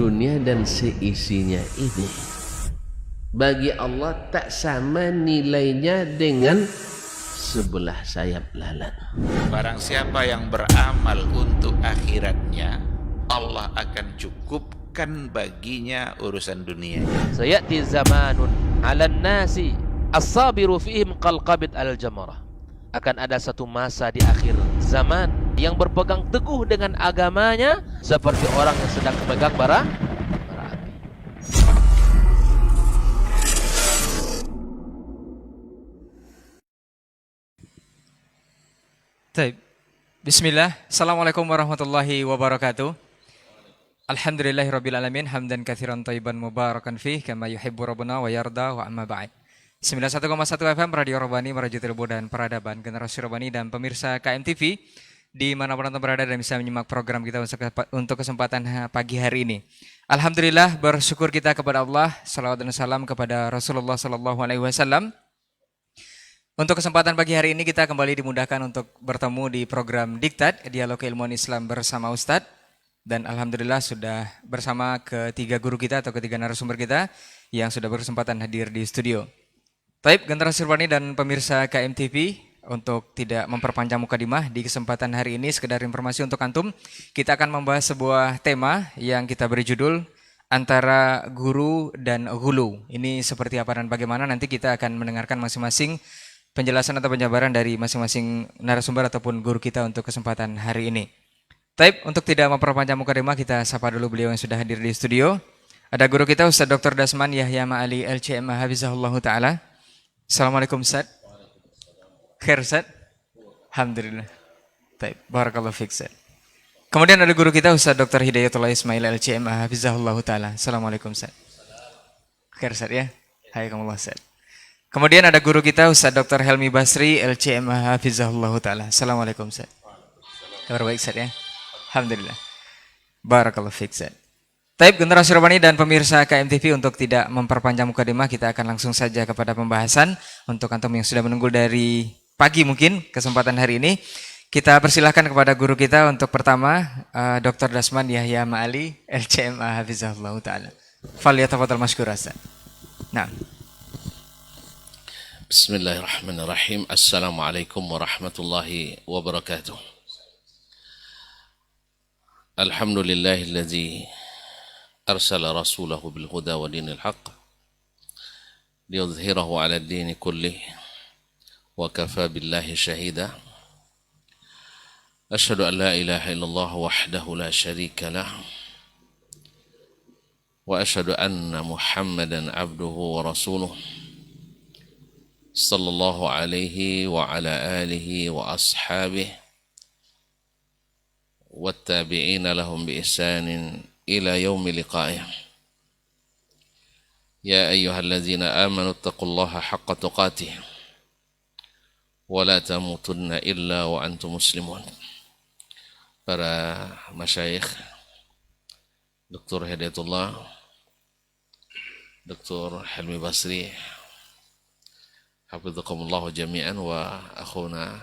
dunia dan seisinya ini bagi Allah tak sama nilainya dengan sebelah sayap lalat. Barang siapa yang beramal untuk akhiratnya, Allah akan cukupkan baginya urusan dunia. Sayati zamanun 'alan nasi as-sabiru fihim qalqabit al-jamarah. Akan ada satu masa di akhir zaman yang berpegang teguh dengan agamanya seperti orang yang sedang memegang bara api. Baik. Bismillah. Assalamualaikum warahmatullahi wabarakatuh. Alhamdulillahirabbil alamin hamdan katsiran thayyiban mubarakan fih kama yuhibbu rabbuna wa yarda wa amma ba'd. 91,1 FM Radio Robani Merajut Ilmu dan Peradaban Generasi Robani dan pemirsa KMTV di manapun Anda berada dan bisa menyimak program kita untuk kesempatan pagi hari ini. Alhamdulillah, bersyukur kita kepada Allah, salawat dan salam kepada Rasulullah sallallahu alaihi wasallam. Untuk kesempatan pagi hari ini kita kembali dimudahkan untuk bertemu di program Diktat, Dialog Keilmuan Islam bersama Ustadz. Dan Alhamdulillah sudah bersama ketiga guru kita atau ketiga narasumber kita yang sudah berkesempatan hadir di studio. Taib, Generasi Robani dan pemirsa KMTV, untuk tidak memperpanjang mukadimah di kesempatan hari ini, sekedar informasi untuk antum, kita akan membahas sebuah tema yang kita beri judul antara guru dan hulu. Ini seperti apa dan bagaimana, nanti kita akan mendengarkan masing-masing penjelasan atau penjabaran dari masing-masing narasumber ataupun guru kita untuk kesempatan hari ini. Taib, untuk tidak memperpanjang mukadimah, kita sapa dulu beliau yang sudah hadir di studio. Ada guru kita Ustaz Dr. Dasman Yahya Ma'ali LCM Hafizahullah Ta'ala. Assalamualaikum Ustaz. Khair Ustaz. Alhamdulillah. Taib, barakallahu fiik Ustaz. Kemudian ada guru kita Ustaz Dr. Hidayatullah Ismail LCM Hafizahullah Ta'ala. Assalamualaikum Ustaz. Khair Ustaz ya. Hayakumullah Ustaz. Kemudian ada guru kita Ustaz Dr. Helmi Basri LCM Hafizahullah Ta'ala. Assalamualaikum Ustaz. Kabar baik Ustaz ya. Alhamdulillah. Barakallahu fiik Ustaz. Taib, Generasi Robani dan pemirsa KMTV, untuk tidak memperpanjang mukadimah, kita akan langsung saja kepada pembahasan. Untuk antum yang sudah menunggu dari pagi mungkin kesempatan hari ini, kita persilahkan kepada guru kita untuk pertama Dr. Dasman Yahya Ma'ali LCM Hafizahullah Ta'ala. Falyatafadhal mashkura Ustaz. Nah. Bismillahirrahmanirrahim. Assalamualaikum warahmatullahi wabarakatuh. Alhamdulillahilladzi arsala rasulahu bil huda wa dinil haqq liyudhhirahu 'ala ad-din kullih wa kafa billahi shahida. Asyhadu an la ilaha illallah wahdahu la syarika lah wa asyhadu anna Muhammadan 'abduhu wa rasuluh sallallahu alaihi wa ala alihi wa ashabihi wattabi'ina lahum bi ihsanin ila yaumi liqa'ih. Ya ayyuhallazina amanu taqullaha haqqa tuqatih wa la tamutunna illa wa antum muslimun. Para masyayikh, Dr. Hidayatullah, Dr. Helmi Basri, hafizakumullah jami'an, wa akhuna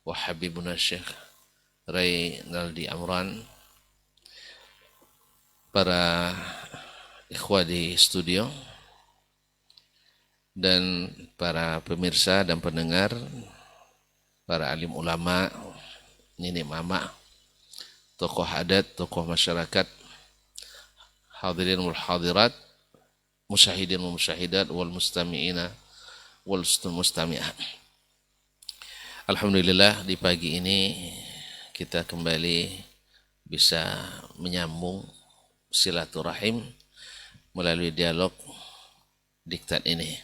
wa habibuna Syekh Raynaldi Amran, para ikhwah di studio, dan para pemirsa dan pendengar, para alim ulama, nenek mama, tokoh adat, tokoh masyarakat, hadirin wal hadirat, musyahidin wal musyahidat, wal mustami'ina wal mustami'at. Alhamdulillah, di pagi ini kita kembali bisa menyambung silaturahim melalui dialog diktat ini.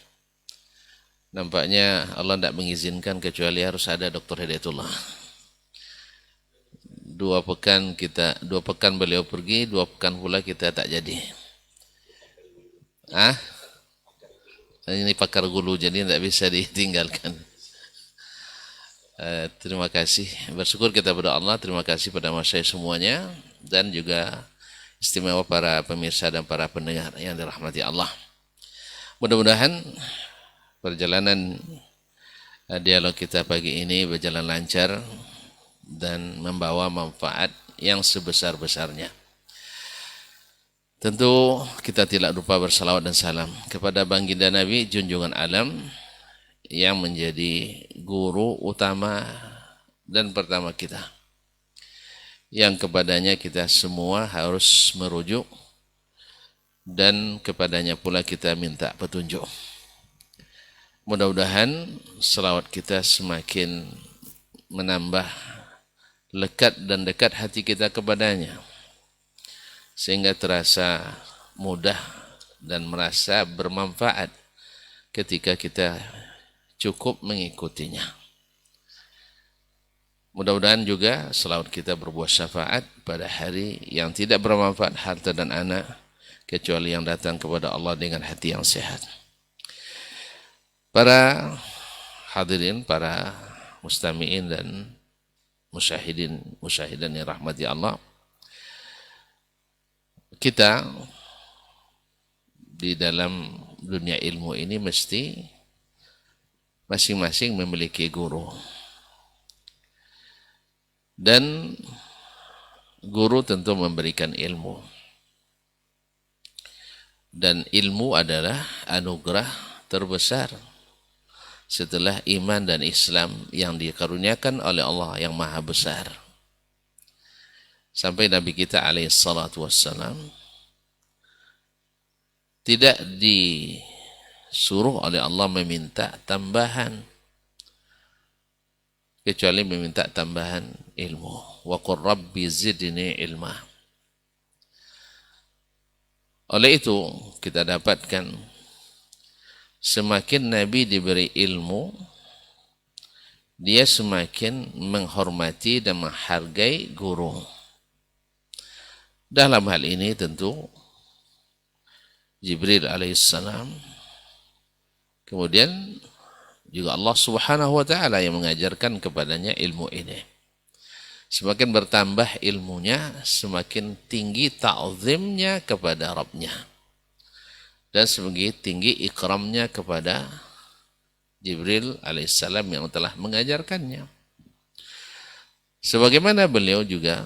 Nampaknya Allah tidak mengizinkan kecuali harus ada Dr. Hidayatullah. 2 pekan beliau pergi, 2 pekan pula kita tak jadi. Ini pakar gulu, jadi tidak bisa ditinggalkan. Terima kasih, bersyukur kita kepada Allah, terima kasih pada masyayikh semuanya, dan juga istimewa para pemirsa dan para pendengar yang dirahmati Allah. Mudah-mudahan perjalanan dialog kita pagi ini berjalan lancar dan membawa manfaat yang sebesar-besarnya. Tentu kita tidak lupa bersalawat dan salam kepada baginda Nabi junjungan alam yang menjadi guru utama dan pertama kita, yang kepadanya kita semua harus merujuk dan kepadanya pula kita minta petunjuk. Mudah-mudahan salawat kita semakin menambah lekat dan dekat hati kita kepadanya, sehingga terasa mudah dan merasa bermanfaat ketika kita cukup mengikutinya. Mudah-mudahan juga selawat kita berbuah syafaat pada hari yang tidak bermanfaat harta dan anak, kecuali yang datang kepada Allah dengan hati yang sehat. Para hadirin, para mustami'in dan musyahidan yang rahmati Allah, kita di dalam dunia ilmu ini mesti masing-masing memiliki guru. Dan guru tentu memberikan ilmu. Dan ilmu adalah anugerah terbesar setelah iman dan Islam yang dikaruniakan oleh Allah yang Maha Besar. Sampai Nabi kita alaihissalatu wassalam tidak disuruh oleh Allah meminta tambahan, kecuali meminta tambahan ilmu. Wa qur rabbi zidni ilma. Oleh itu kita dapatkan semakin Nabi diberi ilmu, dia semakin menghormati dan menghargai guru. Dalam hal ini tentu Jibril alaihissalam, kemudian juga Allah subhanahu wa ta'ala yang mengajarkan kepadanya ilmu ini. Semakin bertambah ilmunya, semakin tinggi ta'zimnya kepada Rabbnya. Dan semakin tinggi ikramnya kepada Jibril alaihissalam yang telah mengajarkannya. Sebagaimana beliau juga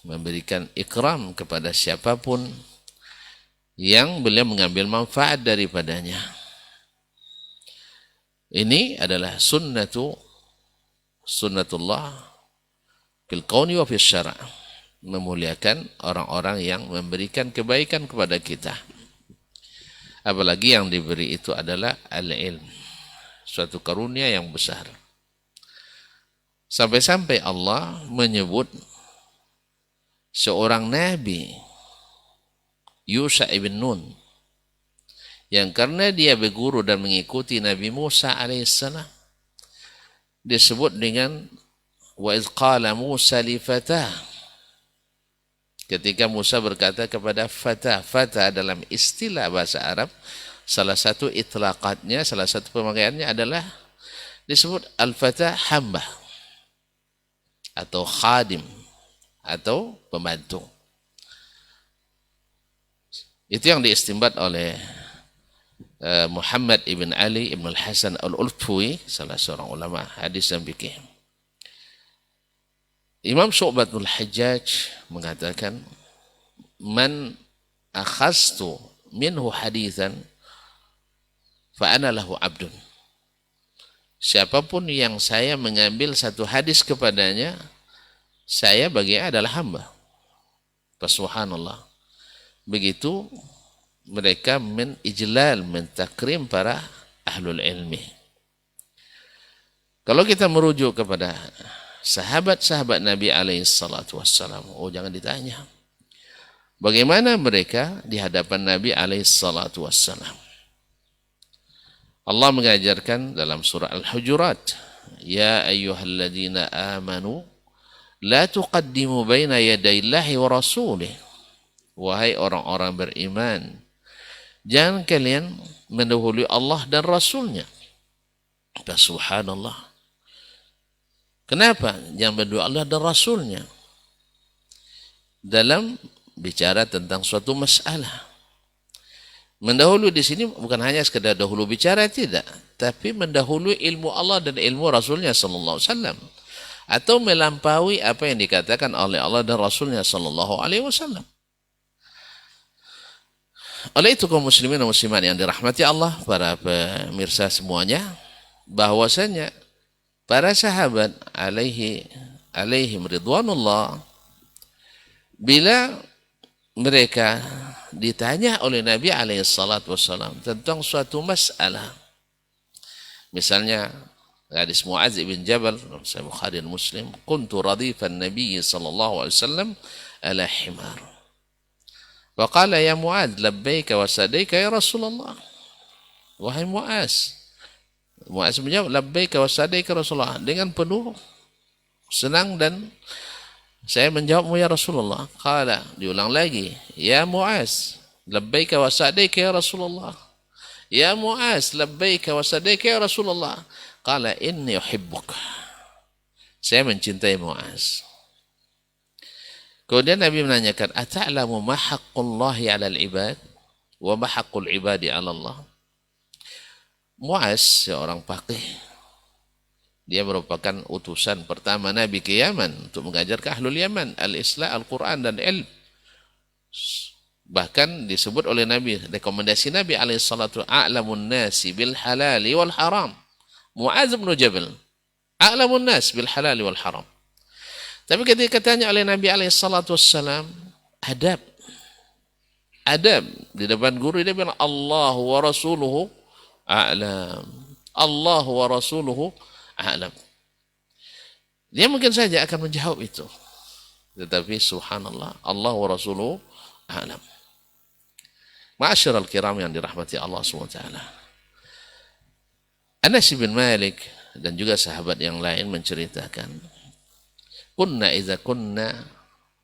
memberikan ikram kepada siapapun yang beliau mengambil manfaat daripadanya. Ini adalah sunnatullah fil kauni wa fil syara', memuliakan orang-orang yang memberikan kebaikan kepada kita. Apalagi yang diberi itu adalah al-ilm, suatu karunia yang besar. Sampai-sampai Allah menyebut seorang nabi, Yusha ibn Nun, yang karena dia berguru dan mengikuti Nabi Musa alaihissalam, disebut dengan wa idh qala Musa li fatah, ketika Musa berkata kepada fatah. Fatah dalam istilah bahasa Arab, salah satu itlaqatnya, salah satu pemakaiannya adalah disebut al-fatah hamba atau khadim atau pembantu. Itu yang diistinbat oleh Muhammad ibn Ali ibn al-Hasan al-Ulfui, salah seorang ulama hadis dan fikih. Imam Syu'batul Hajjaj mengatakan, man akhastu minhu hadithan fa ana lahu abdun. Siapapun yang saya mengambil satu hadis kepadanya, saya baginya adalah hamba. Subhanallah. Begitu mereka menijlal, mentakrim para ahlul ilmi. Kalau kita merujuk kepada sahabat-sahabat Nabi alaihissalatu wassalam, jangan ditanya bagaimana mereka di hadapan Nabi alaihissalatu wassalam. Allah mengajarkan dalam surah Al-Hujurat, ya ayyuhalladzina amanu la tuqaddimu baina yadayillahi wa rasulih. Wahai orang-orang beriman, jangan kalian mendahului Allah dan Rasulnya. Subhanallah. Kenapa jangan mendahului Allah dan Rasulnya? Dalam bicara tentang suatu masalah. Mendahului di sini bukan hanya sekedar dahulu bicara, tidak, tapi mendahului ilmu Allah dan ilmu Rasulnya sallallahu alaihi wasallam, atau melampaui apa yang dikatakan oleh Allah dan Rasulnya sallallahu alaihi wasallam. Oleh itu kaum muslimin dan muslimat yang dirahmati Allah, para pemirsa semuanya, bahwasanya para sahabat alaihim ridwanullah, bila mereka ditanya oleh Nabi alaihi salatu wassalam tentang suatu masalah, misalnya hadis Mu'adz bin Jabal Sahih Bukhari dan Muslim, kuntu radifan Nabi sallallahu alaihi wasallam ala himar. Faqala ya Mu'adz labbaika wa sadaika ya Rasulullah. Wahai Mu'adz menjawab labbaika wa sadaika Rasulullah, dengan penuh senang dan saya menjawabmu ya Rasulullah. Qala, diulang lagi, ya Mu'adz labbaika wa sadaika ya Rasulullah. Ya Mu'adz labbaika wa sadaika ya Rasulullah. Qala inni uhibbuka, saya mencintai Mu'adz. Kemudian Nabi menanyakan, ata'lamu ma haqqullahi 'alal ibad wa ma haqqul ibadi 'ala Allah? Mu'adz seorang faqih, dia merupakan utusan pertama Nabi ke Yaman untuk mengajar ke ahlul Yaman al-Islam, Al-Quran dan ilm. Bahkan disebut oleh Nabi, rekomendasi Nabi alaihi salatu, a'lamun nasi bil halali wal haram. Mu'adz bin Jabal, a'lamun nas bil halali wal haram. Tapi ketika ditanya oleh Nabi alaihi salatu wassalam, adab di depan guru, dia bilang Allahu wa rasuluhu a'lam. Allahu wa rasuluhu a'lam. Dia mungkin saja akan menjawab itu, tetapi subhanallah, Allah wa rasuluhu a'lam. Ma'asyiral kiram yang dirahmati Allah SWT, Anas bin Malik dan juga sahabat yang lain menceritakan, kunna idza kunna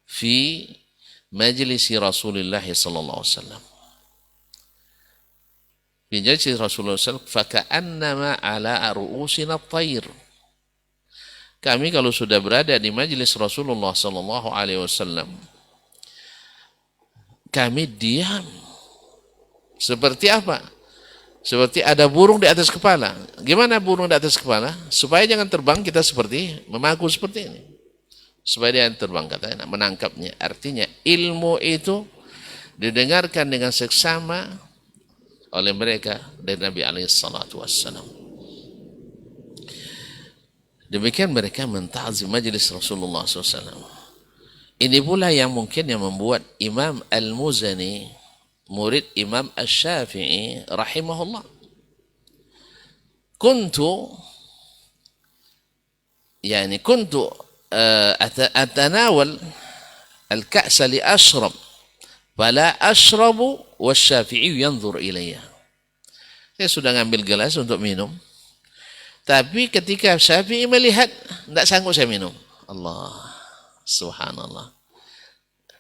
fi majlisi Rasulullah sallallahu alaihi wasallam, fi majlisi Rasulullah sallallahu alaihi wasallam, faka'annama ala ru'usina at-tayr. Kami kalau sudah berada di majlis Rasulullah sallallahu alaihi wasallam, kami diam. Seperti apa? Seperti ada burung di atas kepala. Gimana burung di atas kepala? Supaya jangan terbang, kita seperti memaku seperti ini. Supaya dia terbang, katanya, menangkapnya. Artinya ilmu itu didengarkan dengan seksama oleh mereka dari Nabi alaihi salatu wassalam. Demikian mereka mentazim majlis Rasulullah SAW. Ini pula yang mungkin yang membuat Imam Al-Muzani, murid Imam Asy-Syafi'i rahimahullah, kuntu atanawal al-ka'sa li ashrab fala ashrabu wasy-Syafi'i yanzur ilayya. Saya sudah ngambil gelas untuk minum, tapi ketika Syafi'i melihat, tidak sanggup saya minum. Allah, subhanallah.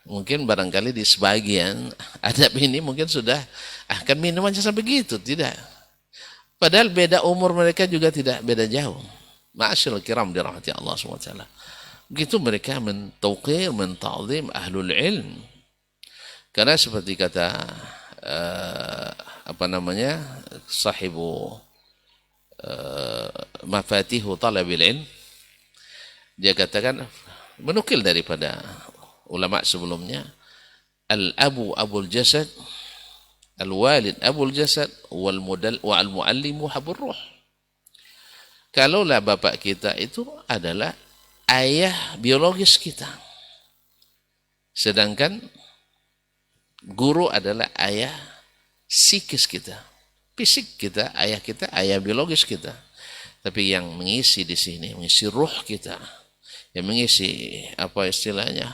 Mungkin barangkali di sebagian adab ini mungkin sudah akan minum aja sampai begitu, tidak. Padahal beda umur mereka juga tidak beda jauh. Ma'asyiral kiram dirahmati Allah SWT. Begitu mereka mentauqir, menta'zim ahlul ilm. Karena seperti kata sahibu mafatihu talabil ilm, dia katakan, menukil daripada ulama sebelumnya, al-abu abul jasad, al-walid abul jasad, wal-muallimu habur ruh. Kalaulah bapak kita itu adalah ayah biologis kita, sedangkan guru adalah ayah psikis kita, fisik kita, ayah biologis kita. Tapi yang mengisi di sini, mengisi ruh kita, yang mengisi apa istilahnya,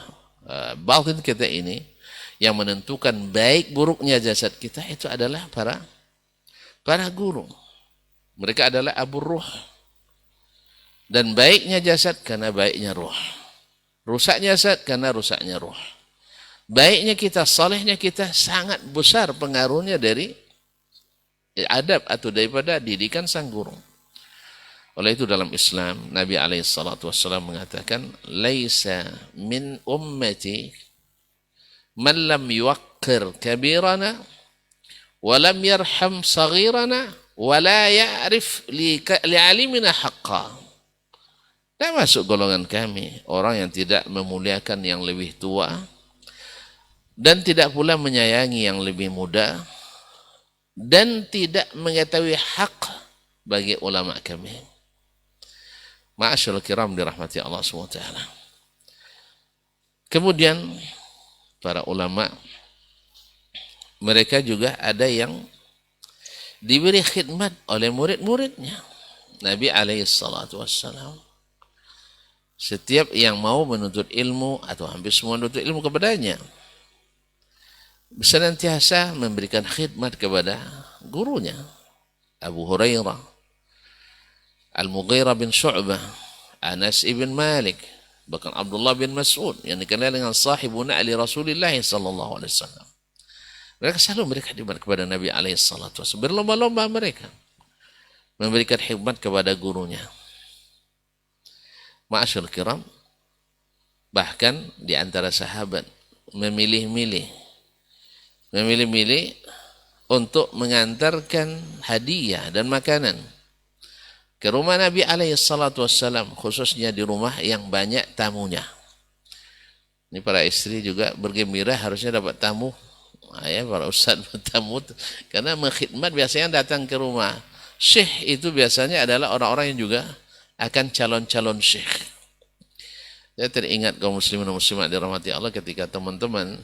batin kita ini, yang menentukan baik buruknya jasad kita, itu adalah para guru. Mereka adalah abu ruh. Dan baiknya jasad karena baiknya ruh, rusaknya jasad karena rusaknya ruh. Baiknya kita, salehnya kita, sangat besar pengaruhnya dari adab atau daripada didikan sang guru. Oleh itu dalam Islam, Nabi alaihissalatu wassalam mengatakan, laisa min ummati man lam yuwaqqir kabirana wa lam yarham saghirana wa la ya'rif li'alimina haqqa. Tidak masuk golongan kami orang yang tidak memuliakan yang lebih tua, dan tidak pula menyayangi yang lebih muda, dan tidak mengetahui hak bagi ulama kami. Ma'asyiral kiram dirahmati Allah SWT. Kemudian para ulama, mereka juga ada yang diberi khidmat oleh murid-muridnya. Nabi SAW, setiap yang mau menuntut ilmu atau hampir semua menuntut ilmu kepadanya, senantiasa memberikan khidmat kepada gurunya. Abu Hurairah, Al-Mughirah bin Syu'bah, Anas ibn Malik, bahkan Abdullah bin Mas'ud yang dikenal dengan sahibu na'li Rasulullah sallallahu alaihi wasallam. Mereka selalu memberikan khidmat kepada Nabi alaihi salatu wasallam. Berlomba-lomba mereka memberikan khidmat kepada gurunya. Ma'asyur kiram, bahkan di antara sahabat memilih-milih untuk mengantarkan hadiah dan makanan ke rumah Nabi alaihi salatu wassalam, khususnya di rumah yang banyak tamunya. Ini para istri juga bergembira harusnya dapat tamu. Ya, para ustaz bertamu, karena mengkhidmat biasanya datang ke rumah syekh itu biasanya adalah orang-orang yang juga akan calon-calon syekh. Saya teringat kaum muslimin dan muslimat dirahmati Allah ketika teman-teman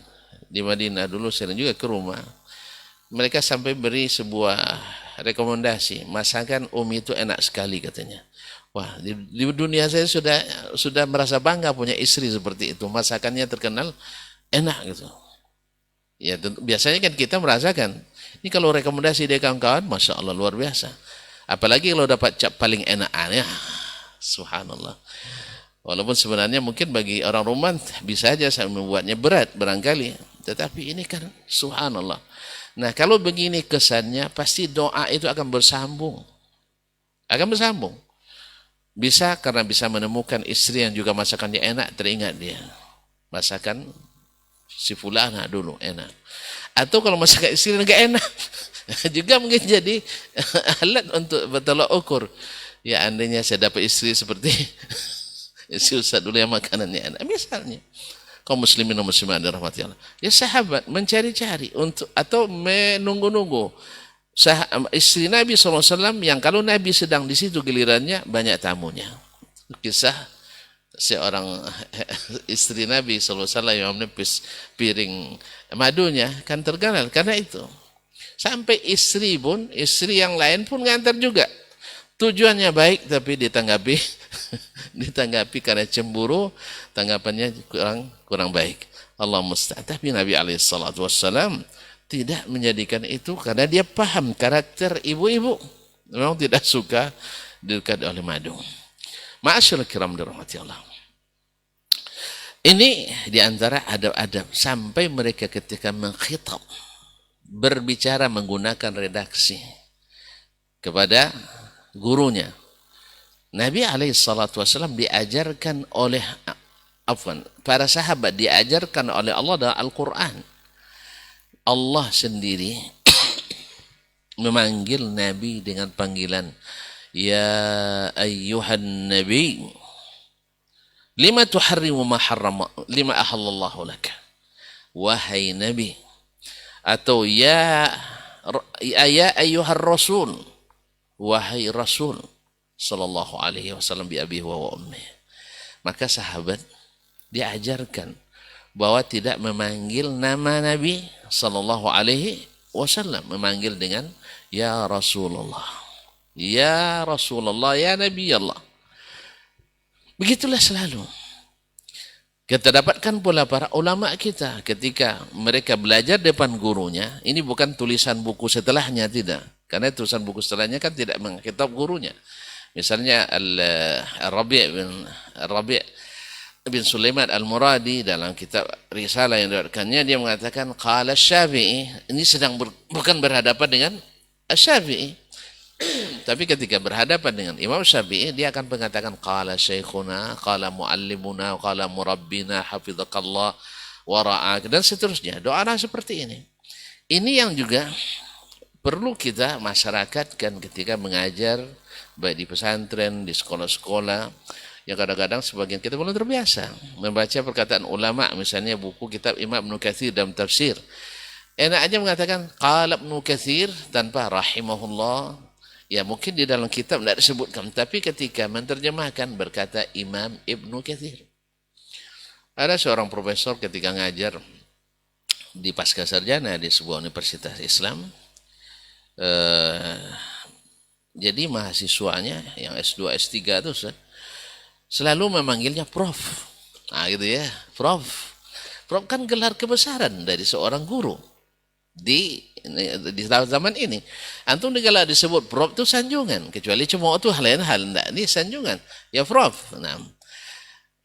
di Madinah dulu sering juga ke rumah. Mereka sampai beri sebuah rekomendasi, masakan Umi itu enak sekali katanya. Wah, di dunia saya sudah merasa bangga punya istri seperti itu. Masakannya terkenal enak gitu. Ya, biasanya kan kita merasakan. Ini kalau rekomendasi dari kawan-kawan, Masya Allah luar biasa. Apalagi kalau dapat cap paling enak, ya, subhanallah. Walaupun sebenarnya mungkin bagi orang Roman bisa saja saya membuatnya berat barangkali. Tetapi ini kan subhanallah. Nah, kalau begini kesannya, pasti doa itu akan bersambung. Akan bersambung. Bisa karena bisa menemukan istri yang juga masakannya enak, teringat dia. Masakan si fulana dulu enak. Atau kalau masakan istri enggak enak, juga mungkin jadi alat untuk bertolak ukur. Ya, andainya saya dapat istri seperti si Ustaz dulu yang makanannya enak. Misalnya, kaum muslimin dan muslimat dirahmati Allah. Ya, sahabat mencari-cari untuk atau menunggu-nunggu istri Nabi SAW yang kalau Nabi sedang di situ gilirannya banyak tamunya. Kisah seorang istri Nabi SAW yang menepis piring madunya kan terkenal karena itu. Sampai istri yang lain pun ngantar juga. Tujuannya baik tapi ditanggapi karena cemburu, tanggapannya kurang baik. Allah musta'an. Tapi Nabi SAW tidak menjadikan itu karena dia paham karakter ibu-ibu. Memang tidak suka dekat oleh madu. Ma'asyarul kiram dirahmati Allah. Ini diantara adab-adab sampai mereka ketika mengkhitab, berbicara menggunakan redaksi kepada gurunya. Nabi SAW diajarkan oleh para sahabat, diajarkan oleh Allah dalam Al-Quran. Allah sendiri memanggil Nabi dengan panggilan Ya ayyuhan Nabi lima tuharrimu ma harrama lima ahallallahu laka. Wahai Nabi, atau ya ayyuhar Rasul, wahai Rasul sallallahu alaihi wasallam bi abihi wa ummihi. Maka sahabat diajarkan bahwa tidak memanggil nama Nabi sallallahu alaihi wasallam, memanggil dengan ya Rasulullah. Ya Rasulullah, ya Nabi Allah. Begitulah selalu. Kita dapatkan pula para ulama kita ketika mereka belajar depan gurunya, ini bukan tulisan buku setelahnya, tidak. Karena tulisan buku setelahnya kan tidak mengkitab gurunya. Misalnya Al-Rabi' bin Sulaiman Al-Muradi dalam kitab Risalah yang diriwayatkannya, dia mengatakan qala Syafi'i. Ini sedang bukan berhadapan dengan Syafi'i. Tapi ketika berhadapan dengan Imam Syafi'i, dia akan mengatakan qala syekhuna, qala muallimuna, qala murabbina, hafizakallah wa ra'ak, dan seterusnya. Doa seperti ini. Ini yang juga perlu kita masyarakatkan ketika mengajar, baik di pesantren, di sekolah-sekolah. Yang kadang-kadang sebagian kita belum terbiasa membaca perkataan ulama, misalnya buku kitab Imam Ibnu Katsir dalam tafsir. Enak aja mengatakan qala Ibnu Katsir tanpa rahimahullah. Ya mungkin di dalam kitab tidak disebutkan, tapi ketika menerjemahkan berkata Imam Ibnu Katsir. Ada seorang profesor ketika ngajar di pasca sarjana di sebuah universitas Islam, jadi mahasiswanya yang S2, S3 itu selalu memanggilnya Prof. Nah gitu ya, Prof. Prof kan gelar kebesaran dari seorang guru di zaman ini. Antum kalau disebut Prof itu sanjungan, kecuali cuma itu lain hal, enggak, ini sanjungan. Ya Prof. Nah,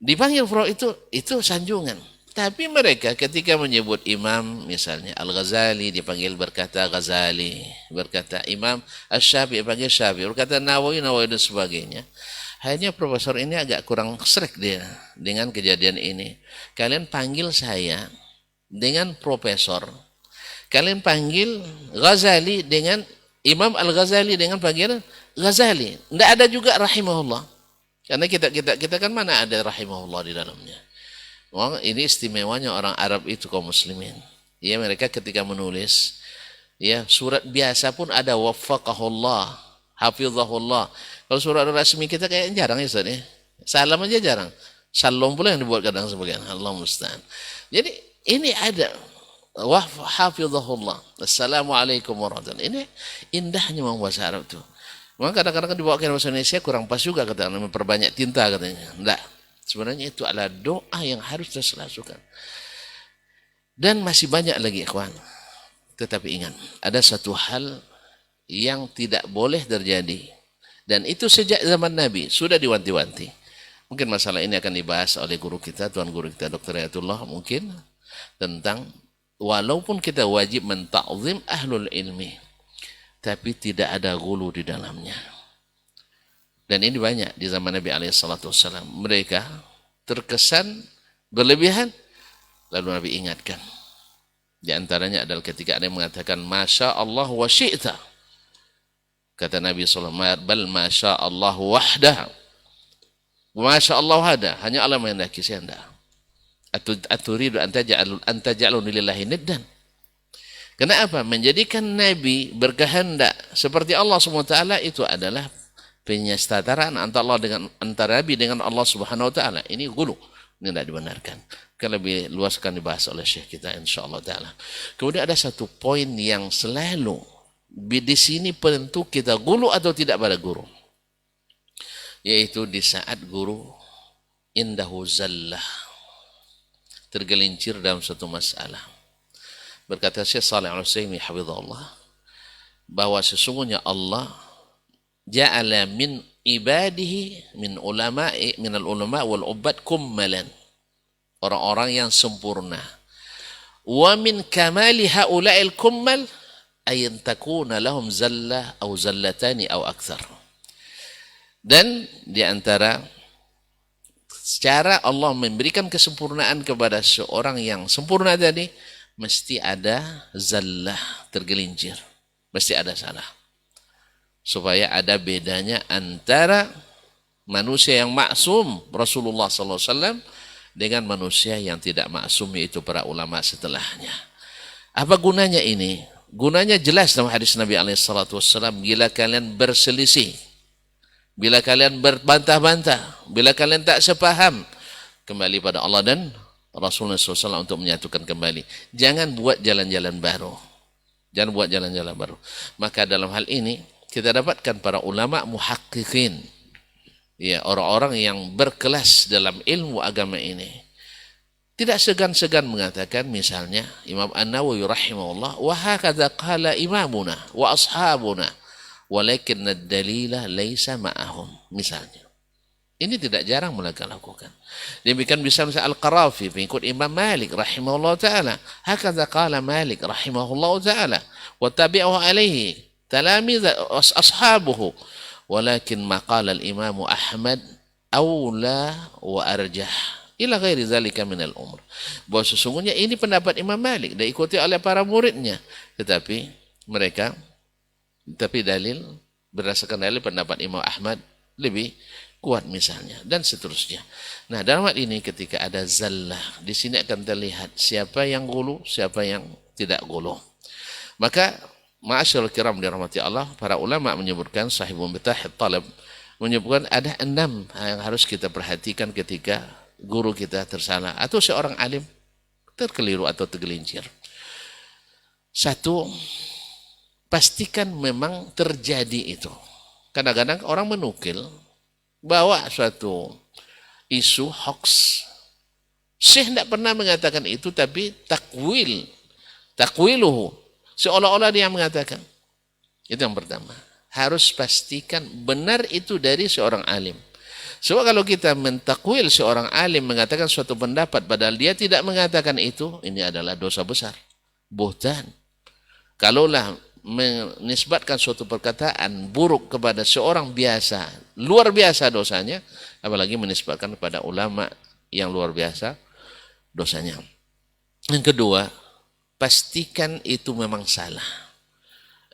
dipanggil Prof itu sanjungan. Tapi mereka ketika menyebut imam, misalnya Al-Ghazali dipanggil berkata Ghazali, berkata Imam Asy-Syafi'i panggil Syafi'i, berkata Nawawi dan sebagainya. Akhirnya profesor ini agak kurang srek dia dengan kejadian ini. Kalian panggil saya dengan profesor. Kalian panggil Ghazali dengan Imam Al-Ghazali dengan panggilan Ghazali. Tidak ada juga rahimahullah. Karena kita kan mana ada rahimahullah di dalamnya. Wah, ini istimewanya orang Arab itu kaum muslimin. Ya, mereka ketika menulis ya surat biasa pun ada waffaqahullah, hafizahullah. Kalau surat resmi kita kayak jarang ya Ustaz ya. Salam aja jarang. Salam pula yang dibuat kadang sebagian. Allah musta'an. Jadi ini ada hafizahullah. Assalamualaikum warahmatullahi wabarakatuh. Ini indahnya memang bahasa Arab itu. Memang kadang-kadang dibawakan bahasa Indonesia kurang pas juga katanya, memperbanyak tinta katanya. Enggak. Sebenarnya itu adalah doa yang harus diselasukan. Dan masih banyak lagi ikhwan. Tetapi ingat, ada satu hal yang tidak boleh terjadi. Dan itu sejak zaman Nabi sudah diwanti-wanti. Mungkin masalah ini akan dibahas oleh guru kita, Tuan Guru kita Dr. Ayatullah mungkin, tentang walaupun kita wajib menta'zim ahlul ilmi, tapi tidak ada gulu di dalamnya. Dan ini banyak di zaman Nabi SAW. Mereka terkesan berlebihan, lalu Nabi ingatkan. Di antaranya adalah ketika ada yang mengatakan, Masya Allah wa syi'ta. Kata Nabi SAW, bal Masya Allah wahdah. Masya Allah wahdah. Hanya Allah menghendaki, saya tidak. Aturidu anta ja'alun lillahi niddan. Kenapa? Menjadikan Nabi berkehendak seperti Allah SWT itu adalah penyetaraan antara Nabi dengan Allah Subhanahu wa taala. Ini gulu. Ini tidak dibenarkan. Kan lebih luas akan dibahas oleh Syekh kita insyaallah taala. Kemudian ada satu poin yang selalu di sini penentu kita gulu atau tidak pada guru. Yaitu di saat guru indahu zallah, tergelincir dalam satu masalah. Berkata Syekh Shalih Al-Utsaimin hafizahullah bahwa sesungguhnya Allah ja'ala min ibadihi min al-ulama wal ubbad kummalan, orang-orang yang sempurna. Wa min kamali haula'il kummal ayan takuna lahum zallah aw zallatani aw akthar. Dan di antara secara Allah memberikan kesempurnaan kepada seorang yang sempurna tadi, mesti ada zallah, tergelincir, mesti ada salah. Supaya ada bedanya antara manusia yang maksum Rasulullah SAW dengan manusia yang tidak maksum, yaitu para ulama setelahnya. Apa gunanya ini? Gunanya jelas dalam hadis Nabi SAW. Bila kalian berselisih, bila kalian berbantah-bantah, bila kalian tak sepaham, kembali pada Allah dan Rasulullah SAW untuk menyatukan kembali. Jangan buat jalan-jalan baru. Jangan buat jalan-jalan baru. Maka dalam hal ini kita dapatkan para ulama muhaqqiqin, ya, orang-orang yang berkelas dalam ilmu agama ini, tidak segan-segan mengatakan, misalnya Imam An-Nawawi rahimahullah, wa hakadha qala imamuna wa ashabuna walakin ad-dalila laysa ma'ahum, misalnya. Ini tidak jarang mereka lakukan. Demikian bisa misalnya Al-Qarafi, pengikut Imam Malik rahimahullah ta'ala, hakadha qala Malik rahimahullah ta'ala wa tabi'ahu alaihi تلاميذ أصحابه ولكن ما قال الإمام أحمد أولى وأرجح إلى غير ذلك من الأمر. Bahwa sesungguhnya ini pendapat Imam Malik dan diikuti oleh para muridnya, tetapi dalil berdasarkan dalil pendapat Imam Ahmad lebih kuat misalnya, dan seterusnya. Nah, dalam hal ini ketika ada zallah, di sini akan terlihat siapa yang gulu, siapa yang tidak gulu. Maka, ma'asyarul kiram dirahmati Allah, para ulama menyebutkan, sahibun bitahid talab, menyebutkan ada 6 yang harus kita perhatikan ketika guru kita tersalah, atau seorang alim terkeliru atau tergelincir. 1, pastikan memang terjadi itu. Kadang-kadang orang menukil, bawa suatu isu hoax. Syekh tidak pernah mengatakan itu, tapi takwiluhu, seolah-olah dia mengatakan. Itu yang pertama. Harus pastikan benar itu dari seorang alim. Sebab kalau kita mentakwil seorang alim mengatakan suatu pendapat padahal dia tidak mengatakan itu, ini adalah dosa besar. Buhtan. Kalaulah menisbatkan suatu perkataan buruk kepada seorang biasa, luar biasa dosanya, apalagi menisbatkan kepada ulama yang luar biasa dosanya. Yang kedua, pastikan itu memang salah.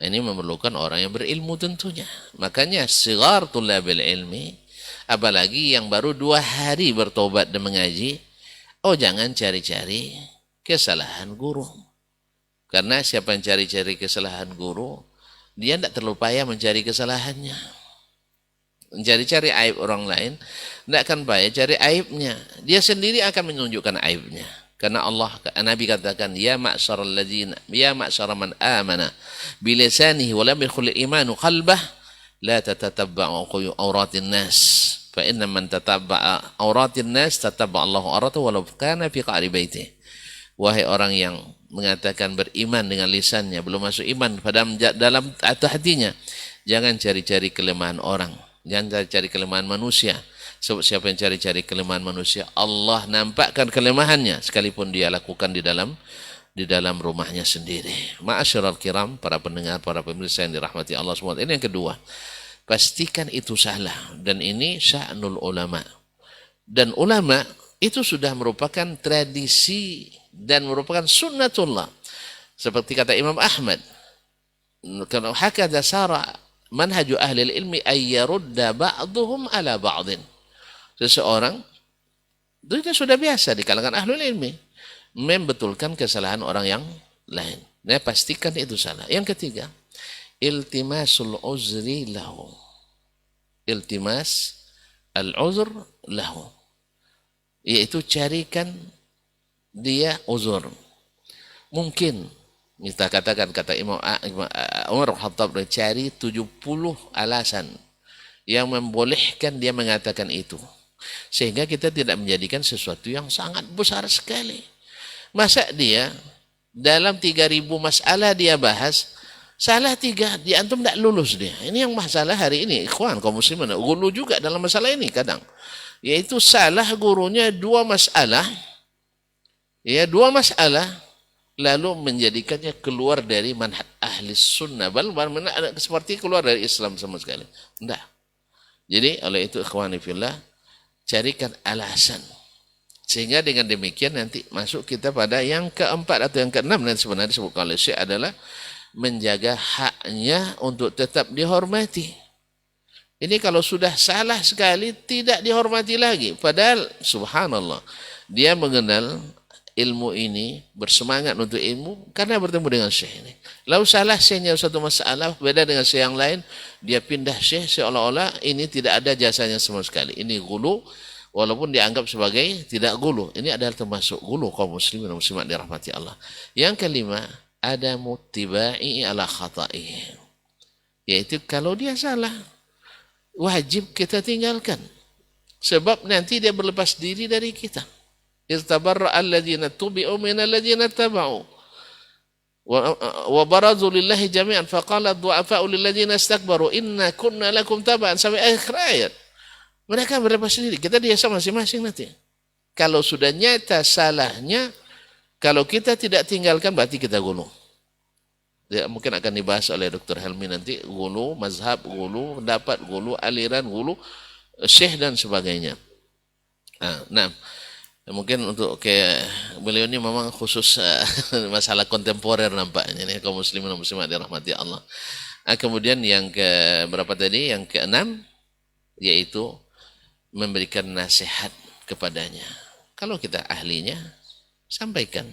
Ini memerlukan orang yang berilmu tentunya. Makanya sigar tulabil ilmi, apalagi yang baru 2 hari bertobat dan mengaji, jangan cari-cari kesalahan guru. Karena siapa yang cari-cari kesalahan guru, dia tidak terlalu payah mencari kesalahannya. Mencari-cari aib orang lain, tidak akan payah cari aibnya. Dia sendiri akan menunjukkan aibnya. Karena Nabi katakan, ya ma'syarul ladzina, ya ma'syara man amana bilisanihi wa lam yadkhul imanu qalbah, la tatatabba'u auratin nas. Fa inna man tatabba'a auratin nas tatabba'a Allahu auratahu walau kana fi qa'ri baitihi. Wahai orang yang mengatakan beriman dengan lisannya, belum masuk iman dalam atau hatinya, jangan cari-cari kelemahan orang, jangan cari-cari kelemahan manusia. Sebab siapa yang cari-cari kelemahan manusia, Allah nampakkan kelemahannya sekalipun dia lakukan di dalam rumahnya sendiri. Ma'asyiral kiram, para pendengar, para pemirsa yang dirahmati Allah SWT. Ini yang kedua, pastikan itu salah, dan ini sya'nul ulama. Dan ulama itu sudah merupakan tradisi dan merupakan sunnatullah. Seperti kata Imam Ahmad, kalau hakadha sara manhaju ahli ilmi ayyarudda ba'duhum ala ba'din. Seseorang, itu sudah biasa di kalangan ahli ilmi, membetulkan kesalahan orang yang lain. Nah, pastikan itu salah. Yang ketiga, iltimasul uzri lahu. Iltimas al-uzr lahu, yaitu carikan dia uzur. Mungkin kita katakan, kata Imam Umar Khattab, cari 70 alasan yang membolehkan dia mengatakan itu, sehingga kita tidak menjadikan sesuatu yang sangat besar sekali. Masa dia dalam 3.000 masalah dia bahas, salah 3, di antum tidak lulus dia. Ini yang masalah hari ini, ikhwan kaum muslimin, gulu juga dalam masalah ini kadang, yaitu salah gurunya 2 masalah, ya 2 masalah, lalu menjadikannya keluar dari manhaj ahli sunnah, seperti keluar dari Islam sama sekali. Tidak. Jadi oleh itu ikhwani fillah, carikan alasan, sehingga dengan demikian nanti masuk kita pada yang keempat atau yang keenam, dan sebenarnya disebutkan oleh Syekh adalah menjaga haknya untuk tetap dihormati. Ini kalau sudah salah sekali tidak dihormati lagi, padahal subhanallah dia mengenal ilmu ini, bersemangat untuk ilmu karena bertemu dengan syekh ini. Lalu salah syekhnya satu masalah, beda dengan syekh yang lain, dia pindah syekh seolah-olah ini tidak ada jasanya sama sekali. Ini gulu, walaupun dianggap sebagai tidak gulu. Ini adalah termasuk gulu kaum muslimin dan muslimat dirahmati Allah. Yang kelima, ada mutibai ala khata'i, yaitu kalau dia salah, wajib kita tinggalkan. Sebab nanti dia berlepas diri dari kita. Irtabarra alladhina tubi'u min alladhina taba'u wa barazu lillahi jami'an faqala ad-du'afa'u lilladhina istakbaru inna kunna lakum taba'an, sampai akhir ayat. Mereka berlepas diri, kita biasa masing-masing nanti. Kalau sudah nyata salahnya, kalau kita tidak tinggalkan berarti kita gulu. Ya, mungkin akan dibahas oleh Dr. Helmi nanti, gulu, mazhab gulu, pendapat gulu, aliran gulu, syekh dan sebagainya. Nah, mungkin untuk beliau ini memang khusus masalah kontemporer nampaknya nih kaum muslimin dan muslimat dirahmati Allah. Kemudian yang ke berapa tadi? Yang keenam, yaitu memberikan nasihat kepadanya. Kalau kita ahlinya, sampaikan.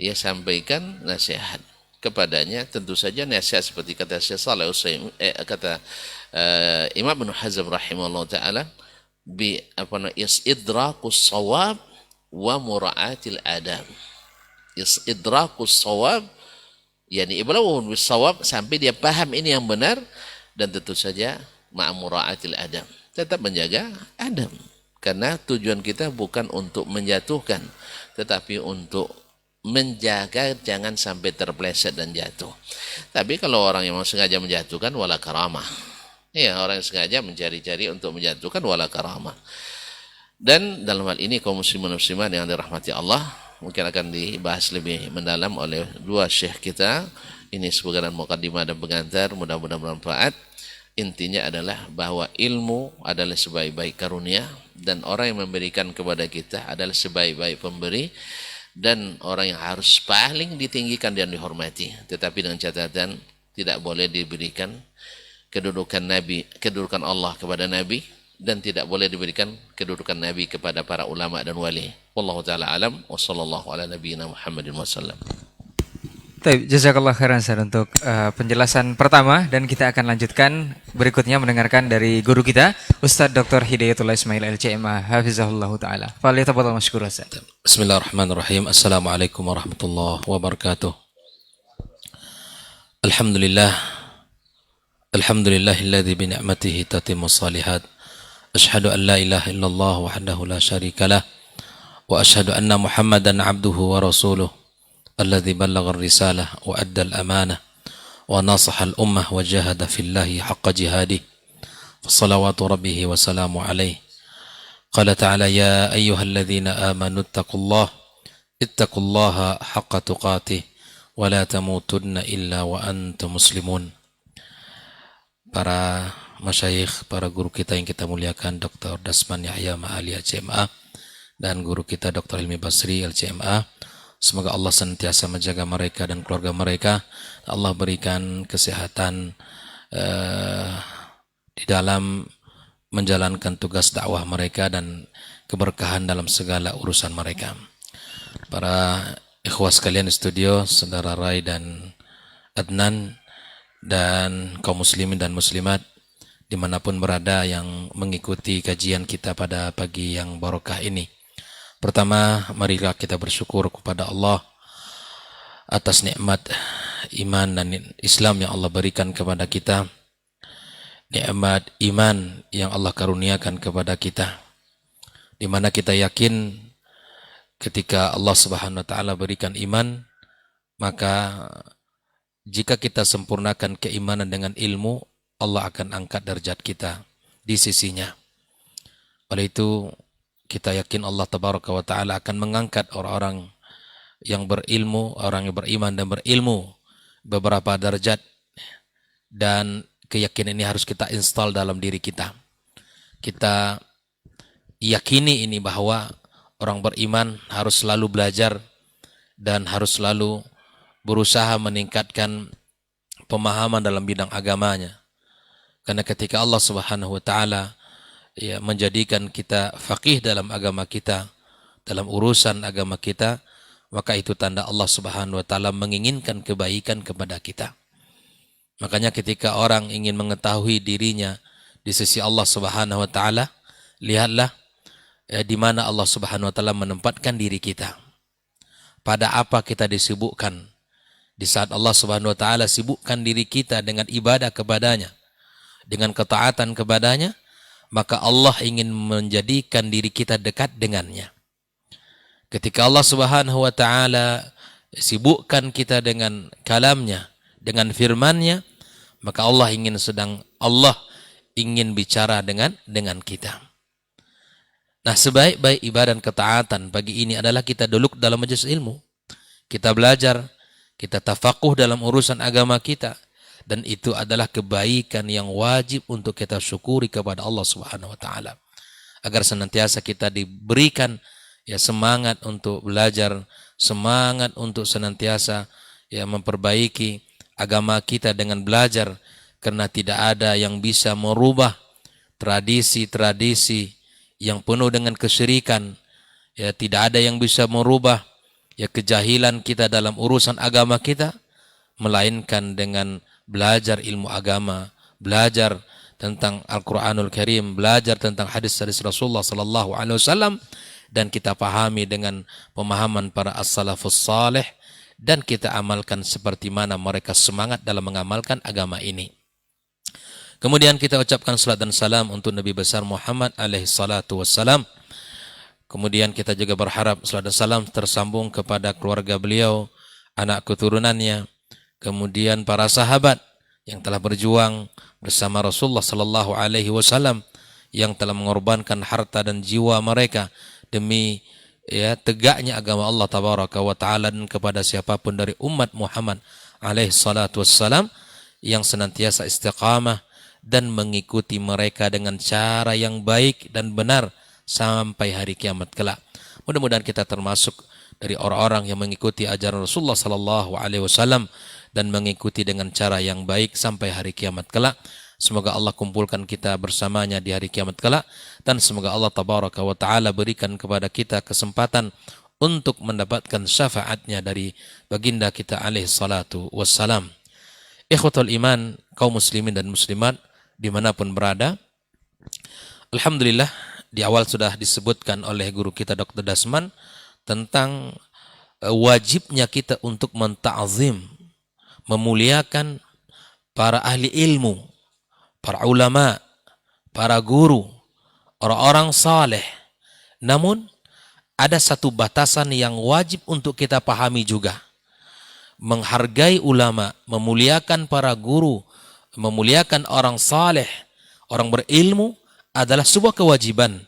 Ya, sampaikan nasihat kepadanya. Tentu saja nasihat seperti kata Syekh Shalih Utsaimin, kata Imam Ibnu Hazm rahimahullah taala, bi idrakus shawab wa mura'atil adab. Idrakus shawab, yakni iblaghu bis shawab, sampai dia paham ini yang benar, dan tentu saja ma'mura'atil adab, tetap menjaga adab. Karena tujuan kita bukan untuk menjatuhkan, tetapi untuk menjaga jangan sampai terpleset dan jatuh. Tapi kalau orang yang sengaja menjatuhkan, wala karamah. Ya, orang yang sengaja mencari-cari untuk menjatuhkan, wala karamah. Dan dalam hal ini kaum muslimin muslimat yang dirahmati Allah, mungkin akan dibahas lebih mendalam oleh dua syekh kita. Ini sebagai mukadimah dan pengantar, mudah-mudahan bermanfaat. Intinya adalah bahwa ilmu adalah sebaik-baik karunia, dan orang yang memberikan kepada kita adalah sebaik-baik pemberi, dan orang yang harus paling ditinggikan dan dihormati. Tetapi dengan catatan tidak boleh diberikan kedudukan Nabi, kedudukan Allah kepada Nabi, dan tidak boleh diberikan kedudukan Nabi kepada para ulama dan wali. Wallahu taala alam, wa sallallahu ala nabiyyina Muhammadin wasallam. Baik, jazakallah khairan Ustaz untuk penjelasan pertama, dan kita akan lanjutkan berikutnya mendengarkan dari guru kita Ustaz Dr. Hidayatullah Ismail LCMA hafizahullah taala. Falyatafadhal mashkur Ustaz. Bismillahirrahmanirrahim. Assalamualaikum warahmatullahi wabarakatuh. Alhamdulillah. Alhamdulillahilladzi bi ni'matihi tatimmus shalihat. Asyhadu an la ilaha illallah wahdahu la syarikalah wa asyhadu anna Muhammadan abduhu wa rasuluh. الذي بلغ الرسالة وأدى الأمانة ونصح الأمة وجاهد في الله حق جهاده فصلوات ربه وسلام عليه. قال تعالى يا أيها الذين آمنوا اتقوا الله حق تقاته ولا تموتن إلا وأنتم مسلمون. Para masyayikh, para guru kita yang kita muliakan, Dr. Dasman Yahya Ma'ali LCMA dan guru kita Dr. Hilmi Basri LCMA, semoga Allah senantiasa menjaga mereka dan keluarga mereka. Allah berikan kesehatan di dalam menjalankan tugas dakwah mereka dan keberkahan dalam segala urusan mereka. Para ikhwah sekalian di studio, saudara Rai dan Adnan, dan kaum muslimin dan muslimat dimanapun berada yang mengikuti kajian kita pada pagi yang barokah ini. Pertama, marilah kita bersyukur kepada Allah atas nikmat iman dan Islam yang Allah berikan kepada kita. Nikmat iman yang Allah karuniakan kepada kita, di mana kita yakin ketika Allah Subhanahu wa taala berikan iman, maka jika kita sempurnakan keimanan dengan ilmu, Allah akan angkat derajat kita di sisinya. Oleh itu kita yakin Allah Tabaraka wa Ta'ala akan mengangkat orang-orang yang berilmu, orang yang beriman dan berilmu beberapa derajat, dan keyakinan ini harus kita install dalam diri kita. Kita yakini ini bahwa orang beriman harus selalu belajar dan harus selalu berusaha meningkatkan pemahaman dalam bidang agamanya. Karena ketika Allah Subhanahu wa Ta'ala menjadikan kita faqih dalam agama kita, dalam urusan agama kita, maka itu tanda Allah Subhanahu wa Ta'ala menginginkan kebaikan kepada kita. Makanya ketika orang ingin mengetahui dirinya di sisi Allah Subhanahu wa Ta'ala, lihatlah di mana Allah Subhanahu wa Ta'ala menempatkan diri kita. Pada apa kita disibukkan. Di saat Allah Subhanahu wa Ta'ala sibukkan diri kita dengan ibadah kepadanya, dengan ketaatan kepadanya, maka Allah ingin menjadikan diri kita dekat dengannya. Ketika Allah Subhanahu wa Ta'ala sibukkan kita dengan kalamnya, dengan firmannya, maka Allah ingin bicara dengan kita. Nah, sebaik-baik ibadah dan ketaatan pagi ini adalah kita duduk dalam majelis ilmu. Kita belajar, kita tafakuh dalam urusan agama kita. Dan itu adalah kebaikan yang wajib untuk kita syukuri kepada Allah Subhanahu wa Ta'ala. Agar senantiasa kita diberikan semangat untuk belajar, semangat untuk senantiasa memperbaiki agama kita dengan belajar, karena tidak ada yang bisa merubah tradisi-tradisi yang penuh dengan kesyirikan. Ya, tidak ada yang bisa merubah ya kejahilan kita dalam urusan agama kita, melainkan dengan belajar ilmu agama, belajar tentang Al-Quranul Karim, belajar tentang hadis-hadis Rasulullah sallallahu alaihi wasallam, dan kita pahami dengan pemahaman para as-salafus salih, dan kita amalkan seperti mana mereka semangat dalam mengamalkan agama ini. Kemudian kita ucapkan salat dan salam untuk Nabi besar Muhammad alaihi salatu wassalam. Kemudian kita juga berharap salat dan salam tersambung kepada keluarga beliau, anak keturunannya, kemudian para sahabat yang telah berjuang bersama Rasulullah sallallahu alaihi wasallam, yang telah mengorbankan harta dan jiwa mereka demi ya tegaknya agama Allah tabaraka wa taala, dan kepada siapapun dari umat Muhammad alaihi salatu wassalam yang senantiasa istiqamah dan mengikuti mereka dengan cara yang baik dan benar sampai hari kiamat kelak. Mudah-mudahan kita termasuk dari orang-orang yang mengikuti ajaran Rasulullah sallallahu alaihi wasallam dan mengikuti dengan cara yang baik sampai hari kiamat kelak. Semoga Allah kumpulkan kita bersamanya di hari kiamat kelak, dan semoga Allah tabaraka wa taala berikan kepada kita kesempatan untuk mendapatkan syafaatnya dari baginda kita alaihi salatu wassalam. Ikhwatul iman, kaum muslimin dan muslimat dimanapun berada, alhamdulillah di awal sudah disebutkan oleh guru kita Dr. Dasman tentang wajibnya kita untuk menta'zim, memuliakan para ahli ilmu, para ulama, para guru, orang-orang saleh. Namun ada satu batasan yang wajib untuk kita pahami juga. Menghargai ulama, memuliakan para guru, memuliakan orang saleh, orang berilmu adalah sebuah kewajiban.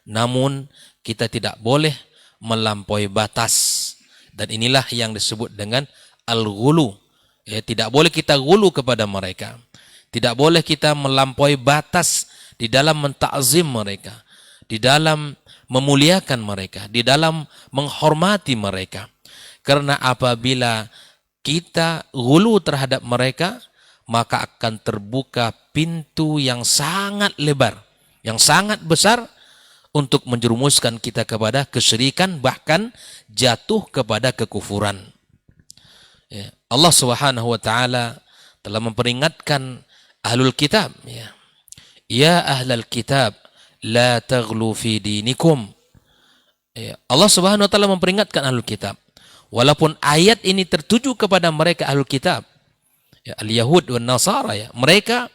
Namun kita tidak boleh melampaui batas. Dan inilah yang disebut dengan al-ghulu. Ya, tidak boleh kita ghulu kepada mereka. Tidak boleh kita melampaui batas di dalam mentakzim mereka, di dalam memuliakan mereka, di dalam menghormati mereka. Karena apabila kita ghulu terhadap mereka, maka akan terbuka pintu yang sangat lebar, yang sangat besar untuk menjerumuskan kita kepada kesyirikan, bahkan jatuh kepada kekufuran. Ya. Allah Subhanahu wa taala telah memperingatkan ahlul kitab, ya. Ya ahlal kitab la taghlu fi dinikum. Ya. Allah Subhanahu wa taala memperingatkan ahlul kitab. Walaupun ayat ini tertuju kepada mereka ahlul kitab, ya, al-Yahud wan Nasara, ya. Mereka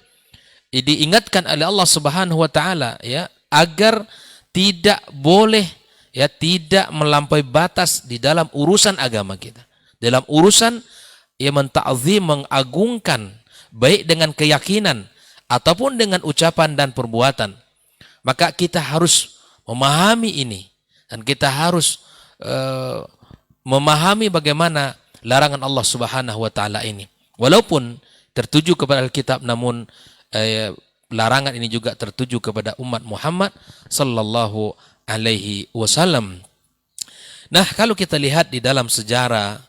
diingatkan oleh Allah Subhanahu wa taala, ya, agar tidak boleh, ya, tidak melampaui batas di dalam urusan agama kita. Dalam urusan ya menta'zim, mengagungkan, baik dengan keyakinan ataupun dengan ucapan dan perbuatan. Maka kita harus memahami ini, dan kita harus memahami bagaimana larangan Allah Subhanahu wa taala ini. Walaupun tertuju kepada Alkitab, namun larangan ini juga tertuju kepada umat Muhammad sallallahu alaihi wasallam. Nah, kalau kita lihat di dalam sejarah,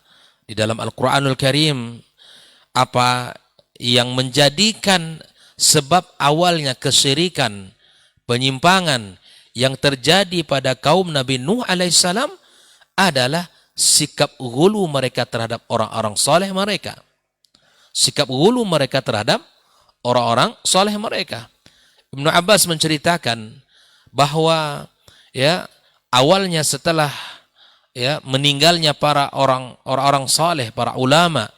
di dalam Al-Quranul Karim, apa yang menjadikan sebab awalnya kesyirikan, penyimpangan yang terjadi pada kaum Nabi Nuh alaihissalam adalah sikap ghulu mereka terhadap orang-orang soleh mereka. Sikap ghulu mereka terhadap orang-orang soleh mereka. Ibnu Abbas menceritakan bahwa ya awalnya setelah ya meninggalnya para orang-orang saleh, para ulama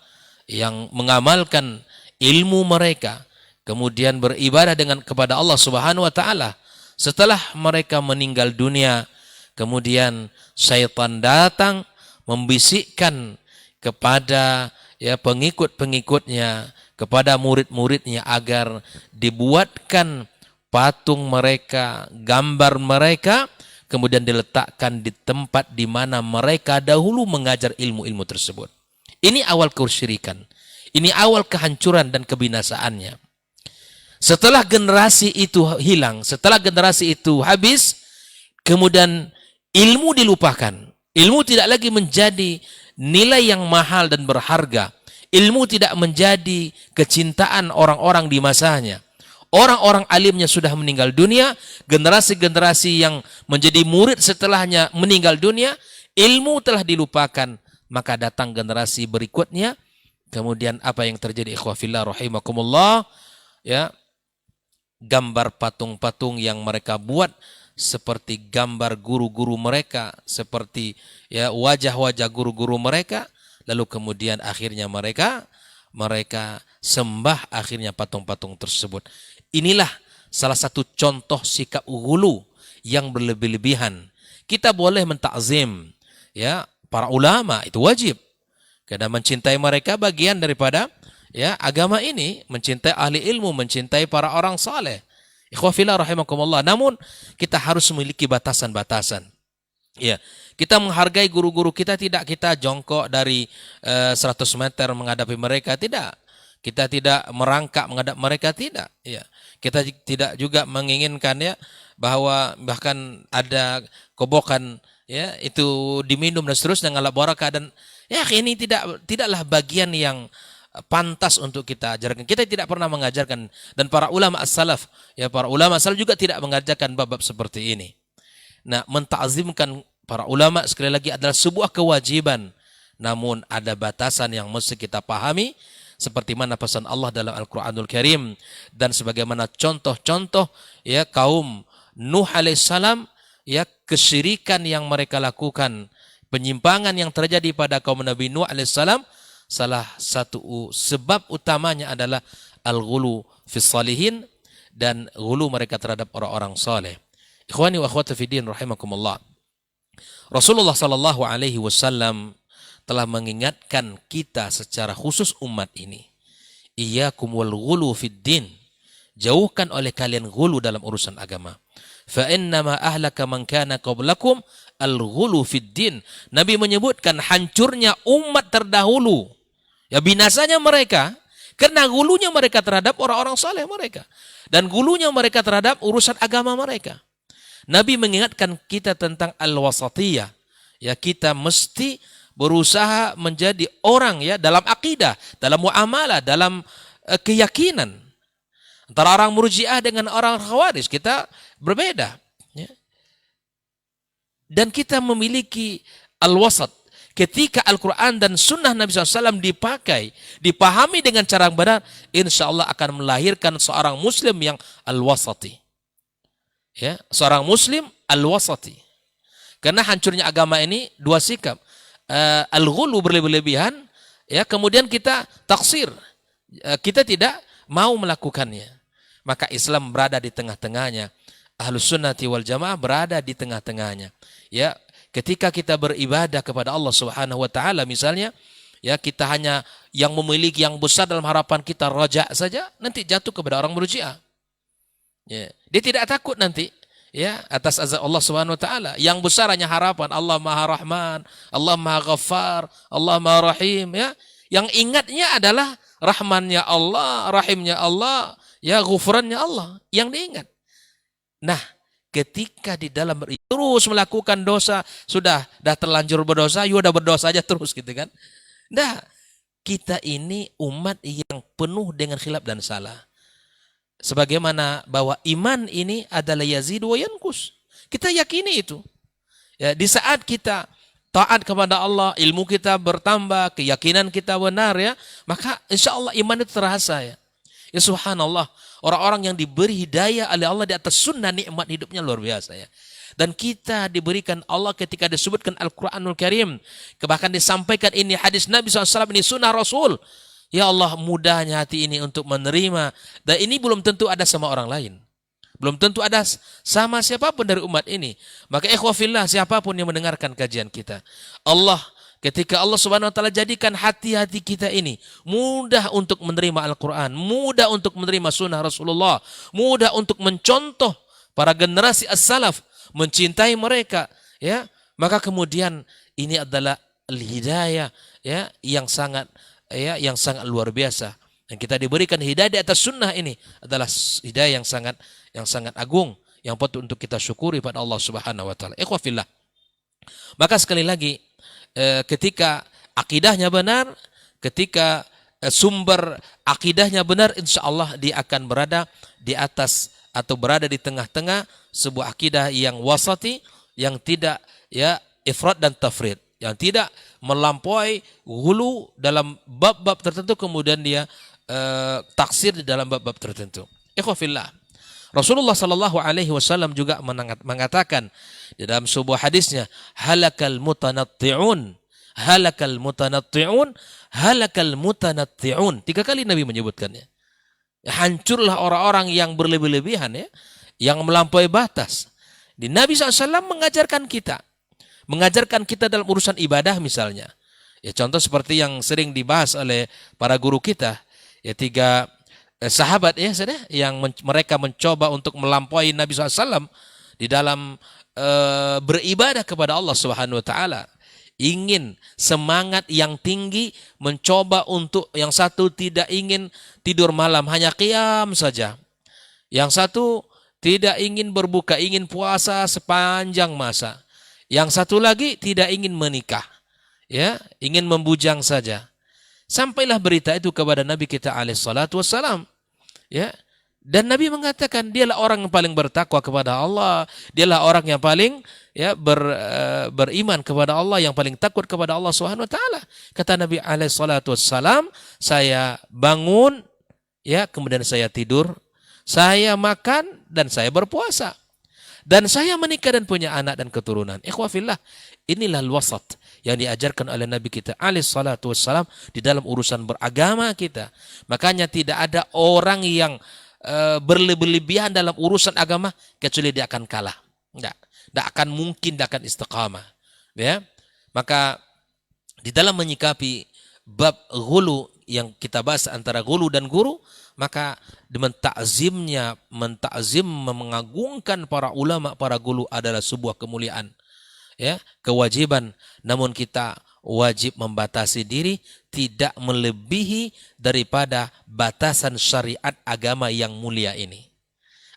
yang mengamalkan ilmu mereka, kemudian beribadah kepada Allah Subhanahu wa taala, setelah mereka meninggal dunia, kemudian syaitan datang membisikkan kepada ya pengikut-pengikutnya, kepada murid-muridnya agar dibuatkan patung mereka, gambar mereka, kemudian diletakkan di tempat di mana mereka dahulu mengajar ilmu-ilmu tersebut. Ini awal kesyirikan. Ini awal kehancuran dan kebinasaannya. Setelah generasi itu hilang, setelah generasi itu habis, kemudian ilmu dilupakan. Ilmu tidak lagi menjadi nilai yang mahal dan berharga. Ilmu tidak menjadi kecintaan orang-orang di masanya. Orang-orang alimnya sudah meninggal dunia, generasi-generasi yang menjadi murid setelahnya meninggal dunia, ilmu telah dilupakan, maka datang generasi berikutnya. Kemudian apa yang terjadi, ikhwah fillah rahimakumullah, ya, gambar patung-patung yang mereka buat seperti gambar guru-guru mereka, seperti ya wajah-wajah guru-guru mereka, lalu kemudian akhirnya mereka sembah akhirnya patung-patung tersebut. Inilah salah satu contoh sikap ghulu yang berlebih-lebihan. Kita boleh mentakzim ya para ulama, itu wajib. Karena mencintai mereka bagian daripada ya agama ini, mencintai ahli ilmu, mencintai para orang saleh. Ikhwah fillah rahimakumullah. Namun kita harus memiliki batasan-batasan. Ya, kita menghargai guru-guru kita, tidak kita jongkok dari 100 meter menghadapi mereka, tidak. Kita tidak merangkak menghadap mereka, tidak. Ya, kita tidak juga menginginkan ya bahwa bahkan ada kobokan ya itu diminum dan seterusnya ngalap barakah, dan ya ini tidaklah bagian yang pantas untuk kita ajarkan. Kita tidak pernah mengajarkan, dan para ulama as-salaf ya para ulama as-salaf juga tidak mengajarkan bab-bab seperti ini. Nah, mentakzimkan para ulama sekali lagi adalah sebuah kewajiban, namun ada batasan yang mesti kita pahami, seperti mana pesan Allah dalam Al-Quranul Karim, dan sebagaimana contoh-contoh ya kaum Nuh alaihissalam, ya kesyirikan yang mereka lakukan, penyimpangan yang terjadi pada kaum Nabi Nuh alaihissalam, salah satu sebab utamanya adalah al-ghulu fis salihin, dan ghulu mereka terhadap orang-orang saleh. Ikhwani wa akhwati fi din rahimakumullah. Rasulullah sallallahu alaihi wasallam telah mengingatkan kita secara khusus umat ini. Iyyakum wal ghulu fid din. Jauhkan oleh kalian ghulu dalam urusan agama. Fa innama ahlaka man kana qablakum al-ghulu fid din. Nabi menyebutkan hancurnya umat terdahulu, ya binasanya mereka karena gulunya mereka terhadap orang-orang saleh mereka, dan gulunya mereka terhadap urusan agama mereka. Nabi mengingatkan kita tentang al-wasatiyah. Ya, kita mesti berusaha menjadi orang ya dalam akidah, dalam muamalah, dalam keyakinan. Antara orang Murji'ah dengan orang Khawarij kita berbeda. Ya. Dan kita memiliki al-wasat. Ketika Al-Quran dan Sunnah Nabi SAW dipakai, dipahami dengan cara yang benar, insya Allah akan melahirkan seorang Muslim yang al-wasati. Ya, seorang Muslim al-wasati. Karena hancurnya agama ini dua sikap. Al-ghulu berlebihan, ya, kemudian kita taksir, kita tidak mau melakukannya. Maka Islam berada di tengah-tengahnya. Ahlus sunnati wal jamaah berada di tengah-tengahnya. Ya, ketika kita beribadah kepada Allah Subhanahu wa taala misalnya, ya kita hanya yang memiliki yang besar dalam harapan kita raja saja, nanti jatuh kepada orang Murji'ah. Ya, dia tidak takut nanti ya atas azab Allah Subhanahu wa taala. Yang besar hanya harapan Allah Maha Rahman, Allah Maha Ghaffar, Allah Maha Rahim, ya. Yang ingatnya adalah rahmannya Allah, rahimnya Allah, ya ghufrannya Allah yang diingat. Nah, ketika di dalam terus melakukan dosa, sudah terlanjur berdosa, ya udah berdosa aja terus gitu kan. Nah, kita ini umat yang penuh dengan khilaf dan salah. Sebagaimana bahwa iman ini adalah yazid wa yankus. Kita yakini itu. Ya, di saat kita taat kepada Allah, ilmu kita bertambah, keyakinan kita benar ya, maka insya Allah iman itu terasa ya. Ya subhanallah, orang-orang yang diberi hidayah oleh Allah di atas sunnah, nikmat hidupnya luar biasa ya. Dan kita diberikan Allah ketika disebutkan Al-Quranul Karim, bahkan disampaikan ini hadis Nabi SAW, ini sunnah Rasul. Ya Allah, mudahnya hati ini untuk menerima. Dan ini belum tentu ada sama orang lain. Belum tentu ada sama siapapun dari umat ini. Maka ikhwah fillah, siapapun yang mendengarkan kajian kita, Allah, ketika Allah Subhanahu wa taala jadikan hati-hati kita ini mudah untuk menerima Al-Quran, mudah untuk menerima sunnah Rasulullah, mudah untuk mencontoh para generasi as-salaf, mencintai mereka, ya, maka kemudian ini adalah al-hidayah ya yang sangat luar biasa. Dan kita diberikan hidayah di atas sunnah ini adalah hidayah yang sangat agung, yang patut untuk kita syukuri pada Allah Subhanahu wa taala. Ikhwah fillah. Maka sekali lagi ketika akidahnya benar, ketika sumber akidahnya benar, insya Allah dia akan berada di atas atau berada di tengah-tengah sebuah akidah yang wasati, yang tidak ya ifrat dan tafrid, yang tidak melampaui hulu dalam bab-bab tertentu kemudian dia taksir di dalam bab-bab tertentu. Ikhwafillah, Rasulullah sallallahu alaihi wasallam juga mengatakan di dalam sebuah hadisnya, halakal mutanatti'un, halakal mutanatti'un, halakal mutanatti'un. 3 kali Nabi menyebutkannya. Hancurlah orang-orang yang berlebih-lebihan ya, yang melampaui batas. Di Nabi SAW mengajarkan kita dalam urusan ibadah misalnya. Ya, contoh seperti yang sering dibahas oleh para guru kita, ya 3 sahabat ya, yang mereka mencoba untuk melampaui Nabi SAW di dalam beribadah kepada Allah Subhanahu Wa Taala. Ingin semangat yang tinggi, mencoba untuk yang satu tidak ingin tidur malam, hanya qiyam saja. Yang satu tidak ingin berbuka, ingin puasa sepanjang masa. Yang satu lagi tidak ingin menikah, ya, ingin membujang saja. Sampailah berita itu kepada Nabi kita alaihi salatu wassalam, ya. Dan Nabi mengatakan dialah orang yang paling bertakwa kepada Allah, dialah orang yang paling ya beriman kepada Allah, yang paling takut kepada Allah Subhanahu wa taala. Kata Nabi alaihi salatu wassalam, saya bangun ya, kemudian saya tidur, saya makan dan saya berpuasa. Dan saya menikah dan punya anak dan keturunan. Ikhwafillah, inilah al-wasat yang diajarkan oleh Nabi kita alaihi salatu wassalam di dalam urusan beragama kita. Makanya tidak ada orang yang berlebihan dalam urusan agama kecuali dia akan kalah. Tidak akan mungkin, tidak akan istiqamah. Ya, maka di dalam menyikapi bab ghulu yang kita bahas antara ghulu dan guru, maka menta'zim, mengagungkan para ulama, para guru adalah sebuah kemuliaan, ya, kewajiban. Namun kita wajib membatasi diri, tidak melebihi daripada batasan syariat agama yang mulia ini.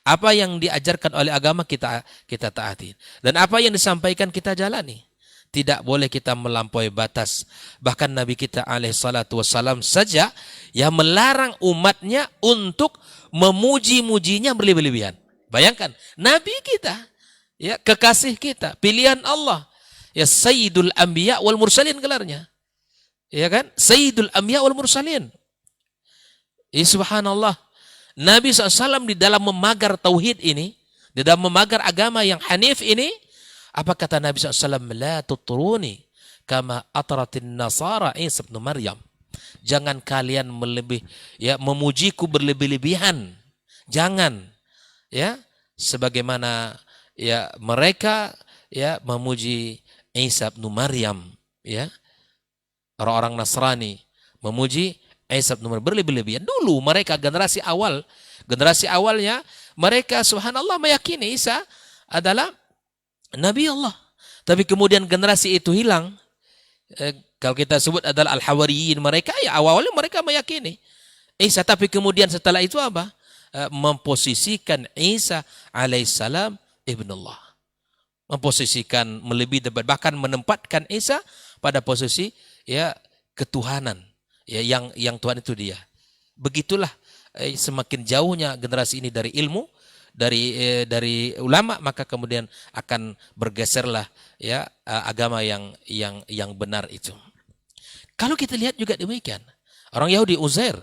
Apa yang diajarkan oleh agama kita taati, dan apa yang disampaikan kita jalani. Tidak boleh kita melampaui batas. Bahkan Nabi kita alaihi salatu wassalam saja yang melarang umatnya untuk memuji-mujinya berlebih-lebihan. Bayangkan, Nabi kita, ya, kekasih kita, pilihan Allah, ya, Sayyidul Anbiya wal Mursalin gelarnya. Ya kan? Sayyidul Anbiya wal Mursalin. Ya, subhanallah. Nabi SAW di dalam memagar tauhid ini, di dalam memagar agama yang hanif ini, apa kata Nabi SAW? La tutruni kama atratin nasara Isa bin Maryam. Jangan kalian memujiku berlebih-lebihan. Jangan, ya, sebagaimana ya mereka ya memuji Isa bin Maryam, ya. Orang-orang Nasrani memuji Isa bin Maryam berlebih-lebihan. Dulu mereka generasi awalnya mereka subhanallah meyakini Isa adalah Nabi Allah. Tapi kemudian generasi itu hilang. Kalau kita sebut adalah al-hawariyin, mereka ya awalnya mereka meyakini Isa, tapi kemudian setelah itu apa? Memposisikan Isa alaihissalam ibnullah. Memposisikan melebihi, bahkan menempatkan Isa pada posisi ya ketuhanan. Ya, yang Tuhan itu dia. Begitulah semakin jauhnya generasi ini dari ilmu, dari ulama, maka kemudian akan bergeserlah ya agama yang benar itu. Kalau kita lihat juga demikian, orang Yahudi Uzair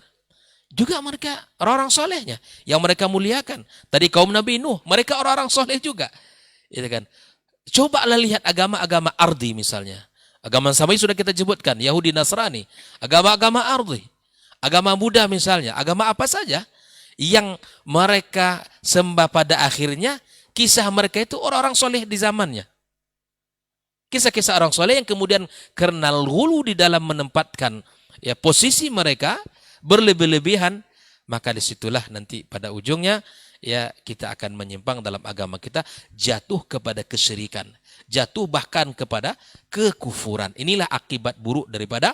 juga mereka orang-orang solehnya yang mereka muliakan. Tadi kaum Nabi Nuh, mereka orang-orang soleh juga. Gitu kan. Cobalah lihat agama-agama ardi misalnya. Agama Samawi sudah kita sebutkan, Yahudi Nasrani, agama-agama ardi, agama Buddha misalnya, agama apa saja yang mereka sembah pada akhirnya, kisah mereka itu orang-orang soleh di zamannya. Kisah-kisah orang soleh yang kemudian karena hulu di dalam menempatkan ya posisi mereka berlebih-lebihan, maka disitulah nanti pada ujungnya ya kita akan menyimpang dalam agama kita, jatuh kepada kesyirikan, jatuh bahkan kepada kekufuran. Inilah akibat buruk daripada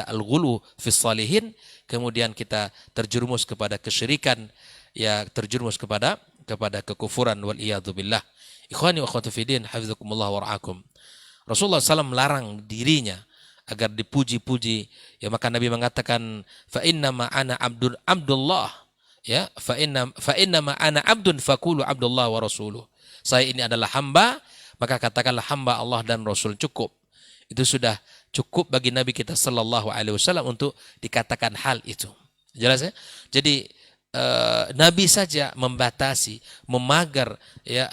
al-ghulu fi shalihin. Kemudian kita terjerumus kepada kesyirikan, ya terjerumus kepada kekufuran wal iyadu billah. Ikhwani wa akhwati fiddin, hafizakumullah wa ra'akum. Rasulullah SAW melarang dirinya agar dipuji-puji. Ya maka Nabi mengatakan fa inna ma ana abdullah, ya fa inna ma ana abdun faqulu abdullah wa rasuluh. Saya ini adalah hamba, maka katakanlah hamba Allah dan Rasul, cukup. Itu sudah cukup bagi Nabi kita sallallahu alaihi wasallam untuk dikatakan hal itu. Jelas ya? Jadi Nabi saja membatasi, memagar ya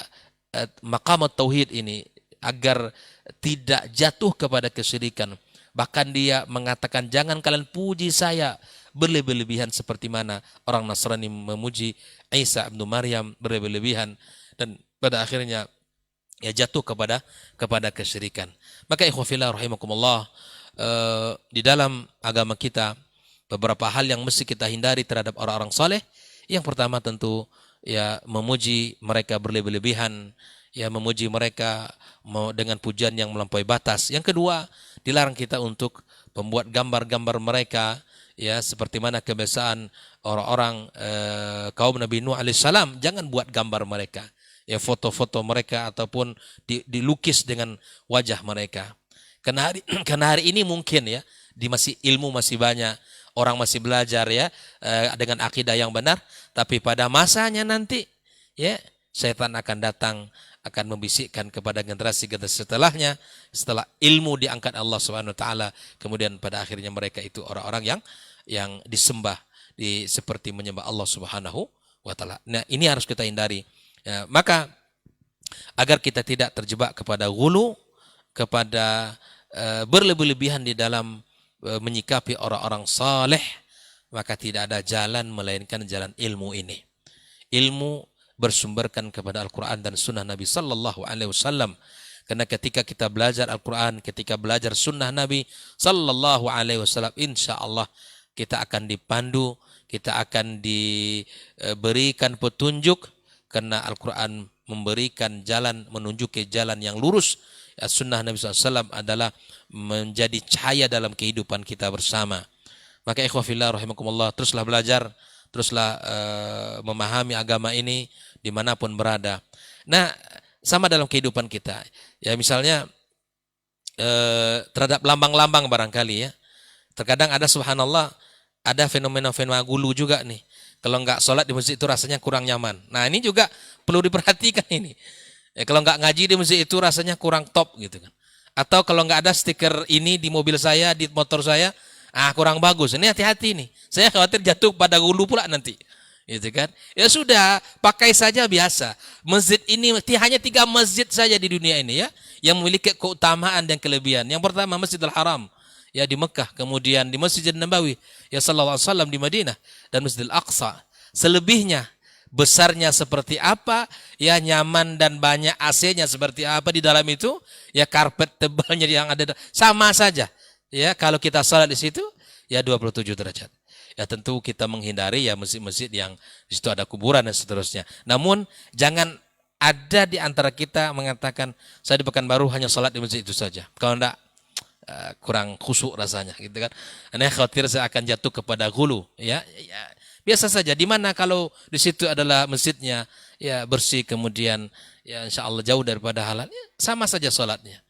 maqam tauhid ini agar tidak jatuh kepada kesyirikan. Bahkan dia mengatakan jangan kalian puji saya berlebih-lebihan seperti mana orang Nasrani memuji Isa bin Maryam berlebih-lebihan dan pada akhirnya ya jatuh kepada kesyirikan. Maka ikhwafillah rahimakumullah, di dalam agama kita beberapa hal yang mesti kita hindari terhadap orang-orang saleh. Yang pertama tentu ya memuji mereka berlebih-lebihan, ya memuji mereka dengan pujian yang melampaui batas. Yang kedua, dilarang kita untuk membuat gambar-gambar mereka, ya seperti mana kebiasaan orang-orang kaum Nabi Nuh alaihissalam. Jangan buat gambar mereka, ya foto-foto mereka ataupun dilukis dengan wajah mereka. Karena hari ini mungkin ya ilmu masih banyak, orang masih belajar ya dengan akidah yang benar, tapi pada masanya nanti ya setan akan datang, akan membisikkan kepada generasi setelahnya, setelah ilmu diangkat Allah Subhanahu wa taala, kemudian pada akhirnya mereka itu orang-orang yang disembah seperti menyembah Allah Subhanahu wa taala. Nah, ini harus kita hindari. Ya, maka agar kita tidak terjebak kepada ghulu, kepada berlebih-lebihan di dalam menyikapi orang-orang saleh, maka tidak ada jalan melainkan jalan ilmu ini. Ilmu bersumberkan kepada Al-Quran dan Sunnah Nabi Sallallahu Alaihi Wasallam. Karena ketika kita belajar Al-Quran, ketika belajar Sunnah Nabi Sallallahu Alaihi Wasallam, insya Allah kita akan dipandu, kita akan diberikan petunjuk. Karena Al-Quran memberikan jalan, menunjuki jalan yang lurus. Sunnah Nabi SAW adalah menjadi cahaya dalam kehidupan kita bersama. Maka ikhwafillah rahimakumullah, teruslah belajar, teruslah memahami agama ini dimanapun berada. Nah, sama dalam kehidupan kita. Ya misalnya terhadap lambang-lambang barangkali ya. Terkadang ada subhanallah, ada fenomena-fenomena gulu juga nih. Kalau nggak sholat di masjid itu rasanya kurang nyaman. Nah ini juga perlu diperhatikan ini. Ya, kalau nggak ngaji di masjid itu rasanya kurang top gitu kan. Atau kalau nggak ada stiker ini di mobil saya, di motor saya, kurang bagus. Ini hati-hati nih. Saya khawatir jatuh pada gulu pula nanti. Gitu kan. Ya sudah, pakai saja biasa. Masjid ini hanya 3 masjid saja di dunia ini ya yang memiliki keutamaan dan kelebihan. Yang pertama Masjidil Haram ya di Mekah, kemudian di Masjid Nabawi ya sallallahu alaihi wasallam di Madinah, dan Masjidil Aqsa. Selebihnya besarnya seperti apa, ya nyaman dan banyak AC-nya seperti apa di dalam itu, ya karpet tebalnya yang ada sama saja. Ya kalau kita salat di situ ya 27 derajat. Ya tentu kita menghindari ya masjid-masjid yang di situ ada kuburan dan seterusnya. Namun jangan ada di antara kita mengatakan saya di Pekanbaru hanya salat di masjid itu saja. Kalau enggak kurang khusyuk rasanya gitu kan. Saya khawatir saya akan jatuh kepada ghulu ya. Biasa saja, di mana kalau di situ adalah masjidnya ya bersih, kemudian ya insyaallah jauh daripada halal, ya, sama saja salatnya.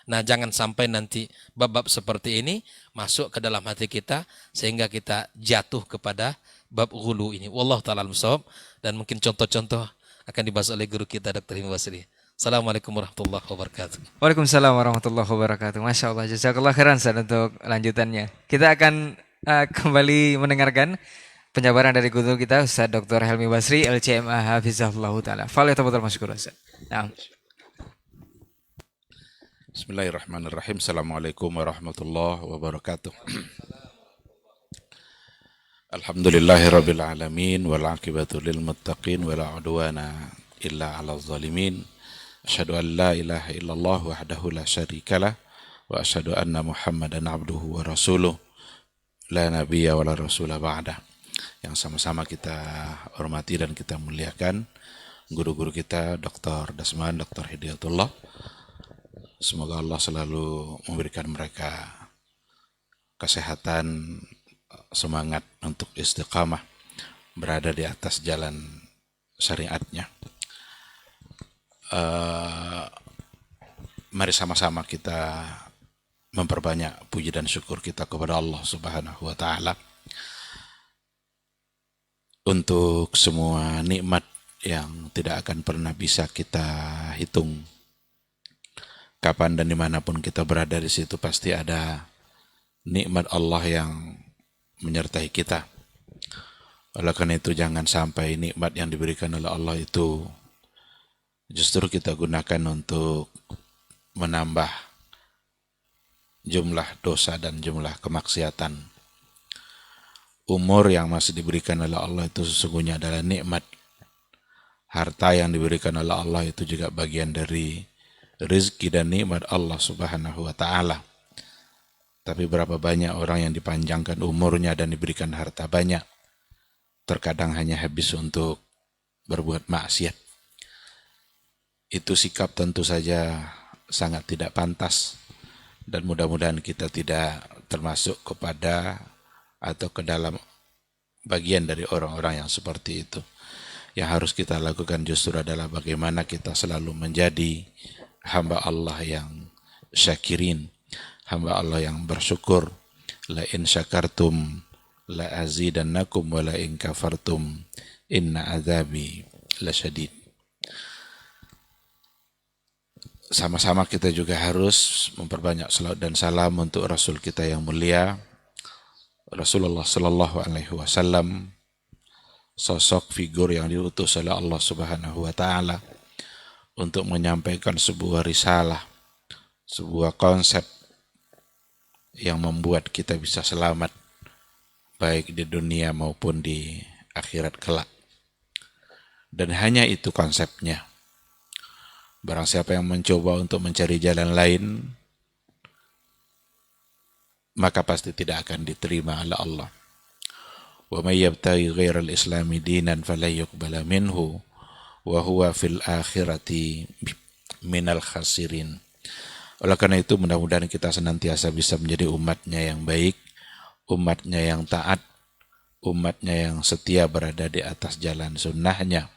Nah, jangan sampai nanti bab-bab seperti ini masuk ke dalam hati kita sehingga kita jatuh kepada bab ghulu ini. Wallahu taala al-shawab, dan mungkin contoh-contoh akan dibahas oleh guru kita Dr. Himam Basri. Assalamualaikum warahmatullahi wabarakatuh. Waalaikumsalam warahmatullahi wabarakatuh. Masya Allah, jazakallah khairan Ustaz untuk lanjutannya. Kita akan kembali mendengarkan penjabaran dari guru kita Ustaz Dr. Helmi Basri LCMA Hafizahullah Ta'ala. Falyatafaddal masykuran Ustaz. Nah. Bismillahirrahmanirrahim. Assalamualaikum warahmatullahi wabarakatuh. Alhamdulillahirabbil alamin wal aqibatu lil muttaqin wala udwana illa 'alal zalimin. Asyhadu an la ilaha illallah wahdahu la syarikalah wa asyhadu anna Muhammadan abduhu wa rasuluh la nabiyya wa la rasula ba'dah. Yang sama-sama kita hormati dan kita muliakan guru-guru kita Dr. Dasman, Dr. Hidayatullah. Semoga Allah selalu memberikan mereka kesehatan, semangat untuk istiqamah berada di atas jalan syariatnya. Mari sama-sama kita memperbanyak puji dan syukur kita kepada Allah Subhanahu wa taala untuk semua nikmat yang tidak akan pernah bisa kita hitung. Kapan dan dimanapun kita berada, di situ pasti ada nikmat Allah yang menyertai kita. Oleh karena itu jangan sampai nikmat yang diberikan oleh Allah itu justru kita gunakan untuk menambah jumlah dosa dan jumlah kemaksiatan. Umur yang masih diberikan oleh Allah itu sesungguhnya adalah nikmat. Harta yang diberikan oleh Allah itu juga bagian dari rezeki dan nikmat Allah Subhanahu wa taala. Tapi berapa banyak orang yang dipanjangkan umurnya dan diberikan harta banyak, terkadang hanya habis untuk berbuat maksiat. Itu sikap tentu saja sangat tidak pantas, dan mudah-mudahan kita tidak termasuk kepada atau ke dalam bagian dari orang-orang yang seperti itu. Yang harus kita lakukan justru adalah bagaimana kita selalu menjadi hamba Allah yang syakirin, hamba Allah yang bersyukur. La in syakartum la azidannakum wa la in kafartum inna azabi lasyadid. Sama-sama kita juga harus memperbanyak salawat dan salam untuk Rasul kita yang mulia, Rasulullah Sallallahu Alaihi Wasallam, sosok figur yang diutus oleh Allah Subhanahu Wa Taala untuk menyampaikan sebuah risalah, sebuah konsep yang membuat kita bisa selamat baik di dunia maupun di akhirat kelak. Dan hanya itu konsepnya. Barang siapa yang mencoba untuk mencari jalan lain, maka pasti tidak akan diterima oleh Allah. Wa may yabtaghi ghairal islami dinan fala yuqbala minhu wa huwa fil akhirati minal khasirin. Oleh karena itu mudah-mudahan kita senantiasa bisa menjadi umatnya yang baik, umatnya yang taat, umatnya yang setia berada di atas jalan sunnahnya.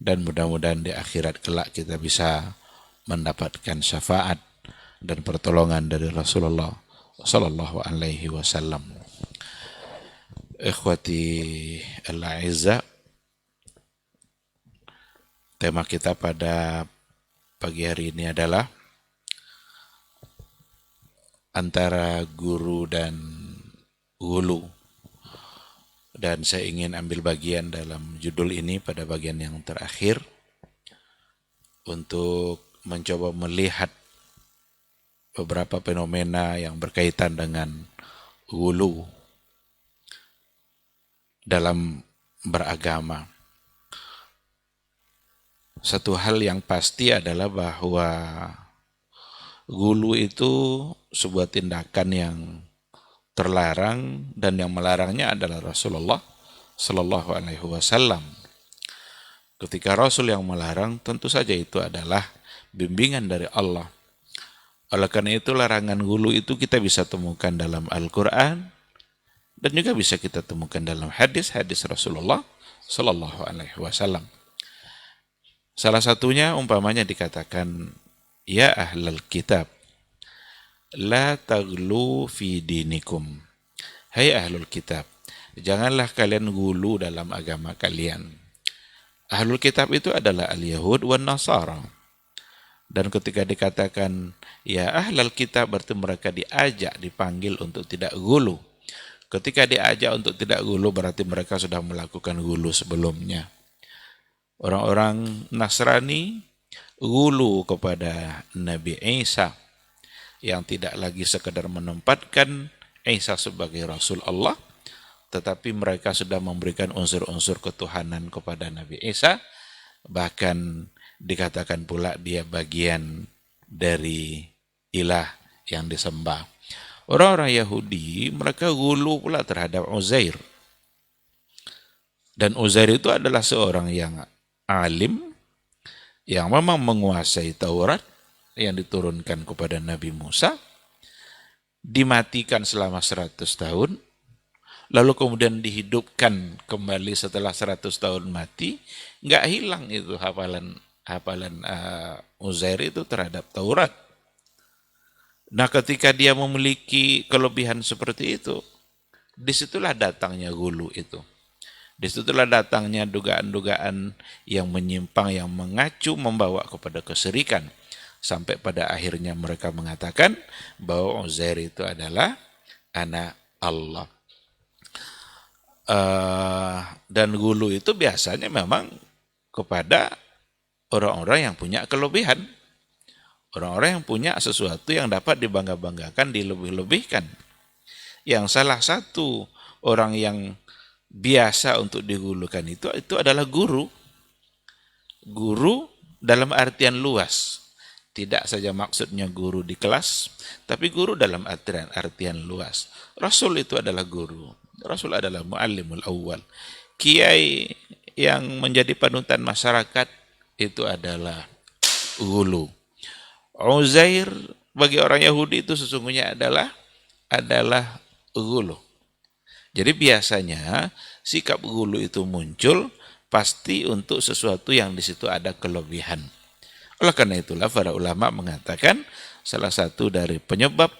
Dan mudah-mudahan di akhirat kelak kita bisa mendapatkan syafaat dan pertolongan dari Rasulullah Sallallahu Alaihi Wasallam. Ikhwati al-a'izzah, tema kita pada pagi hari ini adalah antara guru dan hulu. Dan saya ingin ambil bagian dalam judul ini pada bagian yang terakhir untuk mencoba melihat beberapa fenomena yang berkaitan dengan hulu dalam beragama. Satu hal yang pasti adalah bahwa hulu itu sebuah tindakan yang terlarang, dan yang melarangnya adalah Rasulullah Sallallahu Alaihi Wasallam. Ketika Rasul yang melarang, tentu saja itu adalah bimbingan dari Allah. Oleh karena itu larangan hulu itu kita bisa temukan dalam Al-Quran dan juga bisa kita temukan dalam hadis-hadis Rasulullah Sallallahu Alaihi Wasallam. Salah satunya umpamanya dikatakan, ya ahlal kitab, la taghlu fi dinikum. Hai ahlul kitab, janganlah kalian gulu dalam agama kalian. Ahlul kitab itu adalah al-Yahud wan Nasara. Dan ketika dikatakan ya ahlul kitab, berarti mereka diajak, dipanggil untuk tidak gulu. Ketika diajak untuk tidak gulu, berarti mereka sudah melakukan gulu sebelumnya. Orang-orang Nasrani gulu kepada Nabi Isa, yang tidak lagi sekedar menempatkan Isa sebagai Rasul Allah, tetapi mereka sudah memberikan unsur-unsur ketuhanan kepada Nabi Isa, bahkan dikatakan pula dia bagian dari ilah yang disembah. Orang-orang Yahudi, mereka gulu pula terhadap Uzair. Dan Uzair itu adalah seorang yang alim, yang memang menguasai Taurat, yang diturunkan kepada Nabi Musa, dimatikan selama 100 tahun, lalu kemudian dihidupkan kembali setelah 100 tahun mati. Nggak hilang itu hafalan Uzair itu terhadap Taurat. Nah, ketika dia memiliki kelebihan seperti itu, disitulah datangnya gulu itu. Disitulah datangnya dugaan-dugaan yang menyimpang, yang mengacu membawa kepada kesyirikan. Sampai pada akhirnya mereka mengatakan bahwa Uzair itu adalah anak Allah. Dan gulu itu biasanya memang kepada orang-orang yang punya kelebihan. Orang-orang yang punya sesuatu yang dapat dibangga-banggakan, dilebih-lebihkan. Yang salah satu orang yang biasa untuk digulukan itu adalah guru. Guru dalam artian luas. Tidak saja maksudnya guru di kelas, tapi guru dalam artian luas. Rasul itu adalah guru. Rasul adalah muallimul awwal. Kiai yang menjadi panutan masyarakat itu adalah gulu. Uzair bagi orang Yahudi itu sesungguhnya adalah gulu. Jadi biasanya sikap gulu itu muncul pasti untuk sesuatu yang di situ ada kelebihan. Oleh karena itulah para ulama mengatakan salah satu dari penyebab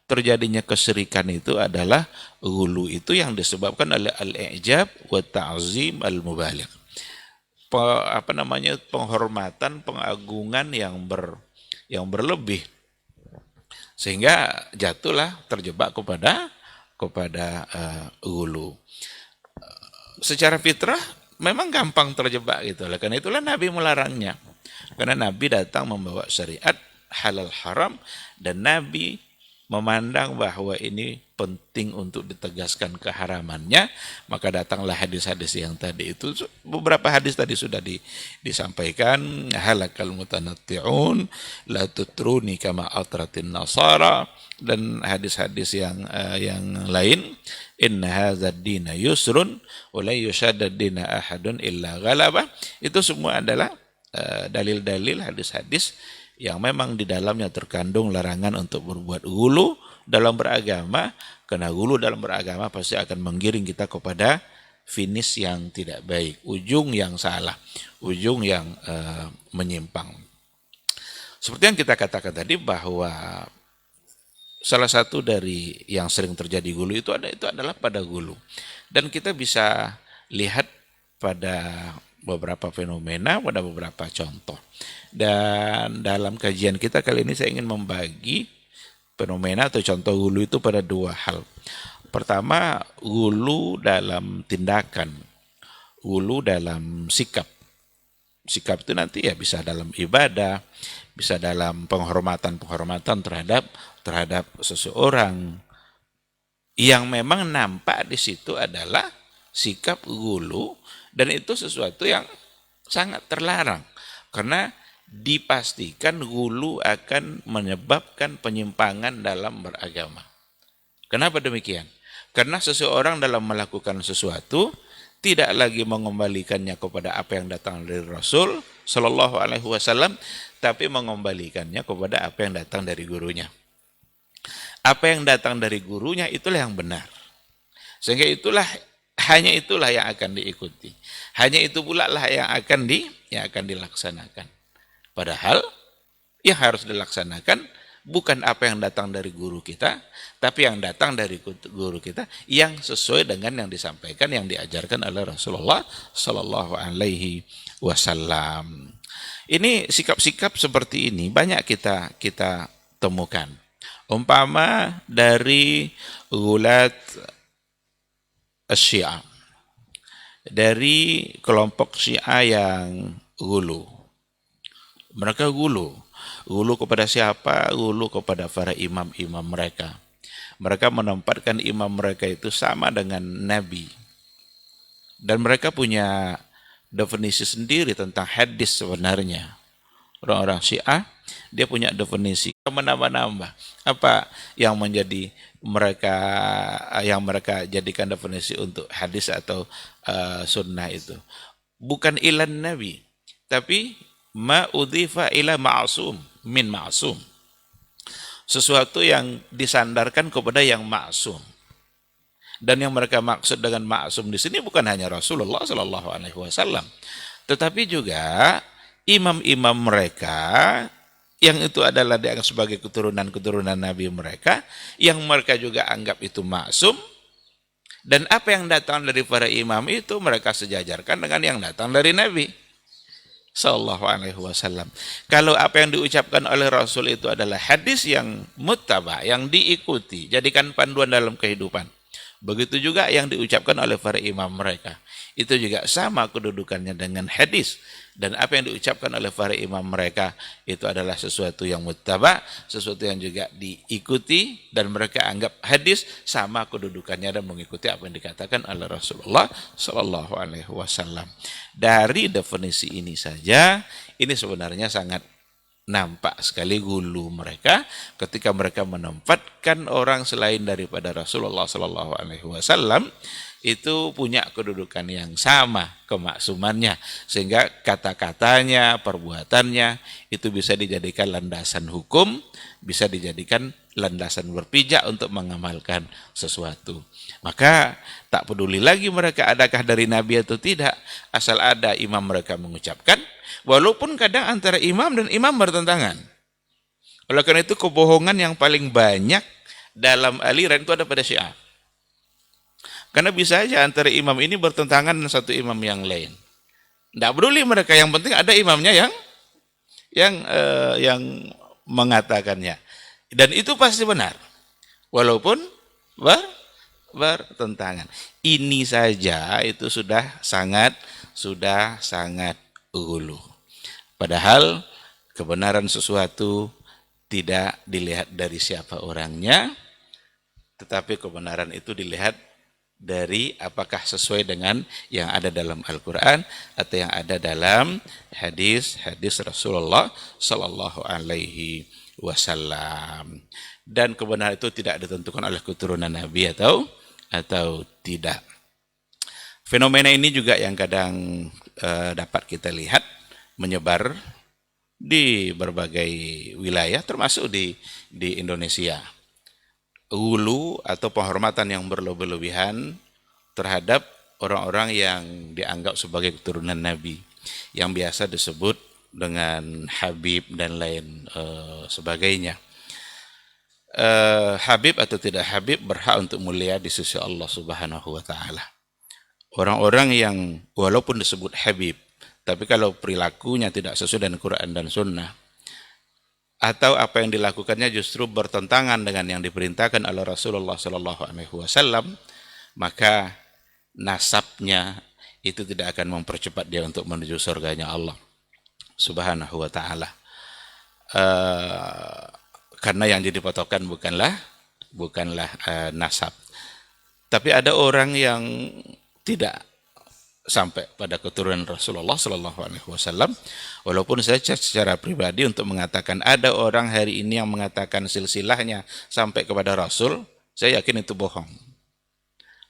terjadinya kesyirikan itu adalah gulu itu yang disebabkan oleh al-i'jab wa ta'zim al-mubaligh. Penghormatan, pengagungan yang berlebih, sehingga jatuhlah terjebak kepada gulu. Secara fitrah memang gampang terjebak gitu. Karena itulah Nabi melarangnya. Karena Nabi datang membawa syariat halal haram, dan Nabi memandang bahwa ini penting untuk ditegaskan keharamannya, maka datanglah hadis-hadis yang tadi itu. Beberapa hadis tadi sudah disampaikan, halakal mutanatti'un la tutruni kama atratin nasara, dan hadis-hadis yang lain, inna hadzal dina yusrun wa la yushaddad dina ahadun illa ghalabah. Itu semua adalah dalil-dalil hadis-hadis yang memang di dalamnya terkandung larangan untuk berbuat gulu dalam beragama, karena gulu dalam beragama pasti akan menggiring kita kepada finish yang tidak baik, ujung yang salah, ujung yang menyimpang. Seperti yang kita katakan tadi bahwa salah satu dari yang sering terjadi gulu itu adalah pada gulu. Dan kita bisa lihat pada beberapa fenomena, pada beberapa contoh. Dan dalam kajian kita kali ini saya ingin membagi fenomena atau contoh gulu itu pada dua hal. Pertama, gulu dalam tindakan, gulu dalam sikap. Sikap itu nanti ya bisa dalam ibadah, bisa dalam penghormatan terhadap seseorang. Yang memang nampak di situ adalah sikap gulu, dan itu sesuatu yang sangat terlarang. Karena dipastikan gulu akan menyebabkan penyimpangan dalam beragama. Kenapa demikian? Karena seseorang dalam melakukan sesuatu tidak lagi mengembalikannya kepada apa yang datang dari Rasul Shallallahu Alaihi Wasallam, tapi mengembalikannya kepada apa yang datang dari gurunya. Apa yang datang dari gurunya itulah yang benar. Sehingga hanya itulah yang akan diikuti. Hanya itu pula lah yang akan dilaksanakan. Padahal yang harus dilaksanakan bukan apa yang datang dari guru kita, tapi yang datang dari guru kita yang sesuai dengan yang disampaikan, yang diajarkan oleh Rasulullah Sallallahu Alaihi Wasallam. Ini sikap-sikap seperti ini banyak kita temukan. Umpama dari gulat Syiah, dari kelompok Syiah yang gulu. Mereka gulu kepada siapa? Gulu kepada para imam-imam mereka. Mereka menempatkan imam mereka itu sama dengan Nabi. Dan mereka punya definisi sendiri tentang hadis sebenarnya. Orang-orang Syiah, dia punya definisi. Menambah-nambah. Apa yang menjadi yang mereka jadikan definisi untuk hadis atau sunnah itu? Bukan ilan Nabi, tapi ma udhifa ila ma'sum min ma'sum. Sesuatu yang disandarkan kepada yang ma'sum. Dan yang mereka maksud dengan ma'sum di sini bukan hanya Rasulullah Sallallahu Alaihi Wasallam, tetapi juga imam-imam mereka yang itu adalah dianggap sebagai keturunan-keturunan Nabi mereka, yang mereka juga anggap itu maksum, dan apa yang datang dari para imam itu mereka sejajarkan dengan yang datang dari Nabi sallallahu alaihi wasallam. Kalau apa yang diucapkan oleh Rasul itu adalah hadis yang muttaba, yang diikuti, jadikan panduan dalam kehidupan. Begitu juga yang diucapkan oleh para imam mereka. Itu juga sama kedudukannya dengan hadis. Dan apa yang diucapkan oleh para imam mereka itu adalah sesuatu yang muttaba, sesuatu yang juga diikuti, dan mereka anggap hadis sama kedudukannya dan mengikuti apa yang dikatakan oleh Rasulullah sallallahu alaihi wasallam. Dari definisi ini saja, ini sebenarnya sangat nampak sekali gulu mereka ketika mereka menempatkan orang selain daripada Rasulullah sallallahu alaihi wasallam itu punya kedudukan yang sama kemaksumannya, sehingga kata-katanya, perbuatannya itu bisa dijadikan landasan hukum, bisa dijadikan landasan berpijak untuk mengamalkan sesuatu. Maka tak peduli lagi mereka adakah dari Nabi atau tidak, asal ada imam mereka mengucapkan, walaupun kadang antara imam dan imam bertentangan. Oleh karena itu kebohongan yang paling banyak dalam aliran itu ada pada Syiah. Karena bisa saja antara imam ini bertentangan dengan satu imam yang lain. Tidak peduli mereka, yang penting ada imamnya yang mengatakannya. Dan itu pasti benar. Walaupun bertentangan. Ini saja itu sudah sangat hulu. Padahal kebenaran sesuatu tidak dilihat dari siapa orangnya, tetapi kebenaran itu dilihat dari apakah sesuai dengan yang ada dalam Al-Quran atau yang ada dalam hadis Rasulullah sallallahu alaihi wasallam. Dan kebenaran itu tidak ditentukan oleh keturunan Nabi atau tidak. Fenomena ini juga yang kadang dapat kita lihat menyebar di berbagai wilayah, termasuk di Indonesia. Ulu atau penghormatan yang berlebih-lebihan terhadap orang-orang yang dianggap sebagai keturunan Nabi, yang biasa disebut dengan Habib dan lain sebagainya. Habib atau tidak Habib berhak untuk mulia di sisi Allah Subhanahu wa taala. Orang-orang yang walaupun disebut Habib, tapi kalau perilakunya tidak sesuai dengan Quran dan Sunnah, atau apa yang dilakukannya justru bertentangan dengan yang diperintahkan oleh Rasulullah sallallahu alaihi wasallam, maka nasabnya itu tidak akan mempercepat dia untuk menuju surganya Allah Subhanahu wa taala. Karena yang jadi patokan bukanlah nasab. Tapi ada orang yang tidak sampai pada keturunan Rasulullah sallallahu alaihi wasallam, walaupun saya secara pribadi untuk mengatakan ada orang hari ini yang mengatakan silsilahnya sampai kepada Rasul, saya yakin itu bohong.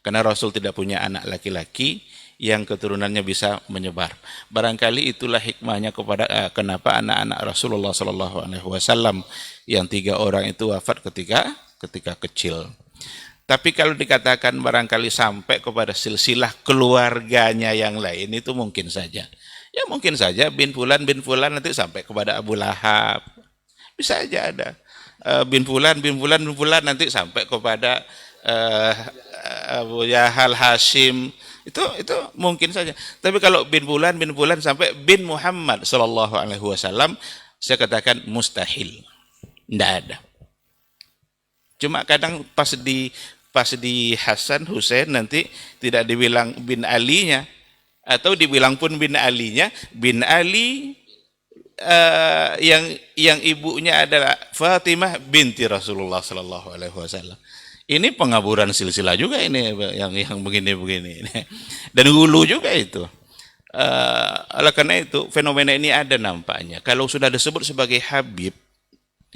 Karena Rasul tidak punya anak laki-laki yang keturunannya bisa menyebar. Barangkali itulah hikmahnya kenapa anak-anak Rasulullah sallallahu alaihi wasallam yang 3 orang itu wafat ketika kecil. Tapi kalau dikatakan barangkali sampai kepada silsilah keluarganya yang lain, itu mungkin saja. Ya mungkin saja bin Fulan nanti sampai kepada Abu Lahab. Bisa saja ada. Bin Fulan nanti sampai kepada Abu Jahal, Hashim. Itu mungkin saja. Tapi kalau bin Fulan sampai bin Muhammad sallallahu alaihi wasallam, saya katakan mustahil. Tidak ada. Cuma kadang pas di Hasan Husain nanti tidak dibilang bin Ali-nya, atau dibilang pun bin Ali-nya, bin Ali yang ibunya adalah Fatimah binti Rasulullah sallallahu alaihi wasallam. Ini pengaburan silsilah juga ini yang begini-begini. Dan hulu juga itu. Oleh karena itu fenomena ini ada nampaknya. Kalau sudah disebut sebagai Habib,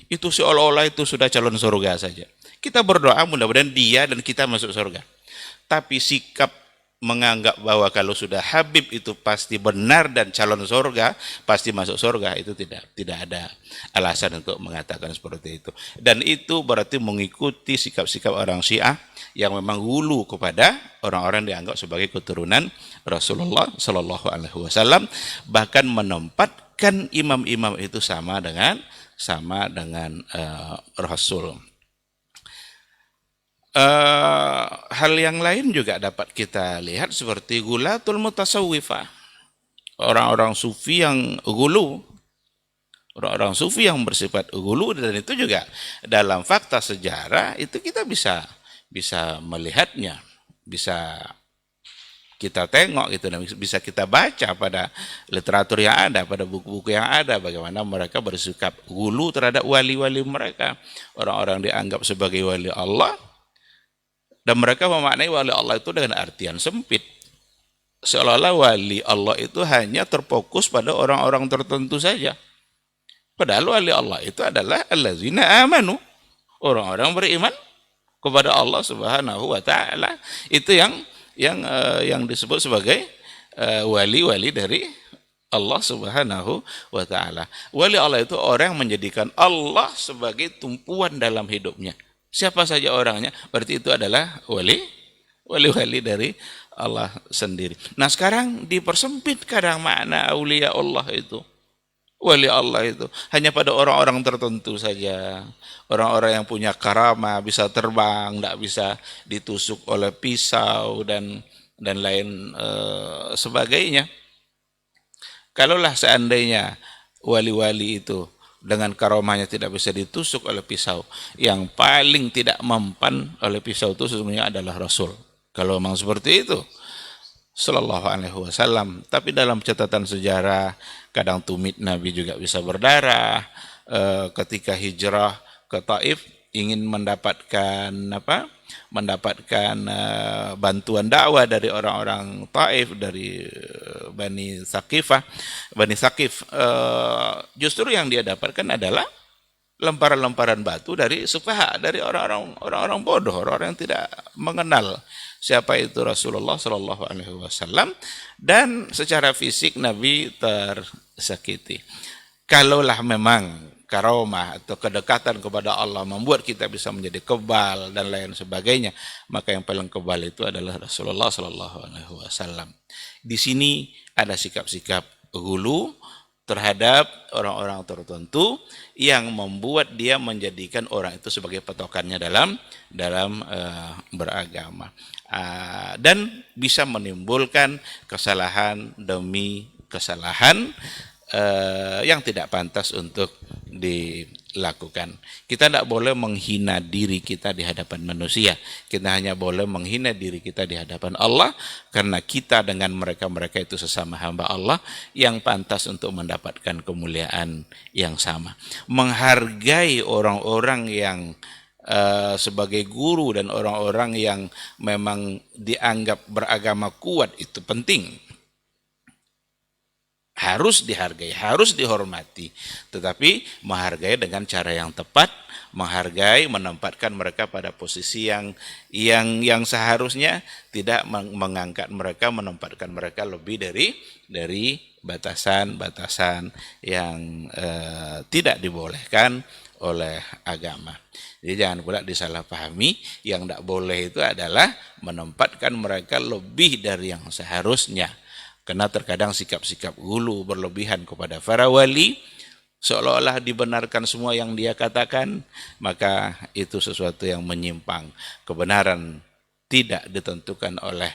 itu seolah-olah itu sudah calon surga saja. Kita berdoa mudah-mudahan dia dan kita masuk surga. Tapi sikap menganggap bahwa kalau sudah Habib itu pasti benar dan calon surga, pasti masuk surga, itu tidak ada alasan untuk mengatakan seperti itu. Dan itu berarti mengikuti sikap-sikap orang Syiah yang memang hulu kepada orang-orang dianggap sebagai keturunan Rasulullah sallallahu alaihi wasallam, bahkan menempatkan imam-imam itu sama dengan sama dengan Rasul. Hal yang lain juga dapat kita lihat seperti gulatul mutasawwifah, orang-orang sufi yang gulu, orang-orang sufi yang bersifat gulu, dan itu juga dalam fakta sejarah itu kita bisa melihatnya, bisa kita tengok gitu, dan bisa kita baca pada literatur yang ada, pada buku-buku yang ada, bagaimana mereka bersikap gulu terhadap wali-wali mereka, orang-orang dianggap sebagai wali Allah. Dan mereka memaknai wali Allah itu dengan artian sempit. Seolah-olah wali Allah itu hanya terfokus pada orang-orang tertentu saja. Padahal wali Allah itu adalah allazina amanu, orang-orang beriman kepada Allah Subhanahu wa taala. Itu yang disebut sebagai wali-wali dari Allah Subhanahu wa taala. Wali Allah itu orang yang menjadikan Allah sebagai tumpuan dalam hidupnya. Siapa saja orangnya, berarti itu adalah wali dari Allah sendiri. Nah, sekarang dipersempit kadang makna aulia Allah itu. Wali Allah itu hanya pada orang-orang tertentu saja. Orang-orang yang punya karamah, bisa terbang, tidak bisa ditusuk oleh pisau dan lain sebagainya. Kalaulah seandainya wali-wali itu dengan karomahnya tidak bisa ditusuk oleh pisau, yang paling tidak mempan oleh pisau itu sesungguhnya adalah Rasul. Kalau memang seperti itu, Sallallahu Alaihi Wasallam. Tapi dalam catatan sejarah, kadang tumit Nabi juga bisa berdarah. Ketika hijrah ke Taif, ingin mendapatkan bantuan dakwah dari orang-orang Taif, dari Bani Thaqif, justru yang dia dapatkan adalah lemparan-lemparan batu dari sufaha, dari orang-orang bodoh, orang yang tidak mengenal siapa itu Rasulullah Shallallahu Alaihi Wasallam, dan secara fisik Nabi tersakiti. Kalaulah memang karomah atau kedekatan kepada Allah membuat kita bisa menjadi kebal dan lain sebagainya, maka yang paling kebal itu adalah Rasulullah Shallallahu Alaihi Wasallam. Di sini ada sikap-sikap hulu terhadap orang-orang tertentu yang membuat dia menjadikan orang itu sebagai patokannya dalam beragama, dan bisa menimbulkan kesalahan demi kesalahan yang tidak pantas untuk dilakukan. Kita tidak boleh menghina diri kita di hadapan manusia. Kita hanya boleh menghina diri kita di hadapan Allah, karena kita dengan mereka itu sesama hamba Allah yang pantas untuk mendapatkan kemuliaan yang sama. Menghargai orang-orang yang sebagai guru dan orang-orang yang memang dianggap beragama kuat itu penting. Harus dihargai, harus dihormati, tetapi menghargai dengan cara yang tepat, menghargai, menempatkan mereka pada posisi yang seharusnya, tidak mengangkat mereka, menempatkan mereka lebih dari batasan-batasan yang tidak dibolehkan oleh agama. Jadi jangan pula disalahpahami, yang tidak boleh itu adalah menempatkan mereka lebih dari yang seharusnya. Karena terkadang sikap-sikap hulu berlebihan kepada para wali, seolah-olah dibenarkan semua yang dia katakan, maka itu sesuatu yang menyimpang. Kebenaran tidak ditentukan oleh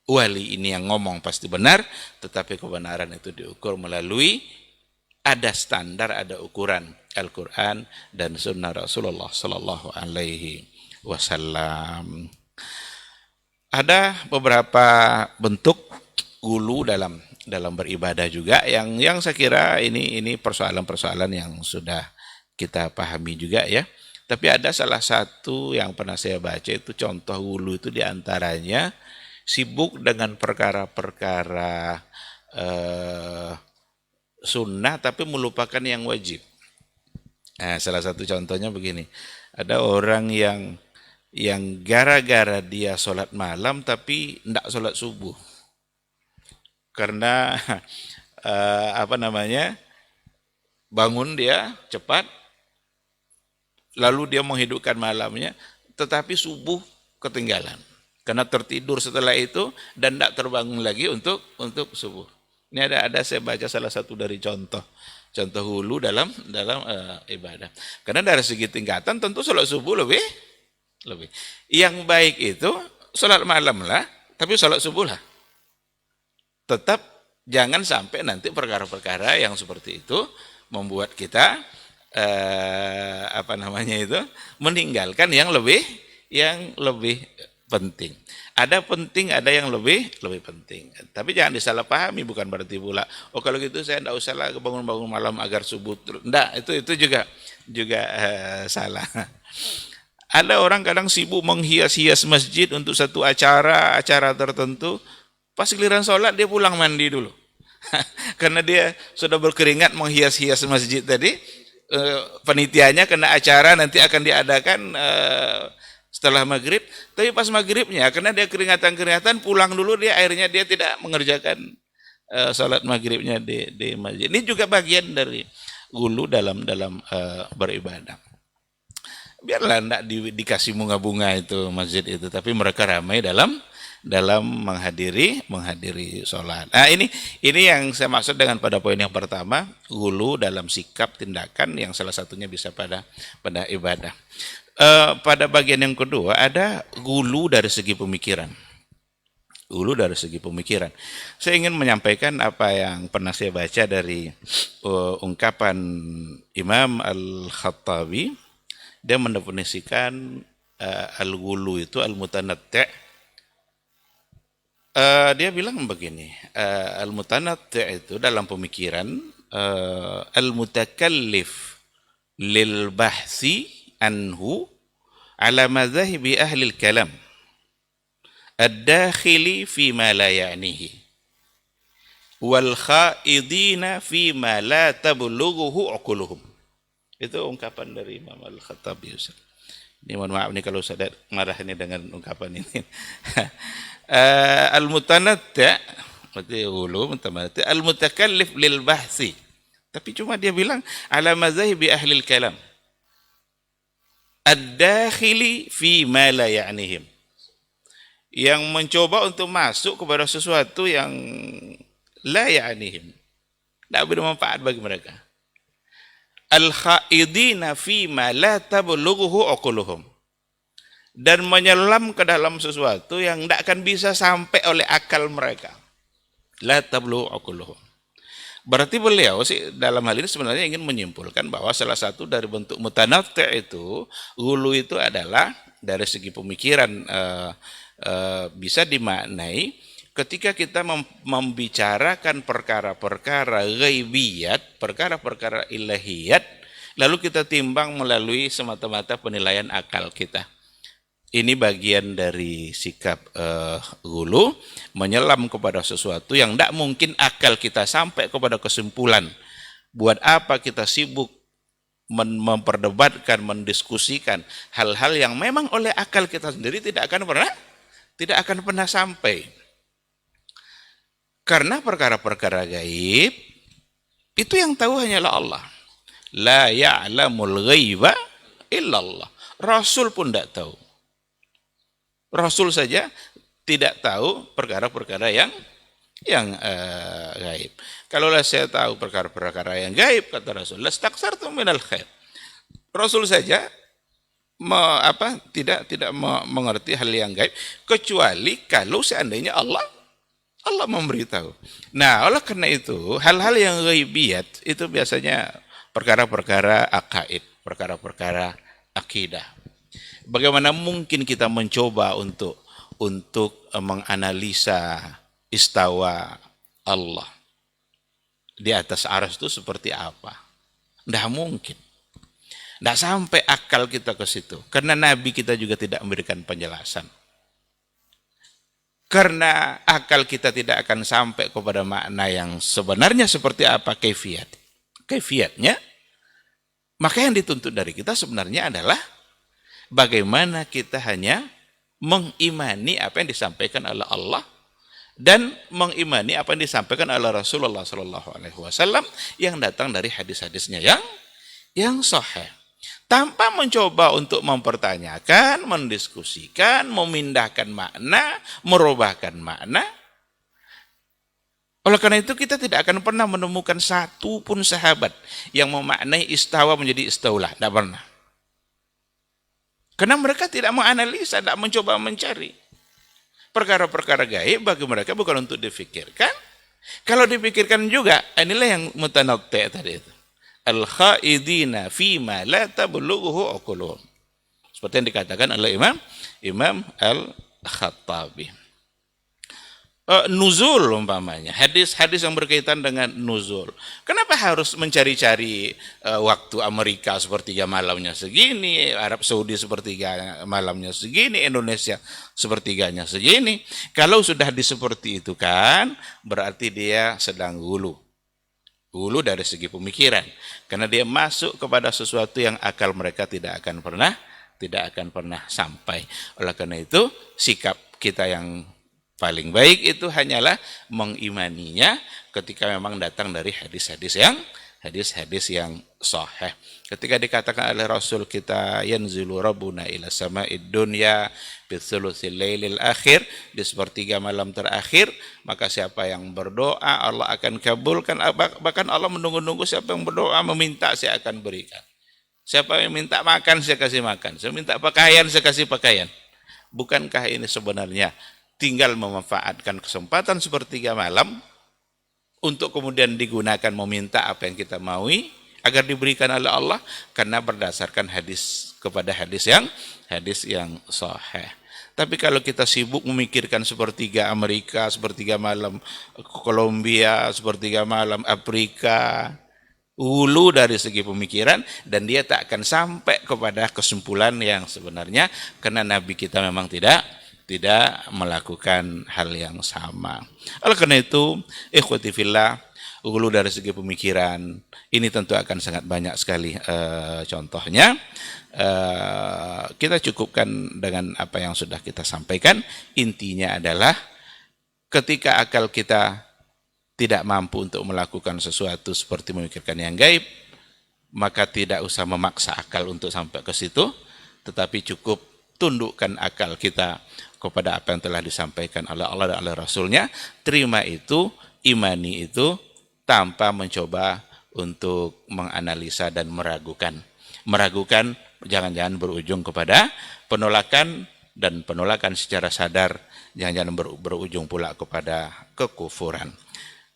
wali ini yang ngomong pasti benar, tetapi kebenaran itu diukur melalui ada standar, ada ukuran Al-Quran dan Sunnah Rasulullah Sallallahu Alaihi Wasallam. Ada beberapa bentuk gulu dalam beribadah juga yang saya kira ini persoalan-persoalan yang sudah kita pahami juga ya. Tapi ada salah satu yang pernah saya baca, itu contoh gulu itu diantaranya sibuk dengan perkara-perkara sunnah tapi melupakan yang wajib. Nah, salah satu contohnya begini, ada orang yang gara-gara dia sholat malam tapi tidak sholat subuh. Karena bangun dia cepat, lalu dia menghidupkan malamnya, tetapi subuh ketinggalan karena tertidur setelah itu dan tidak terbangun lagi untuk subuh. Ini ada saya baca salah satu dari contoh Contoh hulu dalam ibadah. Karena dari segi tingkatan tentu sholat subuh lebih. Yang baik itu sholat malam lah, tapi sholat subuh lah. Tetap jangan sampai nanti perkara-perkara yang seperti itu membuat kita meninggalkan yang lebih penting. Ada penting, ada yang lebih penting. Tapi jangan disalahpahami, bukan berarti pula, oh kalau gitu saya tidak usah lah bangun-bangun malam agar subuh. Tidak, itu juga salah. Ada orang kadang sibuk menghias-hias masjid untuk satu acara tertentu. Pas giliran sholat dia pulang mandi dulu. Karena dia sudah berkeringat menghias-hias masjid tadi. Penitianya kena acara nanti akan diadakan setelah maghrib, tapi pas maghribnya karena dia keringatan pulang dulu, dia akhirnya dia tidak mengerjakan salat maghribnya di masjid. Ini juga bagian dari gulu dalam beribadah. Biarlah tidak dikasih bunga-bunga itu masjid itu, tapi mereka ramai dalam menghadiri sholat. Nah ini yang saya maksud dengan pada poin yang pertama, gulu dalam sikap tindakan yang salah satunya bisa pada ibadah. Pada bagian yang kedua ada gulu dari segi pemikiran. Gulu dari segi pemikiran. Saya ingin menyampaikan apa yang pernah saya baca dari ungkapan Imam Al-Khattabi. Dia mendefinisikan al-gulu itu al-mutanatti'. Dia bilang begini, al-mutanatti' itu dalam pemikiran al-mutakallif lil bahsi anhu ala madhahibi ahli al-kalam ad-dakhili fi ma la ya'nihi wal khaidina fi ma la tablughuhu uquluhum. Itu ungkapan dari Imam Al-Khattabi. Ini mohon maaf nih kalau saya marah ini dengan ungkapan ini. Al-mutanatti' berarti ulu mutanatti' al-mutakallif lil bahsi. Tapi cuma dia bilang ala madhahibi ahli al-kalam ad-dakhili fi ma la ya'nihim. Yang mencoba untuk masuk kepada sesuatu yang la ya'nihim, tidak bermanfaat bagi mereka. Al-khaidina fi ma la tablughuhu uquluhum. Dan menyelam ke dalam sesuatu yang tidak akan bisa sampai oleh akal mereka. La tablughu uquluhum. Berarti beliau sih dalam hal ini sebenarnya ingin menyimpulkan bahwa salah satu dari bentuk mutanatti' itu, gulu itu adalah dari segi pemikiran bisa dimaknai ketika kita membicarakan perkara-perkara ghaibiyat, perkara-perkara ilahiyat, lalu kita timbang melalui semata-mata penilaian akal kita. Ini bagian dari sikap gulu, menyelam kepada sesuatu yang tidak mungkin akal kita sampai kepada kesimpulan. Buat apa kita sibuk memperdebatkan, mendiskusikan hal-hal yang memang oleh akal kita sendiri tidak akan pernah sampai. Karena perkara-perkara gaib itu yang tahu hanyalah Allah. La ya'lamul ghaiba illallah. Rasul pun tidak tahu. Rasul saja tidak tahu perkara-perkara yang gaib. Kalaulah saya tahu perkara-perkara yang gaib, kata Rasul, lastaksartu minal khair. Rasul saja tidak mengerti hal yang gaib, kecuali kalau seandainya Allah memberitahu. Nah, oleh karena itu, hal-hal yang ghaibiyat itu biasanya perkara-perkara akaid, perkara-perkara akidah. Bagaimana mungkin kita mencoba untuk menganalisa istawa Allah di atas arsy itu seperti apa? Tidak mungkin. Tidak sampai akal kita ke situ. Karena Nabi kita juga tidak memberikan penjelasan. Karena akal kita tidak akan sampai kepada makna yang sebenarnya seperti apa kaifiatnya, maka yang dituntut dari kita sebenarnya adalah bagaimana kita hanya mengimani apa yang disampaikan oleh Allah dan mengimani apa yang disampaikan oleh Rasulullah SAW yang datang dari hadis-hadisnya yang sahih, tanpa mencoba untuk mempertanyakan, mendiskusikan, memindahkan makna, merubahkan makna. Oleh karena itu kita tidak akan pernah menemukan satu pun sahabat yang memaknai istawa menjadi istaulah. Tidak pernah. Karena mereka tidak menganalisa, tidak mencoba mencari. Perkara-perkara gaib bagi mereka bukan untuk difikirkan. Kalau dipikirkan juga, inilah yang mutanatti' tadi itu. Al-khaidina fima la tablughu uquluhum. Seperti yang dikatakan oleh Imam Al-Khattabi. Nuzul umpamanya, hadis-hadis yang berkaitan dengan nuzul. Kenapa harus mencari-cari waktu Amerika sepertiga malamnya segini, Arab Saudi sepertiga malamnya segini, Indonesia sepertiganya segini? Kalau sudah seperti itu kan, berarti dia sedang hulu dari segi pemikiran, karena dia masuk kepada sesuatu yang akal mereka tidak akan pernah sampai. Oleh karena itu, sikap kita yang paling baik itu hanyalah mengimaninya ketika memang datang dari hadis-hadis yang sahih. Ketika dikatakan oleh Rasul kita, yanzilu rabbuna ila sama'id dunya bi thulutsil lailil akhir, di sepertiga malam terakhir, maka siapa yang berdoa Allah akan kabulkan. Bahkan Allah menunggu-nunggu siapa yang berdoa, meminta, saya akan berikan. Siapa yang minta makan, saya kasih makan. Saya minta pakaian, saya kasih pakaian. Bukankah ini sebenarnya tinggal memanfaatkan kesempatan sepertiga malam untuk kemudian digunakan meminta apa yang kita maui agar diberikan oleh Allah, karena berdasarkan hadis yang sahih. Tapi kalau kita sibuk memikirkan sepertiga Amerika, sepertiga malam Kolombia, sepertiga malam Afrika, hulu dari segi pemikiran, dan dia tak akan sampai kepada kesimpulan yang sebenarnya, karena Nabi kita memang tidak melakukan hal yang sama. Oleh karena itu, ikhwati fillah, hulu dari segi pemikiran ini tentu akan sangat banyak sekali contohnya. Kita cukupkan dengan apa yang sudah kita sampaikan. Intinya adalah ketika akal kita tidak mampu untuk melakukan sesuatu seperti memikirkan yang gaib, maka tidak usah memaksa akal untuk sampai ke situ, tetapi cukup tundukkan akal kita kepada apa yang telah disampaikan oleh Allah dan oleh Rasulnya. Terima itu, imani itu, tanpa mencoba untuk menganalisa dan meragukan. Meragukan jangan-jangan berujung kepada penolakan, dan penolakan secara sadar jangan-jangan berujung pula kepada kekufuran.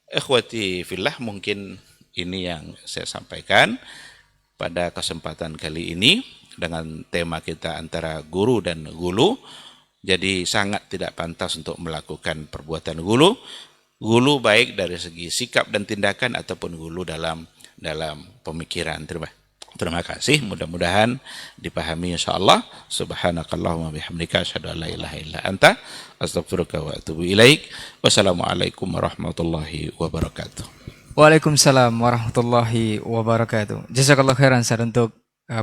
Ikhwati fillah, mungkin ini yang saya sampaikan pada kesempatan kali ini dengan tema kita antara guru dan gulu. Jadi sangat tidak pantas untuk melakukan perbuatan gulu. Gulu baik dari segi sikap dan tindakan ataupun gulu dalam pemikiran. Terima kasih. Mudah-mudahan dipahami insyaallah. Subhanakallahumma bihamdika asyhadu an la ilaha illa anta astaghfiruka wa atubu ilaik. Wassalamualaikum warahmatullahi wabarakatuh. Waalaikumsalam warahmatullahi wabarakatuh. Jazakallahu khairan Ustaz untuk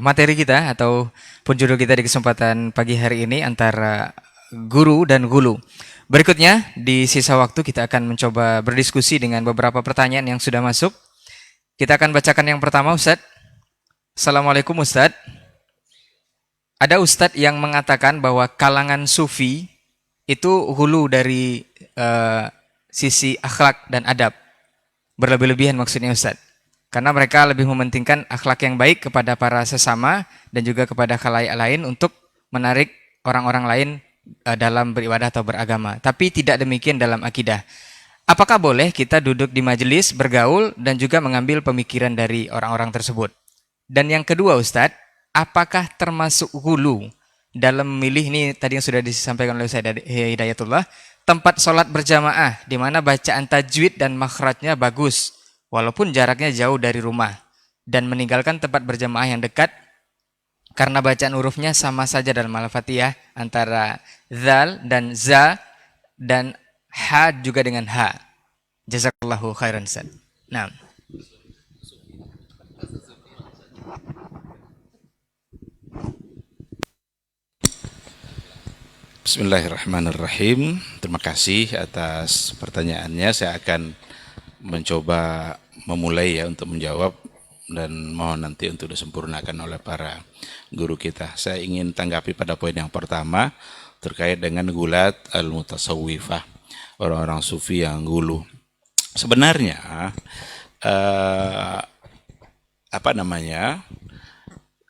materi kita atau penjudul kita di kesempatan pagi hari ini, antara guru dan gulu. Berikutnya di sisa waktu kita akan mencoba berdiskusi dengan beberapa pertanyaan yang sudah masuk. Kita akan bacakan yang pertama, Ustaz. Assalamualaikum Ustaz. Ada Ustaz yang mengatakan bahwa kalangan sufi itu hulu dari sisi akhlak dan adab. Berlebih-lebihan maksudnya Ustaz. Karena mereka lebih mementingkan akhlak yang baik kepada para sesama dan juga kepada khalayak lain untuk menarik orang-orang lain dalam beribadah atau beragama. Tapi tidak demikian dalam akidah. Apakah boleh kita duduk di majelis, bergaul, dan juga mengambil pemikiran dari orang-orang tersebut? Dan yang kedua Ustadz, apakah termasuk hulu dalam memilih, ini tadi yang sudah disampaikan oleh Ustadz Hidayatullah, tempat sholat berjamaah di mana bacaan tajwid dan makhrajnya bagus walaupun jaraknya jauh dari rumah, dan meninggalkan tempat berjamaah yang dekat karena bacaan hurufnya sama saja dalam Al-Fatihah antara zal dan za dan ha juga dengan ha. Jazakallahu khairan Ustaz. Nah. Bismillahirrahmanirrahim. Terima kasih atas pertanyaannya. Saya akan mencoba memulai ya untuk menjawab, dan mohon nanti untuk disempurnakan oleh para guru kita. Saya ingin tanggapi pada poin yang pertama terkait dengan gulat al-mutasawwifah, orang-orang sufi yang gulu. Sebenarnya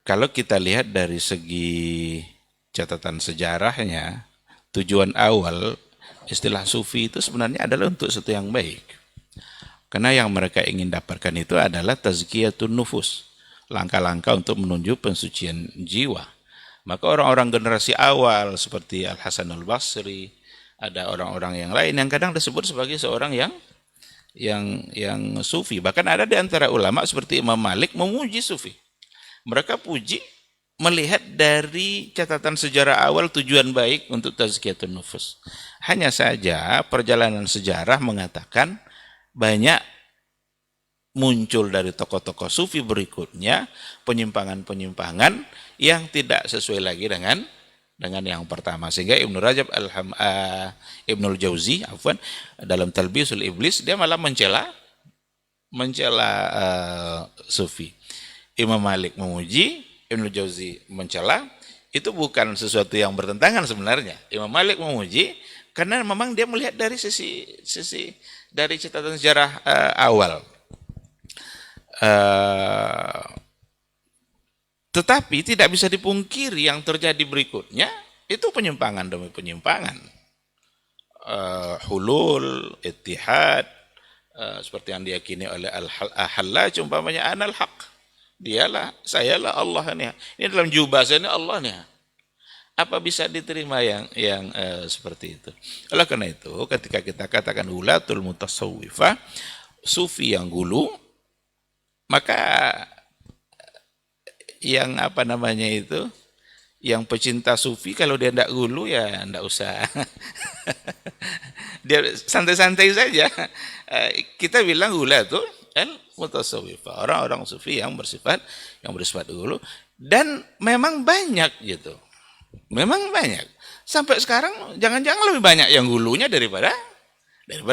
kalau kita lihat dari segi catatan sejarahnya, tujuan awal istilah sufi itu sebenarnya adalah untuk sesuatu yang baik. Karena yang mereka ingin dapatkan itu adalah tazkiyatun nufus, langkah-langkah untuk menuju pensucian jiwa. Maka orang-orang generasi awal seperti Al-Hasan Al-Basri, ada orang-orang yang lain yang kadang disebut sebagai seorang yang sufi. Bahkan ada di antara ulama seperti Imam Malik memuji sufi. Mereka puji melihat dari catatan sejarah awal tujuan baik untuk tazkiyatun nufus. Hanya saja perjalanan sejarah mengatakan banyak muncul dari tokoh-tokoh sufi berikutnya penyimpangan-penyimpangan yang tidak sesuai lagi dengan yang pertama, sehingga Ibnu Rajab Ibnul Jauzi dalam Talbisul Iblis dia malah mencela sufi. Imam Malik memuji, Ibnul Jauzi mencela. Itu bukan sesuatu yang bertentangan sebenarnya. Imam Malik memuji karena memang dia melihat dari sisi dari catatan sejarah awal. Tetapi tidak bisa dipungkiri yang terjadi berikutnya itu penyimpangan demi penyimpangan. Hulul, ittihad, seperti yang diyakini oleh Al-Hallaj umpamanya anal haq. Dialah, sayalah Allah nih. Ini dalam jubah saya ini Allah nih. Apa bisa diterima yang seperti itu? Oleh karena itu, ketika kita katakan ulatul mutasawwifah, sufi yang gulu, maka yang yang pecinta sufi kalau dia tidak gulu ya tidak usah. Dia santai-santai saja. Kita bilang gula itu mutasawwifah, orang-orang sufi yang bersifat dulu, dan memang banyak gitu, memang banyak sampai sekarang. Jangan-jangan lebih banyak yang hulunya daripada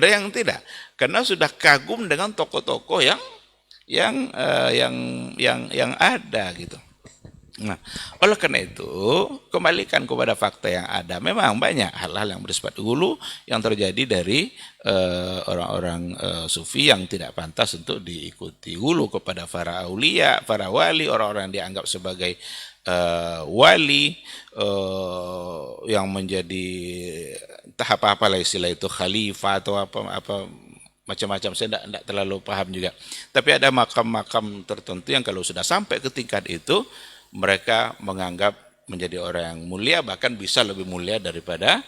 yang tidak, karena sudah kagum dengan tokoh-tokoh yang ada gitu. Nah, oleh karena itu, kembalikan kepada fakta yang ada. Memang banyak hal-hal yang bersifat hulu yang terjadi dari orang-orang sufi yang tidak pantas untuk diikuti. Hulu kepada para aulia, para wali, orang-orang yang dianggap sebagai wali, yang menjadi tahap apa istilah itu, khalifah atau apa macam-macam. Saya tidak terlalu paham juga. Tapi ada makam-makam tertentu yang kalau sudah sampai ke tingkat itu, mereka menganggap menjadi orang yang mulia, bahkan bisa lebih mulia daripada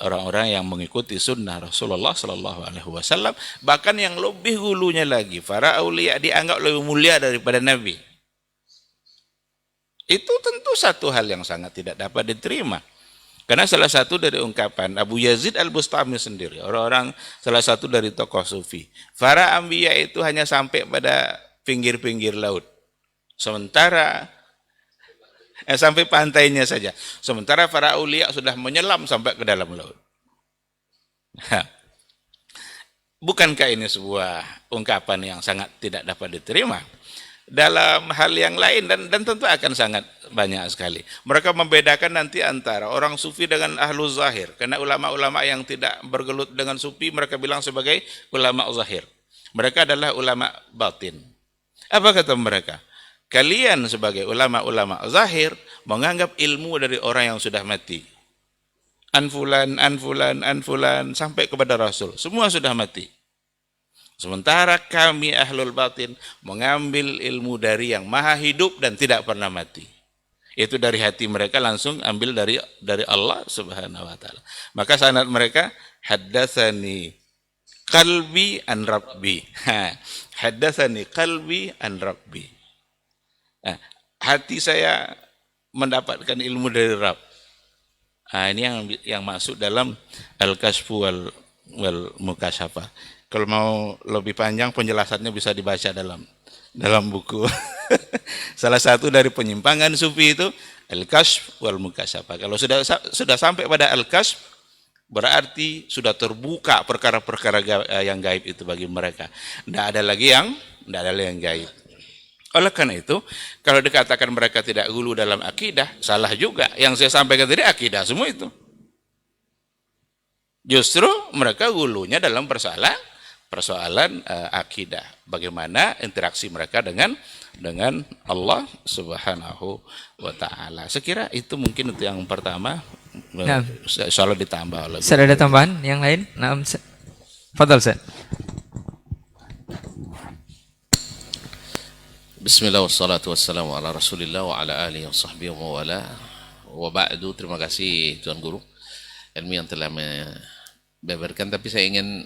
orang-orang yang mengikuti sunnah Rasulullah Sallallahu Alaihi Wasallam. Bahkan yang lebih hulunya lagi, para aulia dianggap lebih mulia daripada Nabi. Itu tentu satu hal yang sangat tidak dapat diterima. Karena salah satu dari ungkapan Abu Yazid Al-Bustami sendiri, salah satu dari tokoh sufi, para anbiya itu hanya sampai pada pinggir-pinggir laut. Sementara sampai pantainya saja. Sementara para aulia sudah menyelam sampai ke dalam laut. Bukankah ini sebuah ungkapan yang sangat tidak dapat diterima? Dalam hal yang lain dan tentu akan sangat banyak sekali. Mereka membedakan nanti antara orang sufi dengan ahlu zahir. Karena ulama-ulama yang tidak bergelut dengan sufi mereka bilang sebagai ulama zahir. Mereka adalah ulama batin. Apa kata mereka? Kalian sebagai ulama-ulama zahir menganggap ilmu dari orang yang sudah mati. Anfulan sampai kepada Rasul. Semua sudah mati. Sementara kami ahlul batin mengambil ilmu dari yang maha hidup dan tidak pernah mati. Itu dari hati mereka langsung ambil dari Allah Subhanahu wa taala. Maka sanad mereka haddatsani qalbi an rabbi. Haddatsani qalbi an rabbi. Hati saya mendapatkan ilmu dari Rabb. Ini yang masuk dalam Al-Kashfu wal Mukasyafah. Kalau mau lebih panjang penjelasannya bisa dibaca dalam buku. Salah satu dari penyimpangan sufi itu Al-Kashf wal Mukasyafah. Kalau sudah sampai pada Al-Kashf, berarti sudah terbuka perkara-perkara yang gaib itu bagi mereka. Tidak ada lagi yang gaib. Oleh karena itu, kalau dikatakan mereka tidak hulu dalam akidah, salah juga. Yang saya sampaikan tadi akidah semua itu. Justru mereka hulunya dalam persoalan akidah, bagaimana interaksi mereka dengan Allah Subhanahu wa taala. Sekira itu mungkin itu yang pertama. Nah. Insyaallah ditambah oleh. Ustaz, ada tambahan yang lain? Naam. Fadhal, Ustaz. Bismillah wassalatu wassalamu ala Rasulillah wa ala alihi wa sahbihi wa wala. Wa ba'du, terima kasih Tuan Guru ilmu yang telah membeberkan, tapi saya ingin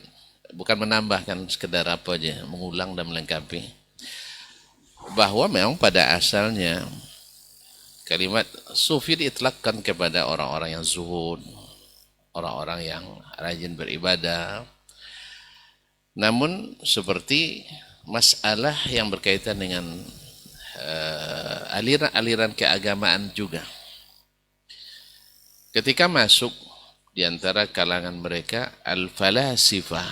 bukan menambahkan sekedar apa aja, mengulang dan melengkapi bahwa memang pada asalnya kalimat sufi diitlakkan kepada orang-orang yang zuhud, orang-orang yang rajin beribadah. Namun seperti masalah yang berkaitan dengan aliran-aliran keagamaan juga, ketika masuk di antara kalangan mereka al-falasifah,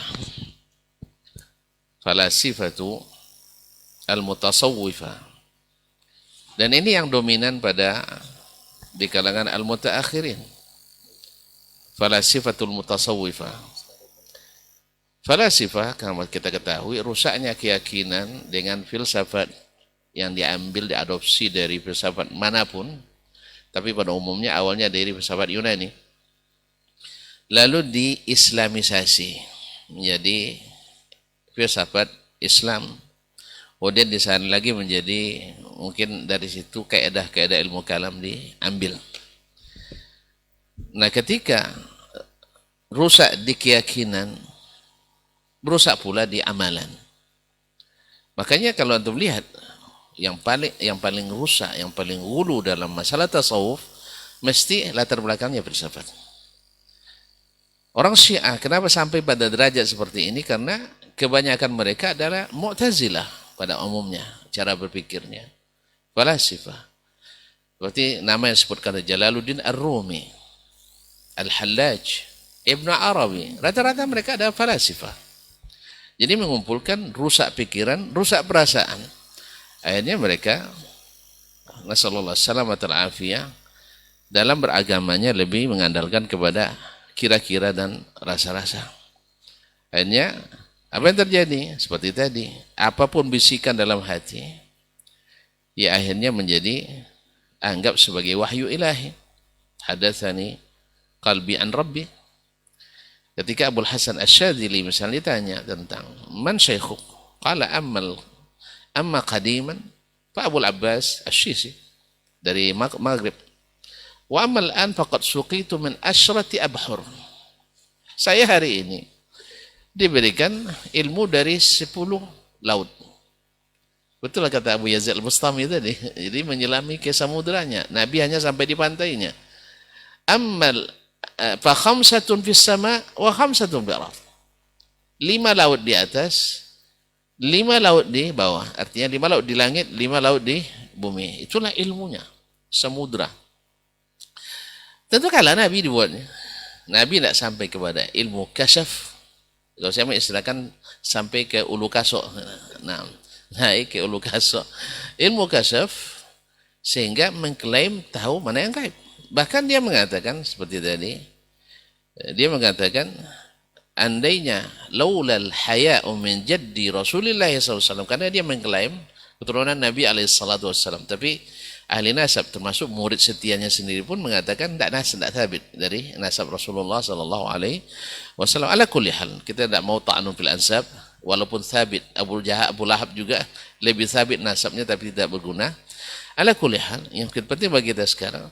falasifatu al-mutasawwifah, dan ini yang dominan pada di kalangan al-mutaakhirin, falasifatul mutasawwifah. Falasifah, karena kita ketahui rusaknya keyakinan dengan filsafat yang diambil, diadopsi dari filsafat manapun, tapi pada umumnya awalnya dari filsafat Yunani, lalu diislamisasi menjadi filsafat Islam. Kemudian di sana lagi menjadi, mungkin dari situ kaidah-kaidah ilmu kalam diambil. Nah, ketika rusak di keyakinan, rusak pula di amalan. Makanya kalau antum lihat yang paling rusak, yang paling hulu dalam masalah tasawuf, mesti latar belakangnya filsafat. Orang Syiah kenapa sampai pada derajat seperti ini? Karena kebanyakan mereka adalah Mu'tazilah pada umumnya, cara berpikirnya. Falasifah. Seperti nama yang disebutkan Jalaluddin Ar-Rumi, Al-Hallaj, Ibn Arabi. Rata-rata mereka adalah falasifah. Jadi mengumpulkan rusak pikiran, rusak perasaan. Akhirnya mereka, nasallallahu salamatal afiyah, dalam beragamanya lebih mengandalkan kepada kira-kira dan rasa-rasa. Akhirnya apa yang terjadi? Seperti tadi, apapun bisikan dalam hati, ya akhirnya menjadi anggap sebagai wahyu ilahi. Hadatsani qalbi an rabbi. Ketika Abul Hasan Asy-Syadzili misalnya ditanya tentang man syekhuk, qala amma qadiman fa Abul Abbas Asy-Syisi dari Maghrib. Wa amal an faqad suqitu min asyrati abhur. Saya hari ini diberikan ilmu dari 10 laut. Betul kata Abu Yazid Al-Bustami tadi. Jadi menyelami ke samudranya. Nabi hanya sampai di pantainya. Ammal fa khamsatun fis sama wa khamsatun fil ardh. 5 laut di atas, 5 laut di bawah. Artinya 5 laut di langit, 5 laut di bumi. Itulah ilmunya. Samudra. Tentu kalau Nabi dibuatnya, Nabi tidak sampai kepada ilmu kasyaf. Kalau saya mengistilahkan sampai ke ulu kasok. Nah, naik ke ulu kasok. Ilmu kasyaf sehingga mengklaim tahu mana yang gaib. Bahkan dia mengatakan seperti tadi, dia mengatakan andainya laulal haya'u min jaddi Rasulillah SAW, karena dia mengklaim keturunan Nabi SAW. Tapi ahli nasab termasuk murid setianya sendiri pun mengatakan tidak thabit dari nasab Rasulullah SAW. Ala kulli hal, kita tidak mau ta'anun fil ansab, walaupun thabit. Abu Lahab juga lebih thabit nasabnya tapi tidak berguna. Ala kulli hal, yang penting bagi kita sekarang,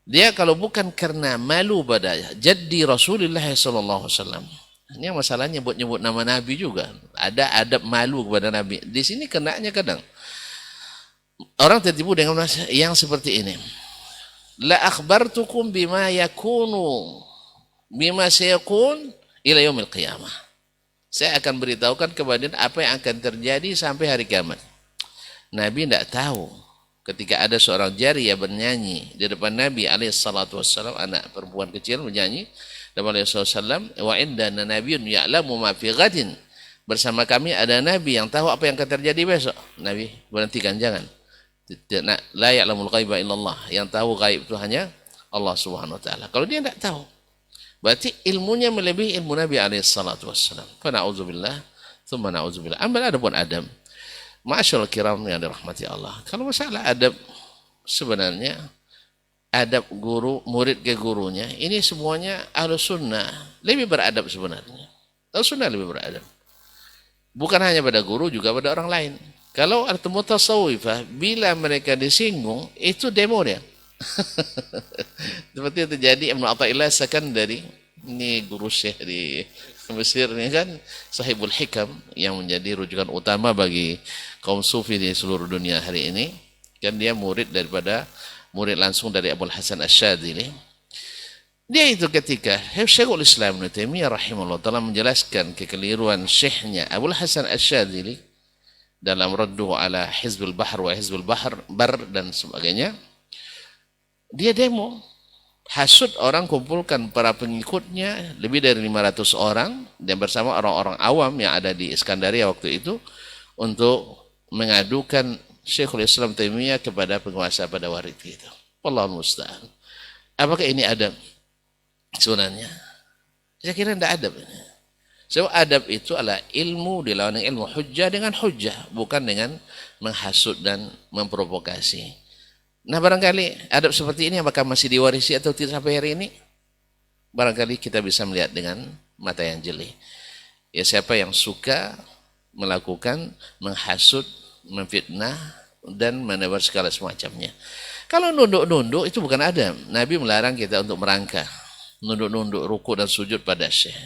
dia kalau bukan karena malu pada jaddi Rasulullah SAW, ini masalahnya buat nyebut nama Nabi juga. Ada adab malu kepada Nabi. Di sini kenanya kadang orang tertipu dengan yang seperti ini. La akhbartukum bima yakunu bima sayakun ila yaumil qiyamah. Saya akan beritahukan kepada apa yang akan terjadi sampai hari kiamat. Nabi tidak tahu ketika ada seorang jariyah bernyanyi di depan Nabi SAW, anak perempuan kecil bernyanyi depan Nabi SAW, wa indana nabiyyun ya'lamu ma fi ghadin. Bersama kami ada Nabi yang tahu apa yang akan terjadi besok. Nabi berhentikan, jangan. La ya'lamul ghaiba illallah. Yang tahu gaib itu hanya Allah Subhanahu wa taala. Kalau dia tidak tahu, berarti ilmunya melebihi ilmu Nabi SAW. Fa na'udzubillah, Tsumma na'udzubillah. Amal adapun adab. Ma'asyiral kiram yang dirahmati Allah. Kalau masalah adab sebenarnya adab guru murid ke gurunya ini semuanya Ahlus Sunnah lebih beradab sebenarnya. Ahlus Sunnah lebih beradab. Bukan hanya pada guru juga pada orang lain. Kalau al-mutasawwifah bila mereka disinggung itu demo dia. Seperti yang terjadi Ibnu Athaillah Sakandari, ini guru Syekh di Mesir ini kan, Sahibul Hikam yang menjadi rujukan utama bagi kaum sufi di seluruh dunia hari ini. Kan dia murid langsung dari Abul Hasan Asy-Syadzili. Dia itu ketika Syekhul Islam Ibnu Taimiyah rahimahullah telah menjelaskan kekeliruan syekhnya Abul Hasan Asy-Syadzili dalam raddu ala Hizbul Bahr wa Hizbul Bar dan sebagainya. Dia demo, hasud orang, kumpulkan para pengikutnya lebih dari 500 orang dan bersama orang-orang awam yang ada di Iskandaria waktu itu untuk mengadukan Syekhul Islam Taimiyah kepada penguasa pada waktu itu. Wallahu musta'an. Apakah ini adab? Sebenarnya saya kira tidak adab. Sebab adab itu adalah ilmu dilawan ilmu, hujjah dengan hujjah, bukan dengan menghasut dan memprovokasi. Nah barangkali adab seperti ini apakah masih diwarisi atau tidak sampai hari ini? Barangkali kita bisa melihat dengan mata yang jeli. Ya siapa yang suka melakukan menghasut, memfitnah dan menebar segala semacamnya. Kalau nunduk-nunduk itu bukan adab. Nabi melarang kita untuk merangkah, nunduk-nunduk, ruku dan sujud pada syekh.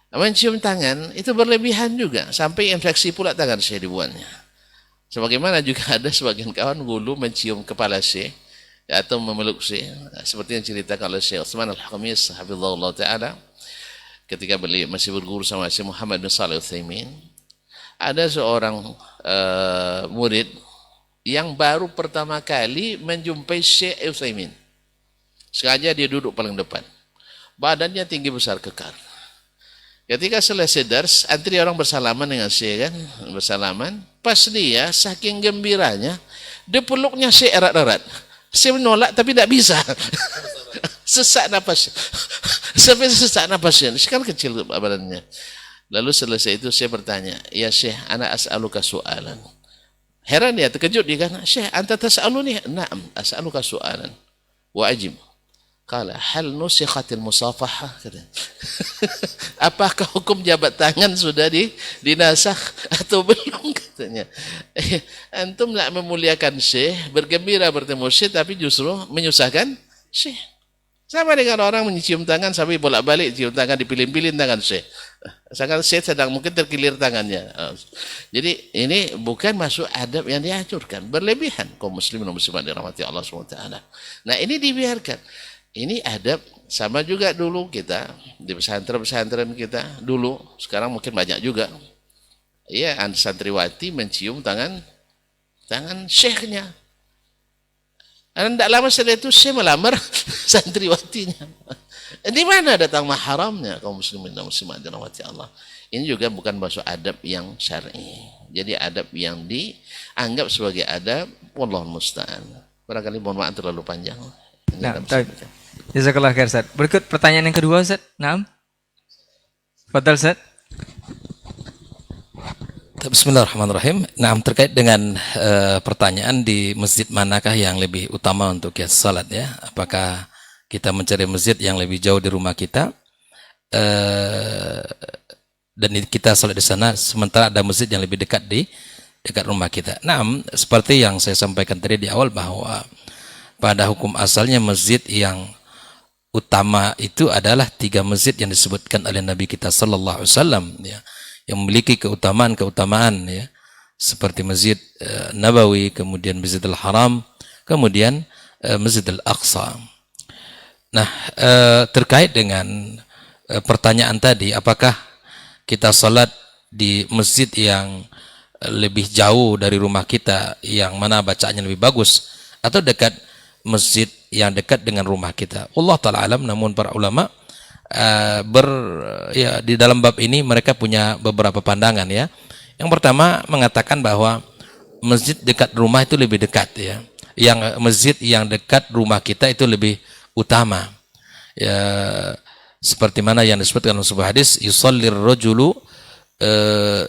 Mencium tangan itu berlebihan juga, sampai infeksi pula tangan syekh dibuatnya. Sebagaimana juga ada sebagian kawan dulu mencium kepala syekh atau memeluk syekh, seperti yang ceritakan oleh Syekh Utsman Al-Khamis hafizahullah taala ketika beliau masih berguru sama Syekh Muhammad bin Shalih Al-Utsaimin. Ada seorang murid yang baru pertama kali menjumpai Syekh Utsaimin. Sengaja dia duduk paling depan. Badannya tinggi besar kekar. Ketika selesai dars, antri orang bersalaman dengan Syekh kan, bersalaman. Pas dia saking gembiranya, dia peluknya Syekh erat-erat. Syekh menolak tapi tidak bisa. Sesak napas. Sampai sesak napasnya. Kan kecil badannya. Lalu selesai itu Syekh bertanya, "Ya Syekh, ana as'aluka su'alan." Heran dia, terkejut dia kan, "Syekh, anta tas'aluni?" "Na'am, as'aluka su'alan." Wa ajib. Qala hal nusikhatil musafahah. Apakah hukum jabat tangan sudah dinasakh atau belum, katanya. Antum nak memuliakan syekh, bergembira bertemu syekh, tapi justru menyusahkan syekh. Sama dengan orang mencium tangan sampai bolak-balik cium tangan, dipilin-pilin tangan syekh. Sedangkan syekh sedang mungkin terkilir tangannya. Jadi ini bukan masuk adab yang dianjurkan, berlebihan kaum muslimin dan muslimat dirahmati Allah SWT. Nah ini dibiarkan. Ini adab. Sama juga dulu kita di pesantren-pesantren kita dulu, sekarang mungkin banyak juga. Iya, santriwati mencium tangan syekhnya. Dan tidak lama setelah itu syekh melamar santriwatinya. Di mana datang maharamnya kaum muslimin dan muslimat dirahmati Allah? Ini juga bukan masuk adab yang syar'i. Jadi adab yang dianggap sebagai adab, wallahu musta'an. Barangkali mohon maaf terlalu panjang. Nah, jazakallah khair Ustaz. Berikut pertanyaan yang kedua Ustaz. Naam. Fadhal Ustaz. Bismillahirrahmanirrahim. Nah, terkait dengan pertanyaan di masjid manakah yang lebih utama untuk kita salat ya? Apakah kita mencari masjid yang lebih jauh di rumah kita dan kita salat di sana, sementara ada masjid yang lebih dekat rumah kita. Nah, seperti yang saya sampaikan tadi di awal bahwa pada hukum asalnya masjid yang utama itu adalah 3 masjid yang disebutkan oleh Nabi kita sallallahu alaihi wasallam ya, yang memiliki keutamaan ya, seperti Masjid Nabawi, kemudian Masjidil Haram, kemudian Masjidil Aqsa. Nah, terkait dengan pertanyaan tadi, apakah kita salat di masjid yang lebih jauh dari rumah kita, yang mana bacaannya lebih bagus, atau dekat masjid yang dekat dengan rumah kita? Allah Ta'ala alam, namun para ulama di dalam bab ini mereka punya beberapa pandangan ya. Yang pertama mengatakan bahwa masjid dekat rumah itu lebih dekat ya. Yang masjid yang dekat rumah kita itu lebih utama. Ya, seperti mana yang disebutkan dalam sebuah hadis, yusallir rajulu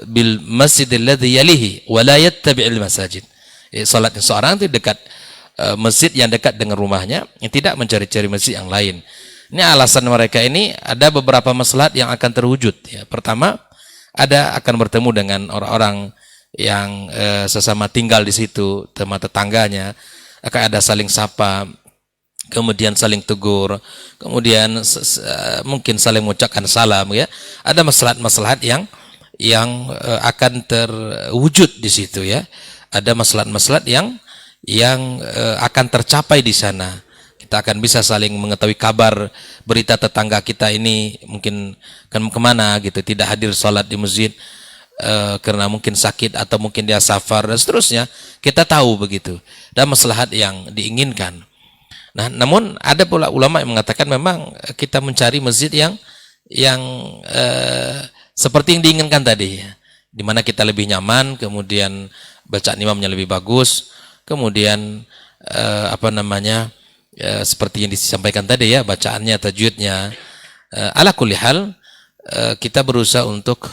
bil masjidil ladzi yalihi wa la yattabi'il masajid. Salatnya seorang itu dekat masjid yang dekat dengan rumahnya, yang tidak mencari-cari masjid yang lain. Ini alasan mereka ini ada beberapa maslahat yang akan terwujud. Ya. Pertama, ada akan bertemu dengan orang-orang yang sesama tinggal di situ, teman tetangganya, akan ada saling sapa, kemudian saling tegur, kemudian mungkin saling mengucapkan salam. Ya, ada maslahat-maslahat yang akan terwujud di situ. Ya, ada maslahat-maslahat yang akan tercapai di sana. Kita akan bisa saling mengetahui kabar berita tetangga kita ini mungkin kemana gitu, tidak hadir sholat di masjid karena mungkin sakit atau mungkin dia safar dan seterusnya. Kita tahu begitu, dan maslahat yang diinginkan. Nah, namun ada pula ulama yang mengatakan memang kita mencari masjid yang seperti yang diinginkan tadi, di mana kita lebih nyaman, kemudian bacaan imamnya lebih bagus, kemudian seperti yang disampaikan tadi ya, bacaannya, tajwidnya. Ala kulli hal, kita berusaha untuk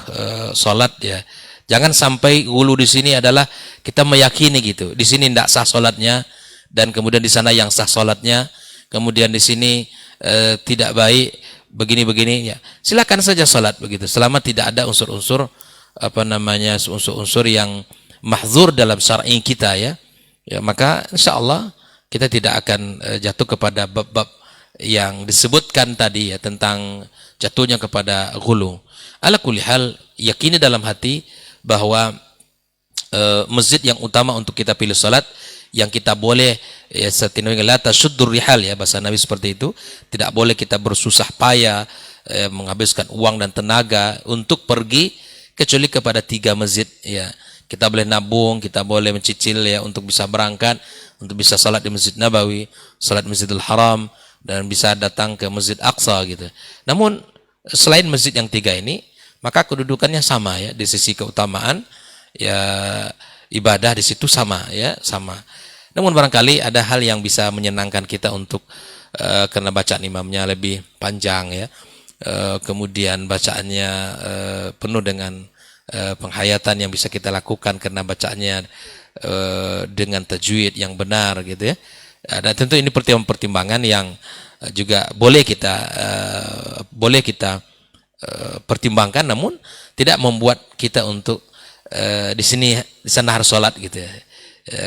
sholat ya. Jangan sampai hulu di sini adalah kita meyakini gitu, di sini tidak sah sholatnya, dan kemudian di sana yang sah sholatnya, kemudian di sini tidak baik, begini-begini ya. Silakan saja sholat begitu, selama tidak ada unsur-unsur unsur-unsur yang mahzur dalam syar'i kita ya. Ya, maka insya Allah kita tidak akan jatuh kepada bab-bab yang disebutkan tadi ya, tentang jatuhnya kepada ghulu. Ala kulli hal, yakini dalam hati bahwa masjid yang utama untuk kita pilih salat, yang kita boleh ya, la tashuddur rihal ya, bahasa Nabi seperti itu, tidak boleh kita bersusah payah menghabiskan uang dan tenaga untuk pergi kecuali kepada 3 masjid ya. Kita boleh nabung, kita boleh mencicil ya untuk bisa berangkat, untuk bisa salat di Masjid Nabawi, salat Masjidil Haram, dan bisa datang ke Masjid Aqsa gitu. Namun selain masjid yang 3 ini, maka kedudukannya sama ya, di sisi keutamaan ya, ibadah di situ sama ya, sama. Namun barangkali ada hal yang bisa menyenangkan kita untuk karena bacaan imamnya lebih panjang ya, kemudian bacaannya penuh dengan penghayatan yang bisa kita lakukan karena bacaannya dengan tajwid yang benar gitu ya. Dan tentu ini pertimbangan yang juga boleh kita pertimbangkan, namun tidak membuat kita untuk di sana harus sholat gitu ya.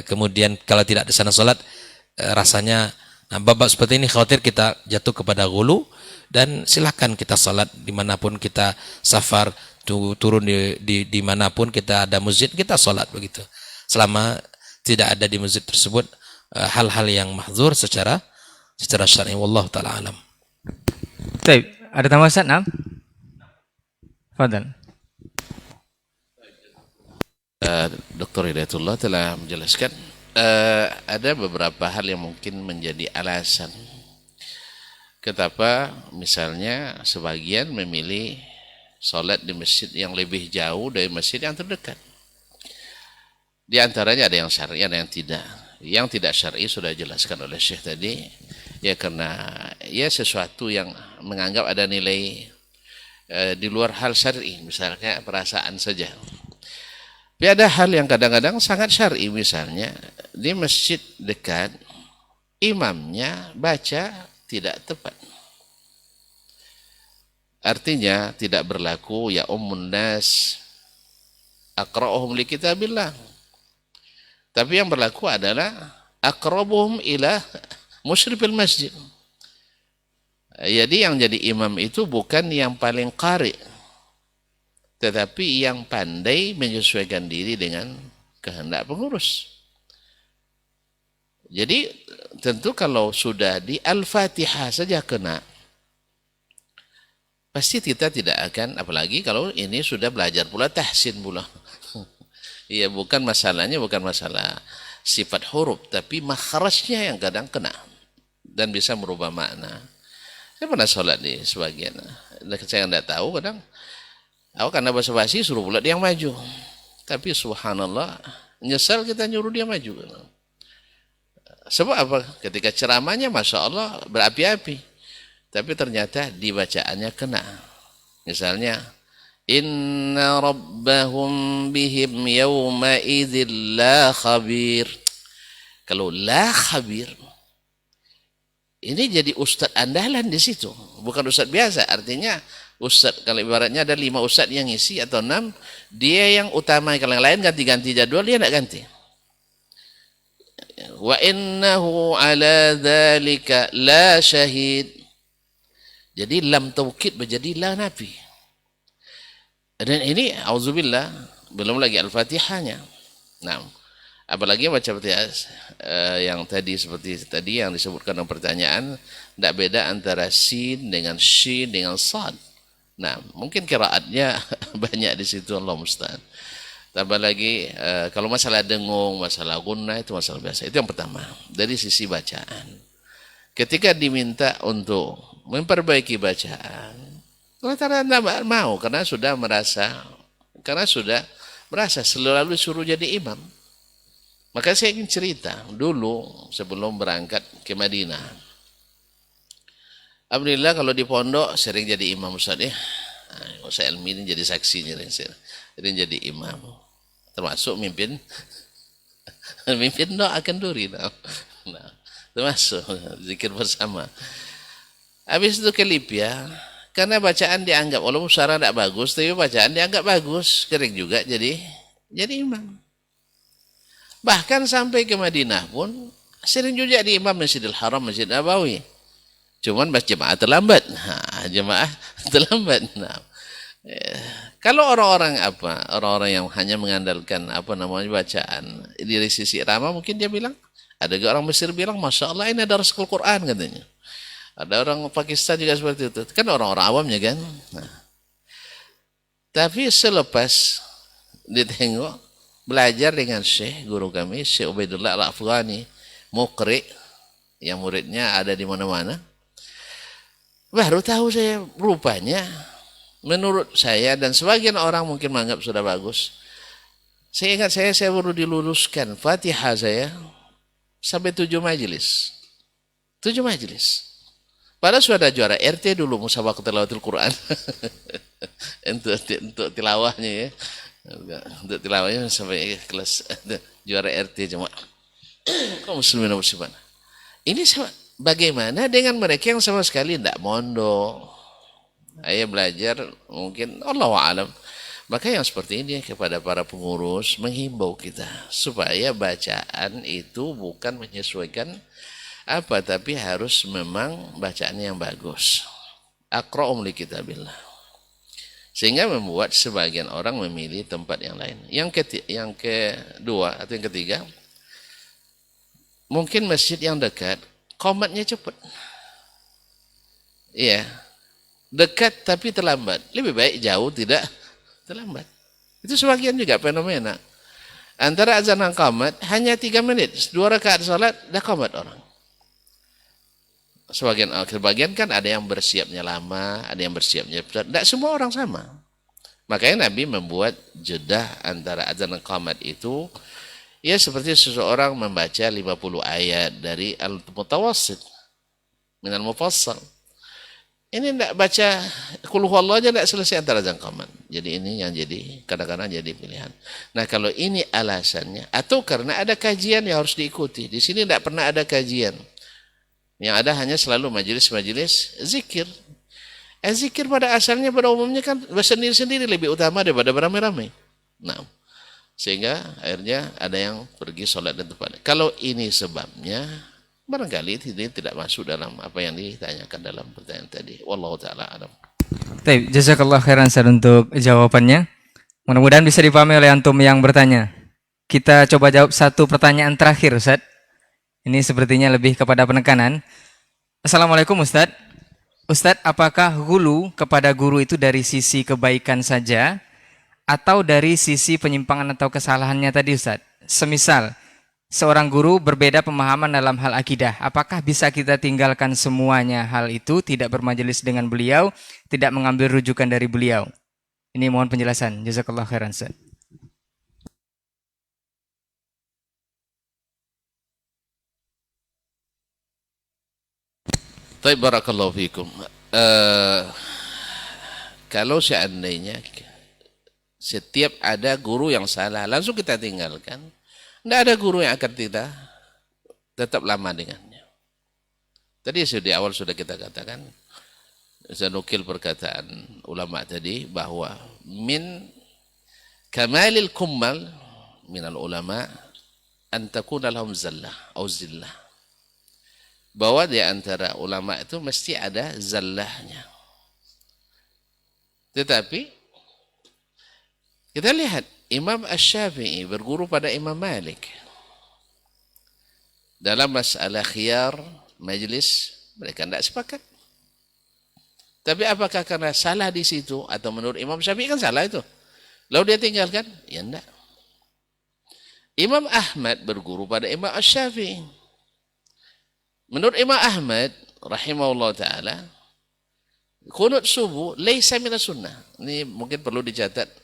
Kemudian kalau tidak di sana sholat, rasanya bab seperti ini khawatir kita jatuh kepada ghulu, dan silakan kita sholat dimanapun kita safar, turun di manapun kita ada masjid, kita sholat begitu, selama tidak ada di masjid tersebut hal-hal yang mahdzur secara syar'i. Wallahu taala alam. Baik, ada tambahan Ustaz? Naam. Fadal. Dr. Hidayatullah telah menjelaskan ada beberapa hal yang mungkin menjadi alasan kenapa misalnya sebagian memilih sholat di masjid yang lebih jauh dari masjid yang terdekat. Di antaranya ada yang syar'i, ada yang tidak. Yang tidak syar'i sudah dijelaskan oleh Syekh tadi, ya karena ya sesuatu yang menganggap ada nilai di luar hal syar'i, misalnya perasaan saja. Tapi ada hal yang kadang-kadang sangat syar'i, misalnya di masjid dekat imamnya baca tidak tepat. Artinya tidak berlaku ya ummun nas aqra'uhum li kitabillah. Tapi yang berlaku adalah aqrabuhum ila musyrifil masjid. Jadi yang jadi imam itu bukan yang paling qari, tetapi yang pandai menyesuaikan diri dengan kehendak pengurus. Jadi tentu kalau sudah di Al-Fatihah saja kena, pasti kita tidak akan, apalagi kalau ini sudah belajar pula tahsin pula. Iya, bukan masalahnya bukan masalah sifat huruf, tapi makhrajnya yang kadang kena dan bisa merubah makna. Saya pernah sholat di sebagian, saya tidak tahu kadang, aku karena basa-basi suruh pula dia yang maju. Tapi subhanallah, nyesal kita nyuruh dia maju. Sebab apa? Ketika ceramahnya Masya Allah berapi-api, tapi ternyata dibacaannya kena. Misalnya inna rabbahum bihim yawma idzil la khabir. Kalau la khabir, ini jadi ustadz andalan di situ, bukan ustadz biasa. Artinya ustadz, kalau ibaratnya ada 5 ustadz yang ngisi atau 6, dia yang utama, kalau yang lain ganti-ganti jadwal, dia tidak ganti. Wa innahu ala dzalika la syahid. Jadi lam taukid menjadi la nafi. Dan ini auzubillah, belum lagi al-Fatihahnya. Nah, apalagi baca yang tadi, seperti tadi yang disebutkan dalam pertanyaan, tidak beda antara sin dengan shin dengan sad. Nah, mungkin qiraatnya banyak di situ, Allah musta'an. Tambah lagi kalau masalah dengung, masalah gunnah, itu masalah biasa. Itu yang pertama dari sisi bacaan. Ketika diminta untuk memperbaiki bacaan, rata-rata tidak mau karena sudah merasa selalu suruh jadi imam. Maka saya ingin cerita dulu sebelum berangkat ke Madinah. Alhamdulillah kalau di pondok sering jadi imam Ustaz ya. Ustaz Elmi ini jadi saksinya, sering jadi imam. Termasuk mimpin doa kenduri. Nah, termasuk zikir bersama. Habis itu ke Libya, karena bacaan dianggap, walaupun suara tidak bagus, tapi bacaan dianggap bagus, sering juga jadi imam. Bahkan sampai ke Madinah pun sering juga di imam Masjidil Haram, Masjid Nabawi. Cuman jemaah terlambat. Jemaah terlambat. Nah, kalau orang-orang yang hanya mengandalkan bacaan dari sisi irama, mungkin dia bilang, ada juga orang Mesir bilang, Masya Allah ini ada rasul Quran katanya. Ada orang Pakistan juga seperti itu. Kan orang-orang awamnya kan. Nah, tapi selepas ditengok, belajar dengan Syekh, guru kami, Syekh Ubaidullah Al-Afghani, Muqri, yang muridnya ada di mana-mana, baru tahu saya rupanya, menurut saya dan sebagian orang mungkin menganggap sudah bagus. Saya ingat saya baru diluruskan Fatihah saya sampai 7 majelis. 7 majelis. Padahal sudah ada juara RT dulu, musabaqah tilawatul Quran. untuk tilawahnya ya. Untuk tilawahnya sampai kelas juara RT cuma. Kaum muslimin dan muslimat. Ini bagaimana dengan mereka yang sama sekali tidak mondok? Ayah belajar mungkin Allahu a'lam. Maka yang seperti ini kepada para pengurus menghimbau kita supaya bacaan itu bukan menyesuaikan tapi harus memang bacaannya yang bagus. Aqra'um li kitabillah. Sehingga membuat sebagian orang memilih tempat yang lain. Yang kedua atau yang ketiga, mungkin masjid yang dekat, qomatnya cepat. Iya. Dekat tapi terlambat. Lebih baik jauh tidak terlambat. Itu sebagian juga fenomena. Antara azan dan qomat hanya 3 menit, 2 rakaat salat dah qomat orang. Sebagian kan ada yang bersiapnya lama, ada yang bersiapnya cepat. Tidak semua orang sama. Makanya Nabi membuat jeda antara azan dan qamat itu, ya seperti seseorang membaca 50 ayat dari al-mutawassit minal mufassal. Ini tidak baca qul huwallahu aja tidak selesai antara azan qamat. Jadi ini yang jadi kadang-kadang jadi pilihan. Nah kalau ini alasannya, atau karena ada kajian yang harus diikuti. Di sini tidak pernah ada kajian. Yang ada hanya selalu majelis-majelis zikir. Zikir pada asalnya, pada umumnya kan sendiri-sendiri lebih utama daripada beramai-ramai. Nah, sehingga akhirnya ada yang pergi sholat dan tempat. Kalau ini sebabnya, barangkali ini tidak masuk dalam apa yang ditanyakan dalam pertanyaan tadi. Wallahu ta'ala alam. Baik, jazakallah khairan Ustaz untuk jawabannya. Mudah-mudahan bisa dipahami oleh antum yang bertanya. Kita coba jawab satu pertanyaan terakhir Ustaz. Ini sepertinya lebih kepada penekanan. Assalamualaikum Ustadz. Ustadz, apakah ghulu kepada guru itu dari sisi kebaikan saja atau dari sisi penyimpangan atau kesalahannya tadi Ustadz? Semisal, seorang guru berbeda pemahaman dalam hal akidah. Apakah bisa kita tinggalkan semuanya hal itu, tidak bermajelis dengan beliau, tidak mengambil rujukan dari beliau? Ini mohon penjelasan. Jazakallah khairan Ustadz. Baik, barakallahu fikum. Kalau seandainya Setiap ada guru yang salah, langsung kita tinggalkan. Tidak ada guru yang akan kita tetap lama dengannya. Tadi di awal sudah kita katakan, saya nukil perkataan ulama tadi, bahwa min kamalil kummal minal ulama an takuna lahum zallah atau zillah. Bahwa di antara ulama itu mesti ada zallahnya. Tetapi kita lihat Imam Asy-Syafi'i berguru pada Imam Malik. Dalam masalah khiyar majlis mereka tidak sepakat. Tapi apakah karena salah di situ atau menurut Imam Syafi'i kan salah itu? Lalu dia tinggalkan? Ya enggak. Imam Ahmad berguru pada Imam Asy-Syafi'i. Menurut Imam Ahmad rahimahullah taala, qunut subuh laisa minas sunnah. Ini mungkin perlu dicatat.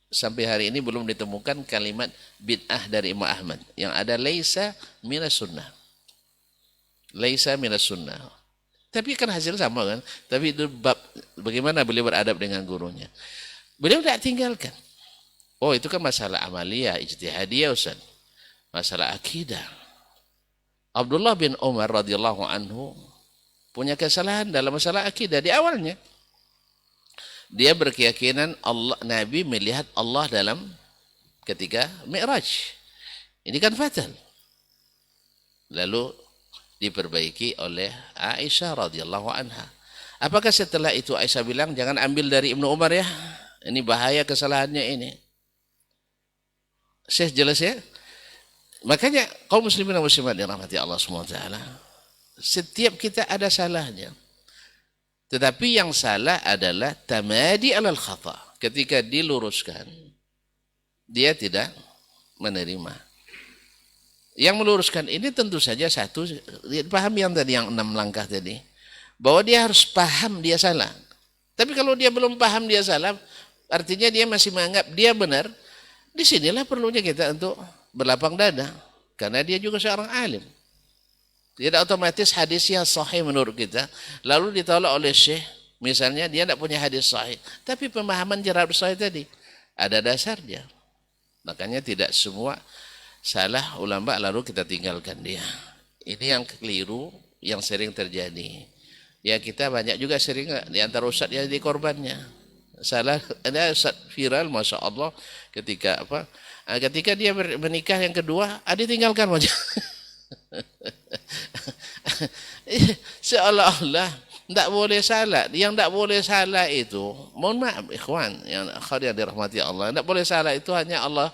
Sampai hari ini belum ditemukan kalimat bid'ah dari Imam Ahmad. Yang ada laisa minas sunnah. Laisa minas sunnah. Tapi kan hasil sama kan. Tapi itu bab bagaimana beliau beradab dengan gurunya. Beliau tidak tinggalkan. Oh itu kan masalah amaliyah, ijtihadiyah Ustaz. Masalah akidah. Abdullah bin Umar radhiyallahu anhu punya kesalahan dalam masalah akidah di awalnya. Dia berkeyakinan Allah, Nabi melihat Allah dalam ketika Mi'raj. Ini kan fatal. Lalu diperbaiki oleh Aisyah radhiyallahu anha. Apakah setelah itu Aisyah bilang jangan ambil dari Ibnu Umar ya? Ini bahaya kesalahannya ini. Syekh jelas ya? Makanya kaum muslimin dan muslimat dirahmati Allah SWT. Setiap kita ada salahnya. Tetapi yang salah adalah tamadi alal khata. Ketika diluruskan, dia tidak menerima. Yang meluruskan ini tentu saja satu, paham yang tadi, yang 6 langkah tadi. Bahwa dia harus paham dia salah. Tapi kalau dia belum paham dia salah, artinya dia masih menganggap dia benar. Disinilah perlunya kita untuk berlapang dada. Karena dia juga seorang alim. Tidak otomatis hadis yang sahih menurut kita lalu ditolak oleh syekh. Misalnya dia tidak punya hadis sahih, tapi pemahaman jarak sahih tadi ada dasarnya. Makanya tidak semua salah ulama lalu kita tinggalkan dia. Ini yang keliru yang sering terjadi. Ya kita banyak juga sering di antara ustaz yang jadi korbannya. Salah ada ustaz viral masya Allah ketika apa? Ketika dia menikah yang kedua, ditinggalkan aja. Seolah-olah tidak boleh salah. Yang tidak boleh salah itu, mohon maaf ikhwan yang akhir yang dirahmati Allah, tidak boleh salah itu hanya Allah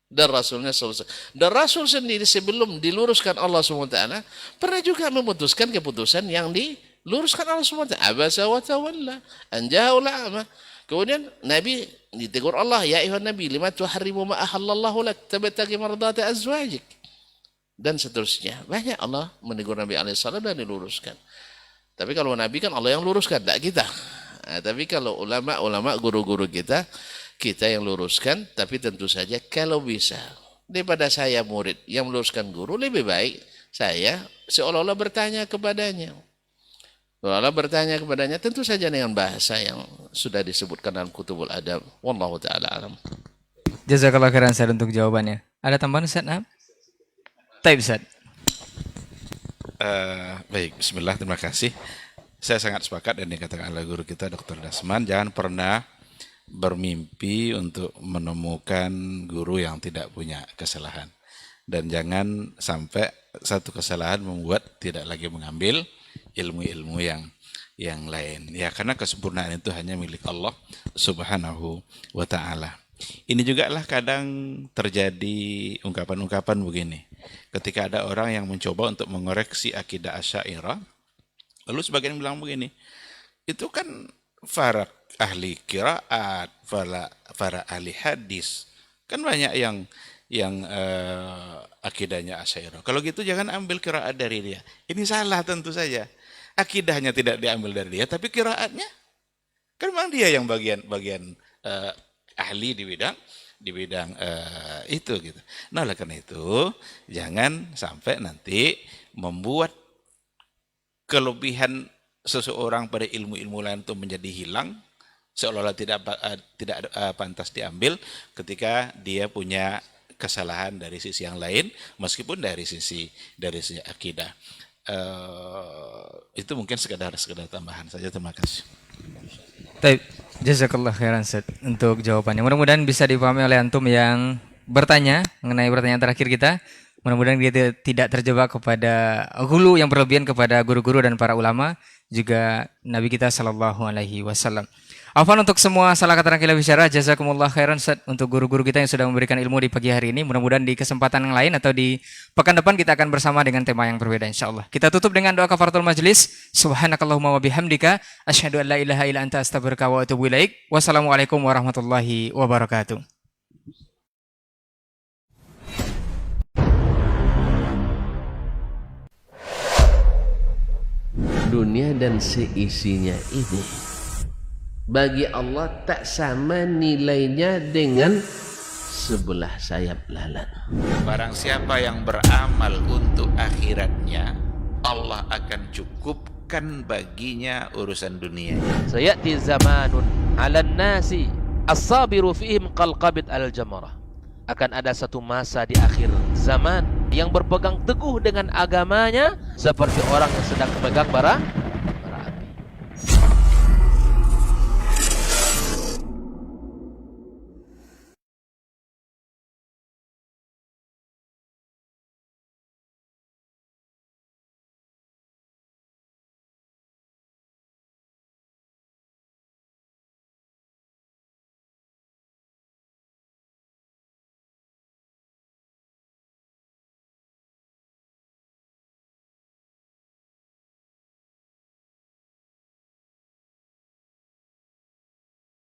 dan Rasulnya SAW. Dan Rasul sendiri sebelum diluruskan Allah SWT pernah juga memutuskan keputusan yang diluruskan Allah SWT. Abasa wa tawalla an ja'ul a'ma. Kemudian Nabi ditegur Allah, ya ayuhan Nabi lima tuharrimu ma ahallallahu lak tabtaghi mardata azwajik. Dan seterusnya. Banyak Allah menegur Nabi alaihissalam dan diluruskan. Tapi kalau Nabi kan Allah yang luruskan, tidak kita. Nah, tapi kalau ulama-ulama, guru-guru kita yang luruskan. Tapi tentu saja kalau bisa. Daripada saya murid yang meluruskan guru, lebih baik saya seolah-olah bertanya kepadanya. Seolah-olah bertanya kepadanya tentu saja dengan bahasa yang sudah disebutkan dalam kutubul adab. Wallahu ta'ala alam. Jazakallah khairan Ustaz untuk jawabannya. Ada tambahan Ustaz? Taib Ustaz. Baik, bismillah, terima kasih. Saya sangat sepakat dan dikatakan oleh guru kita Dr. Dasman, jangan pernah bermimpi untuk menemukan guru yang tidak punya kesalahan. Dan jangan sampai satu kesalahan membuat tidak lagi mengambil ilmu-ilmu yang lain. Ya, karena kesempurnaan itu hanya milik Allah Subhanahu wa ta'ala. Ini juga lah kadang terjadi ungkapan-ungkapan begini. Ketika ada orang yang mencoba untuk mengoreksi akidah Asy'ariyah, lalu sebagian bilang begini, itu kan para ahli qiraat, para ahli hadis, kan banyak yang akidahnya Asy'ariyah. Kalau gitu jangan ambil qiraat dari dia. Ini salah tentu saja. Akidahnya tidak diambil dari dia, tapi qiraatnya kan memang dia yang bagian ahli di bidang itu gitu. Nah, oleh karena itu jangan sampai nanti membuat kelebihan seseorang pada ilmu-ilmu lain itu menjadi hilang seolah-olah tidak pantas diambil ketika dia punya kesalahan dari sisi yang lain, meskipun dari sisi akidah. Itu mungkin sekedar tambahan saja. Terima kasih. Baik, jazakallah khairan Ustaz untuk jawabannya. Mudah-mudahan bisa dipahami oleh antum yang bertanya mengenai pertanyaan terakhir kita. Mudah-mudahan dia tidak terjebak kepada ghulu yang berlebihan kepada guru-guru dan para ulama, juga Nabi kita sallallahu alaihi wasallam. Afwan untuk semua salah kata dan khilaf bicara. Jazakumullah khairan Ustaz untuk guru-guru kita yang sudah memberikan ilmu di pagi hari ini. Mudah-mudahan di kesempatan yang lain atau di pekan depan kita akan bersama dengan tema yang berbeda insyaallah. Kita tutup dengan doa kafaratul majlis. Subhanakallahumma wa bihamdika asyhadu an la ilaha illa anta astaghfiruka wa atubu ilaik. Wassalamualaikum warahmatullahi wabarakatuh. Dunia dan seisinya ini bagi Allah tak sama nilainya dengan sebelah sayap lalat. Barang siapa yang beramal untuk akhiratnya, Allah akan cukupkan baginya urusan dunia. Sayati zamanun 'alan nasi as-sabiru fihim qalqabit al-jamarah. Akan ada satu masa di akhir zaman yang berpegang teguh dengan agamanya seperti orang yang sedang memegang bara